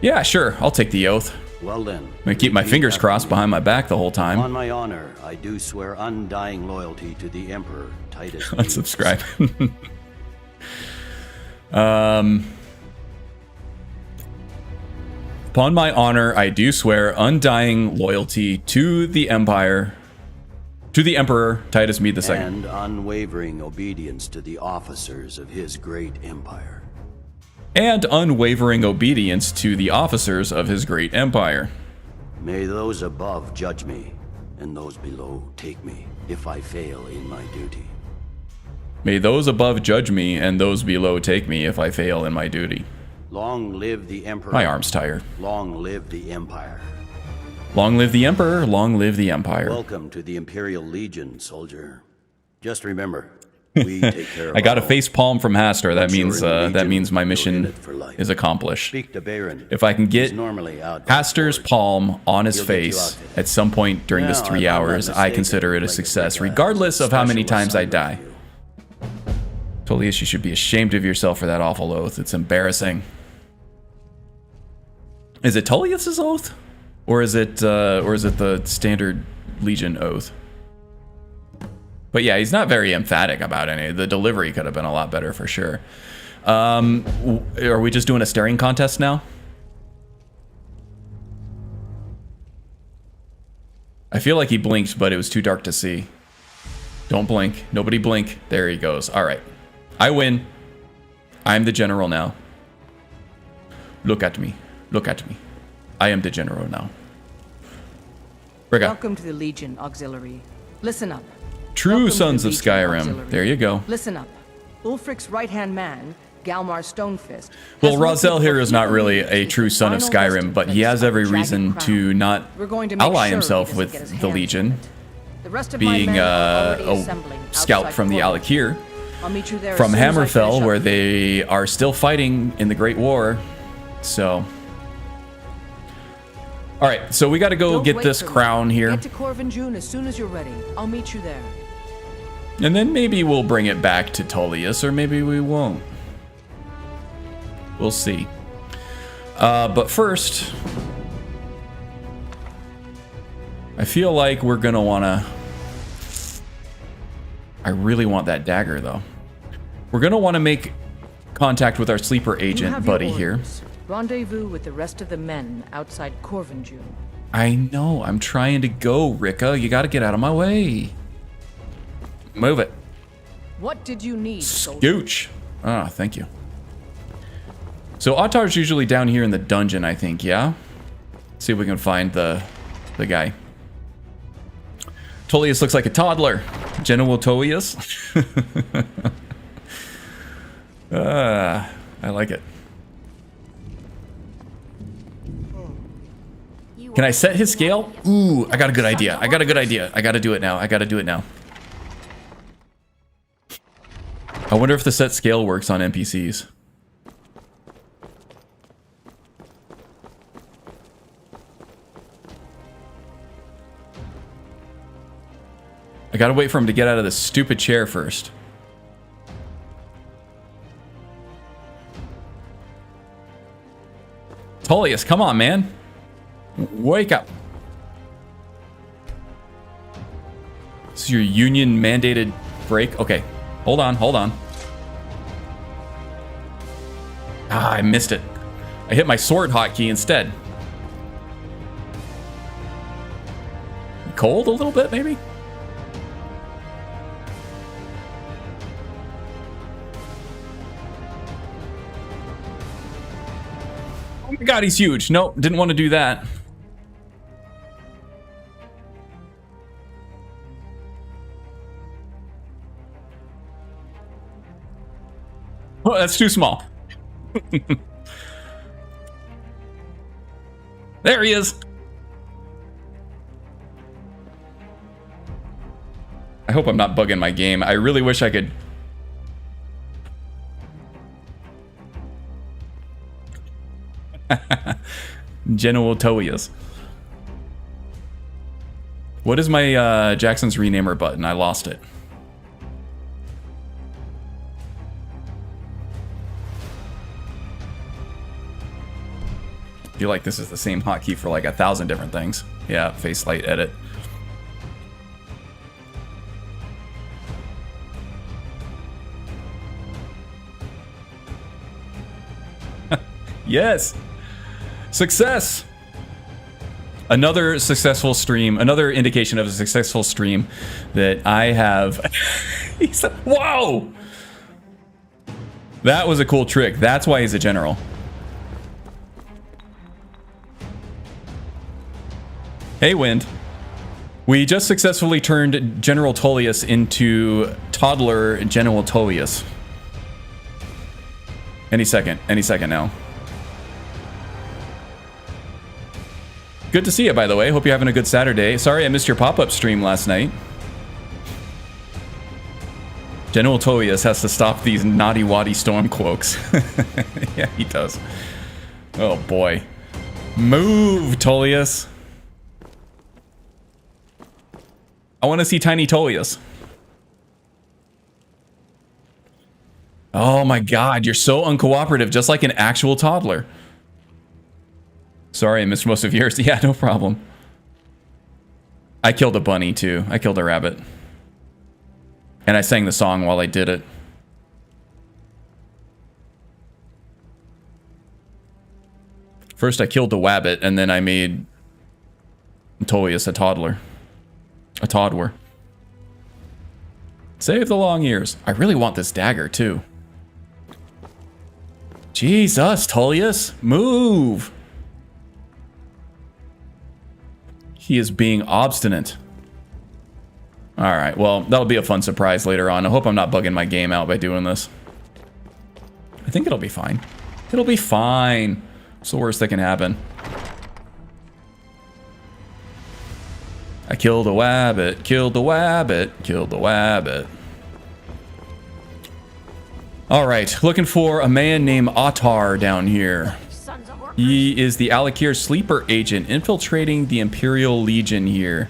Yeah, sure. I'll take the oath. Well then. I'm gonna keep my repeat fingers after crossed me. behind my back the whole On time. my honor, I do swear undying loyalty to the Emperor, Titus. Unsubscribe. Upon my honor, I do swear undying loyalty to the Empire, to the Emperor Titus Mede II. And unwavering obedience to the officers of his great empire. And unwavering obedience to the officers of his great empire. May those above judge me, and those below take me, if I fail in my duty. May those above judge me, and those below take me, if I fail in my duty. Long live the Emperor. My arm's tired. Long live the Empire. Long live the Emperor, long live the Empire. Welcome to the Imperial Legion, soldier. Just remember, we take care of I got a all. face palm from Hastur. That Once you're means in the that Legion, means my you're in mission it for life. is accomplished. Speak to Baron. If I can get He's normally out by Hastur's forge. palm on his He'll get you face out today. at some point during this Now, 3 if I'm not hours, I mistaken, consider it a Blanket success, Redguard has regardless a of how many special times I assignment die. for you. Tullius, you should be ashamed of yourself for that awful oath. It's embarrassing. Is it Tullius's oath? Or is it the standard Legion oath? But yeah, he's not very emphatic about any. The delivery could have been a lot better for sure. Are we just doing a staring contest now? I feel like he blinked, but it was too dark to see. Don't blink. Nobody blink. There he goes. All right. I win. I'm the general now. Look at me. Look at me. I am the general now. Briga. Welcome to the Legion Auxiliary. Listen up. True Welcome to sons the of Legion Skyrim. Auxiliary. There you go. Listen up. Ulfric's right-hand man, Galmar Stonefist. Well, has Rosel looking here for is not evil really leaders a with true the son of final Skyrim, resting but he place has on every the Jagged reason Crown. to not We're going to make ally sure himself he doesn't get with his the hands Legion, on it. The rest of my being men are already a assembling scout outside from the Corbin. Alakir, I'll meet you there from as soon as I finish Hammerfell, up where here. they are still fighting in the Great War. So, all right, so we got to go Don't get wait this for me. crown here, Get to Corvin June as soon as you're ready. I'll meet you there. and then maybe we'll bring it back to Tullius, or maybe we won't. We'll see. But first, I feel like we're gonna wanna. I really want that dagger, though. We're gonna want to make contact with our sleeper You agent have your buddy here. orders. Rendezvous with the rest of the men outside Corvin June. I know. I'm trying to go, Rika. You got to get out of my way. Move it. What did you need, soldier? Scooch. Ah, thank you. So Ottar's usually down here in the dungeon, I think. Yeah. See if we can find the guy. Tullius looks like a toddler. General Tullius. I like it. Can I set his scale? Ooh, I got a good idea. I got a good idea. I got to do it now. I got to do it now. I wonder if the set scale works on NPCs. I gotta wait for him to get out of this stupid chair first. Tullius, come on, man. Wake up. This is your union mandated break. Okay, hold on, hold on. Ah, I missed it. I hit my sword hotkey instead. Cold a little bit, maybe? Oh my god, he's huge. Nope, didn't want to do that. Oh, that's too small. There he is. I hope I'm not bugging my game. I really wish I could. General Tullius. What is my Jackson's renamer button? I lost it. I feel like this is the same hotkey for like 1,000 different things. Yeah, face light edit. Yes. Success. Another successful stream. Another indication of a successful stream that I have. Whoa! That was a cool trick. That's why he's a general. Hey, Wind. We just successfully turned General Tullius into toddler General Tullius. Any second now. Good to see you, by the way. Hope you're having a good Saturday. Sorry I missed your pop-up stream last night. General Tullius has to stop these naughty-waddy stormcloaks. Yeah, he does. Oh, boy. Move, Tullius. I want to see Tiny Tullius. Oh my god, you're so uncooperative, just like an actual toddler. Sorry I missed most of yours. Yeah, no problem. I killed a bunny too. I killed a rabbit. And I sang the song while I did it. First I killed a wabbit, and then I made Tullius a toddler. A toddler. Save the long ears. I really want this dagger too. Jesus, Tullius, move! He is being obstinate. Alright, well, that'll be a fun surprise later on. I hope I'm not bugging my game out by doing this. I think it'll be fine. It'll be fine. What's the worst that can happen? I killed a wabbit, killed a wabbit, killed a wabbit. Alright, looking for a man named Ottar down here. He is the Alakir sleeper agent infiltrating the Imperial Legion here.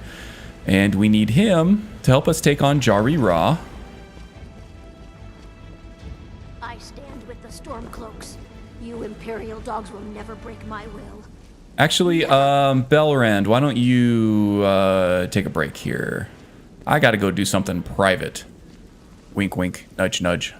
And we need him to help us take on Jari Ra. I stand with the Stormcloaks. You Imperial dogs will never break my will. Actually, Belrand, why don't you take a break here? I gotta go do something private. Wink, wink, nudge, nudge.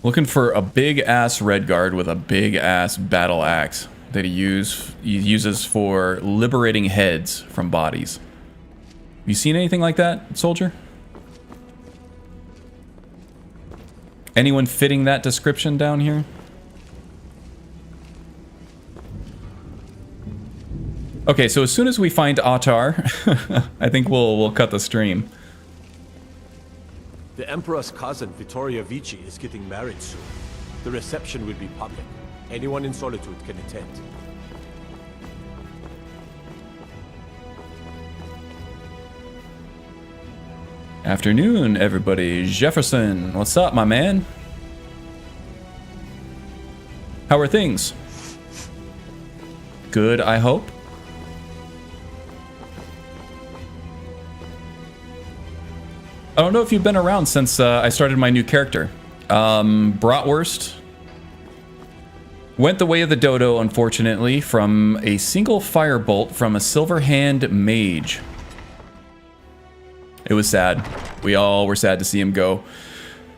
Looking for a big-ass Redguard with a big-ass battle axe that he uses for liberating heads from bodies. You seen anything like that, soldier? Anyone fitting that description down here? Okay, so as soon as we find Ottar, I think we'll cut the stream. The Emperor's cousin, Vittoria Vici, is getting married soon. The reception will be public. Anyone in Solitude can attend. Afternoon, everybody. Jefferson, what's up, my man? How are things? Good, I hope. I don't know if you've been around since I started my new character. Bratwurst went the way of the dodo, unfortunately, from a single firebolt from a silver hand mage. It was sad. We all were sad to see him go.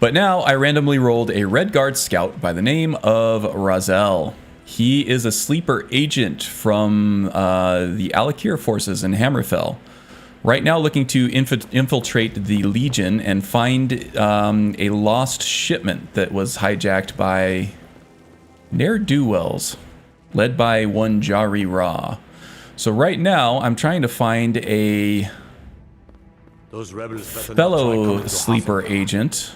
But now I randomly rolled a Redguard scout by the name of Razel. He is a sleeper agent from the Alakir forces in Hammerfell. Right now looking to infiltrate the Legion and find a lost shipment that was hijacked by ne'er-do-wells, led by one Jari Ra. So right now I'm trying to find a fellow sleeper agent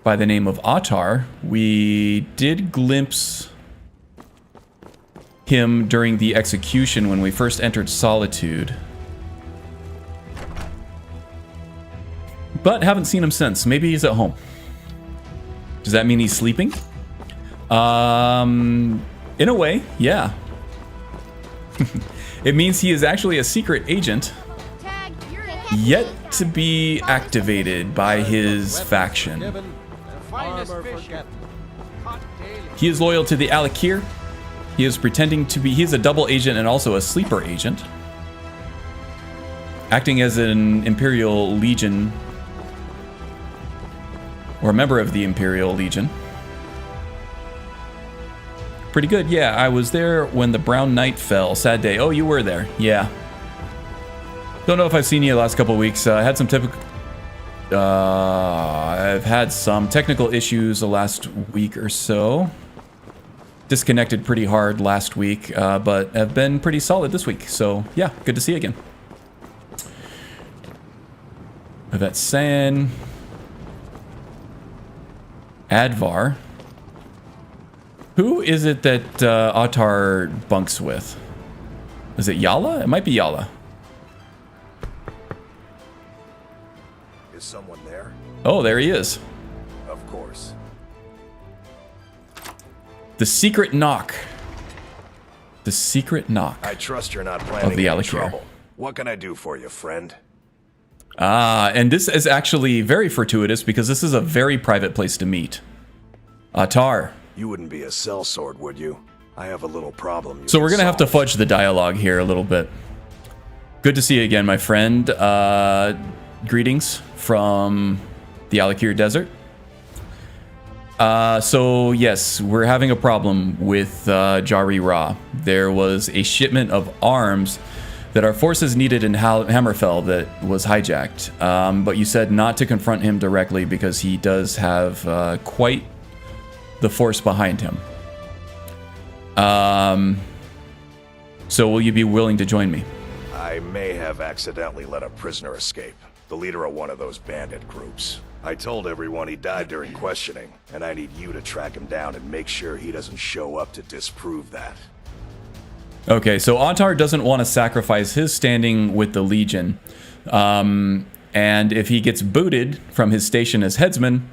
by the name of Ottar. We did glimpse him during the execution when we first entered Solitude, but haven't seen him since. Maybe he's at home. Does that mean he's sleeping? In a way, yeah. It means he is actually a secret agent, yet to be activated by his faction. He is loyal to the Alakir. He is pretending to be, he's a double agent and also a sleeper agent. Acting as an Imperial Legion, or a member of the Imperial Legion. Pretty good, yeah. I was there when the Brown Knight fell. Sad day. Oh, you were there. Yeah. Don't know if I've seen you the last couple of weeks. I had some typical... I've had some technical issues the last week or so. Disconnected pretty hard last week, but have been pretty solid this week. So, yeah, good to see you again. Yvette San. Advar. Who is it that Autar bunks with? Is it Yala? It might be Yala. Is someone there? Oh, there he is. Of course. The secret knock. The secret knock. I trust you're not planning any trouble. What can I do for you, friend? And this is actually very fortuitous because this is a very private place to meet. Autar. You wouldn't be a sellsword, would you? I have a little problem. So we're gonna have to fudge the dialogue here a little bit. Good to see you again, my friend. Greetings from the Alakir Desert. So yes, we're having a problem with Jari Ra. There was a shipment of arms that our forces needed in Hammerfell that was hijacked. But you said not to confront him directly because he does have quite the force behind him. So will you be willing to join me? I may have accidentally let a prisoner escape. The leader of one of those bandit groups. I told everyone he died during questioning, and I need you to track him down and make sure he doesn't show up to disprove that. Okay, so Autar doesn't want to sacrifice his standing with the Legion. And if he gets booted from his station as headsman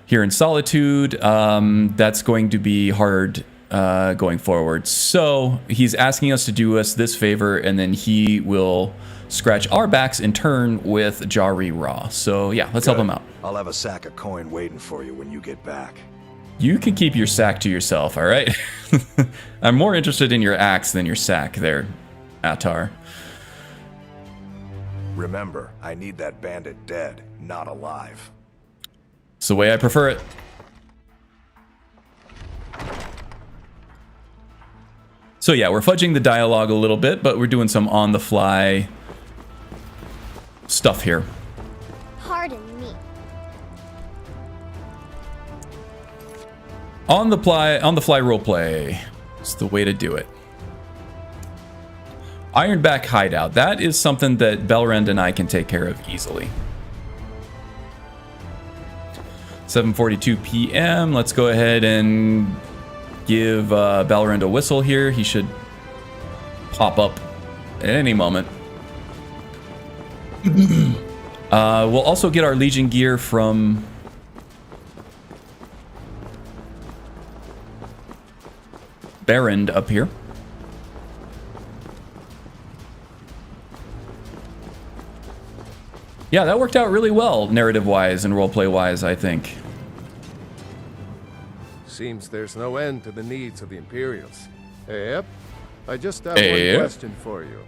here in Solitude, that's going to be hard going forward. So he's asking us to do us this favor, and then he will scratch our backs in turn with Jari Ra. So yeah, let's help him out. I'll have a sack of coin waiting for you when you get back. You can keep your sack to yourself, all right? I'm more interested in your axe than your sack there, Autar. Remember, I need that bandit dead, not alive. It's the way I prefer it. So yeah, we're fudging the dialogue a little bit, but we're doing some on-the-fly stuff here. Pardon me. On the fly roleplay. It's the way to do it. Ironback hideout. That is something that Belrand and I can take care of easily. 7:42 p.m. Let's go ahead and give Belrand a whistle here. He should pop up at any moment. We'll also get our Legion gear from Barrand up here. Yeah, that worked out really well, narrative-wise and roleplay-wise, I think. Seems there's no end to the needs of the Imperials. Yep. I just have Yep. one question for you.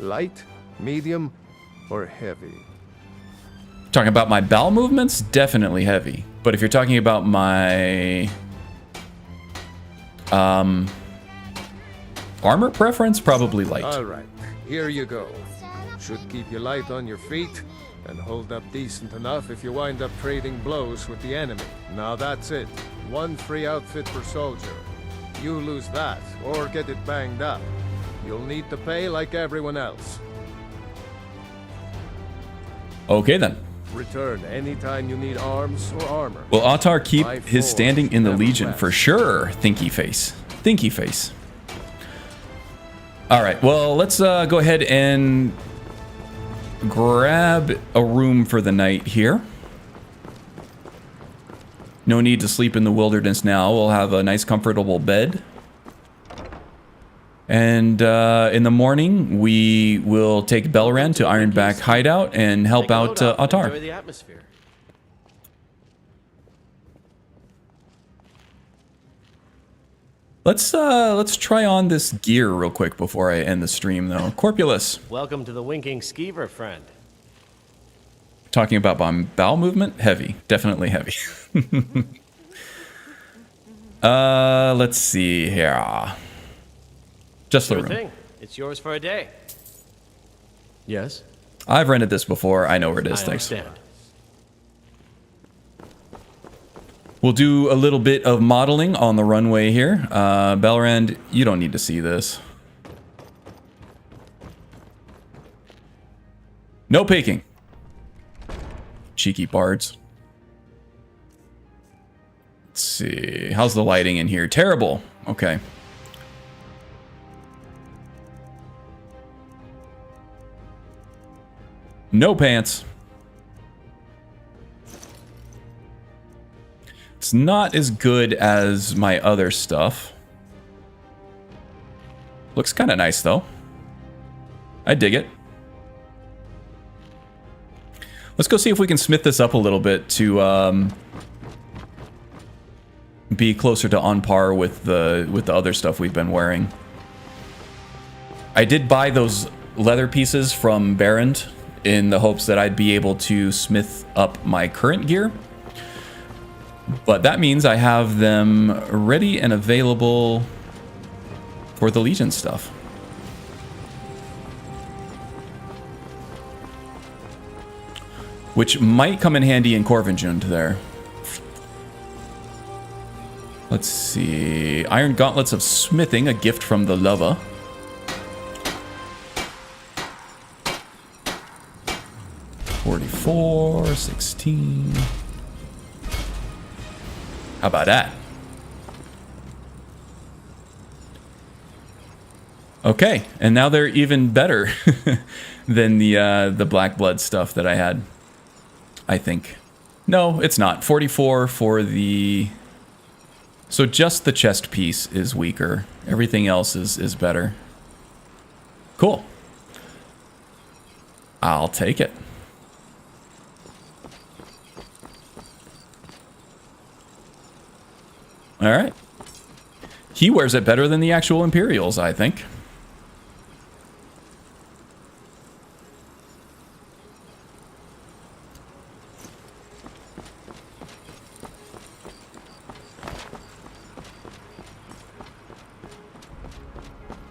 Light, medium, or heavy? Talking about my bowel movements, definitely heavy. But if you're talking about my armor preference, probably light. All right, here you go. Should keep you light on your feet and hold up decent enough if you wind up trading blows with the enemy. Now that's it. One free outfit per soldier. You lose that or get it banged up, you'll need to pay like everyone else. Okay then. Return anytime you need arms or armor. Will Autar keep My his standing in the force Legion? never For sure. Thinky face. Thinky face. All right. Well, let's go ahead and grab a room for the night here. No need to sleep in the wilderness now. We'll have a nice comfortable bed. And in the morning, we will take Belran to Ironback Hideout and help out Atar. Enjoy the atmosphere. Let's try on this gear real quick before I end the stream, though. Corpulus. Welcome to the Winking Skeever, friend. Talking about bowel movement? Heavy. Definitely heavy. Let's see here. Just the Sure room. thing. It's yours for a day. Yes? I've rented this before. I know where it is. I Thanks. understand. We'll do a little bit of modeling on the runway here. Belrand, you don't need to see this. No peeking. Cheeky bards. Let's see. How's the lighting in here? Terrible. Okay. No pants. It's not as good as my other stuff. Looks kind of nice, though. I dig it. Let's go see if we can smith this up a little bit to be closer to on par with the other stuff we've been wearing. I did buy those leather pieces from Barrand in the hopes that I'd be able to smith up my current gear. But that means I have them ready and available for the Legion stuff. Which might come in handy in Corvinjund there. Let's see. Iron Gauntlets of Smithing, a gift from the Lava. $44, 16. How about that? Okay, and now they're even better than the Black Blood stuff that I had. I think. No, it's not. 44 for the... So just the chest piece is weaker. Everything else is better. Cool. I'll take it. All right. He wears it better than the actual Imperials, I think.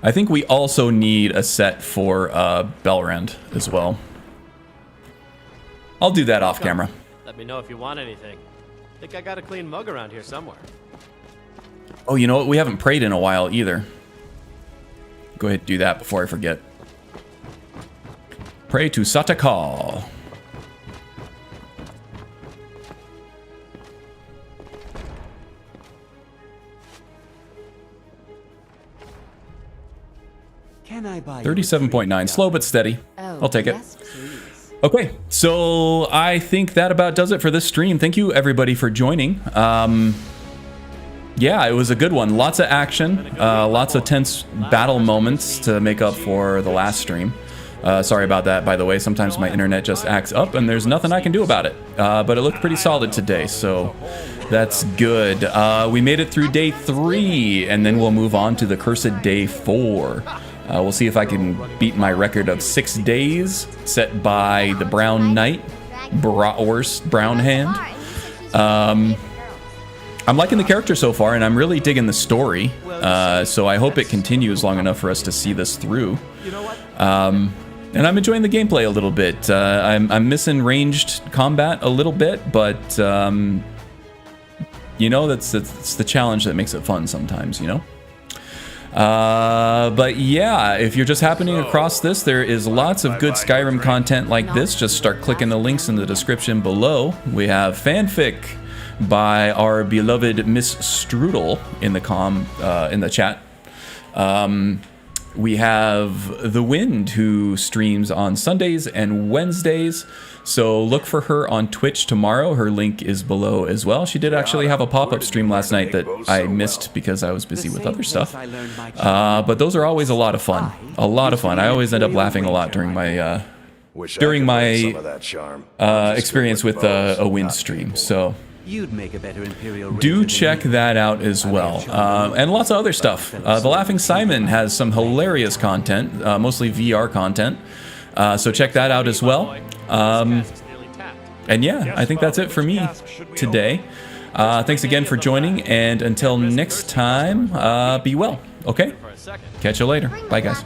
I think we also need a set for Belrand as well. I'll do that off camera. Let me know if you want anything. Think I got a clean mug around here somewhere. Oh, you know what? We haven't prayed in a while either. Go ahead and do that before I forget. Pray to Satakal. Can I buy 37.9, slow but steady. Oh, I'll take it. yes, please. Okay, so I think that about does it for this stream. Thank you everybody for joining. Yeah, it was a good one. Lots of action, lots of tense battle moments to make up for the last stream. Sorry about that, by the way. Sometimes my internet just acts up and there's nothing I can do about it. But it looked pretty solid today, so that's good. We made it through day 3, and then we'll move on to the cursed day 4. We'll see if I can beat my record of 6 days set by the Brown Knight, Bratwurst Brown Hand. I'm liking the character so far, and I'm really digging the story. So I hope it continues long enough for us to see this through. And I'm enjoying the gameplay a little bit. I'm missing ranged combat a little bit, but you know, that's the challenge that makes it fun sometimes, you know? But yeah, if you're just happening across this, there is lots of good Skyrim content like this. Just start clicking the links in the description below. We have fanfic by our beloved Miss Strudel in the chat. We have The Wind, who streams on Sundays and Wednesdays. So look for her on Twitch tomorrow. Her link is below as well. She did actually have a pop-up stream last night that I missed because I was busy with other stuff. But those are always a lot of fun. A lot of fun. I always end up laughing a lot during my experience with a wind stream. So You'd make a better Imperial do check that out as well. And lots of other stuff. The Laughing Simon has some hilarious content, mostly VR content. So check that out as well. And yeah, I think that's it for me today. Thanks again for joining, and until next time, be well, okay? Catch you later. Bye, guys.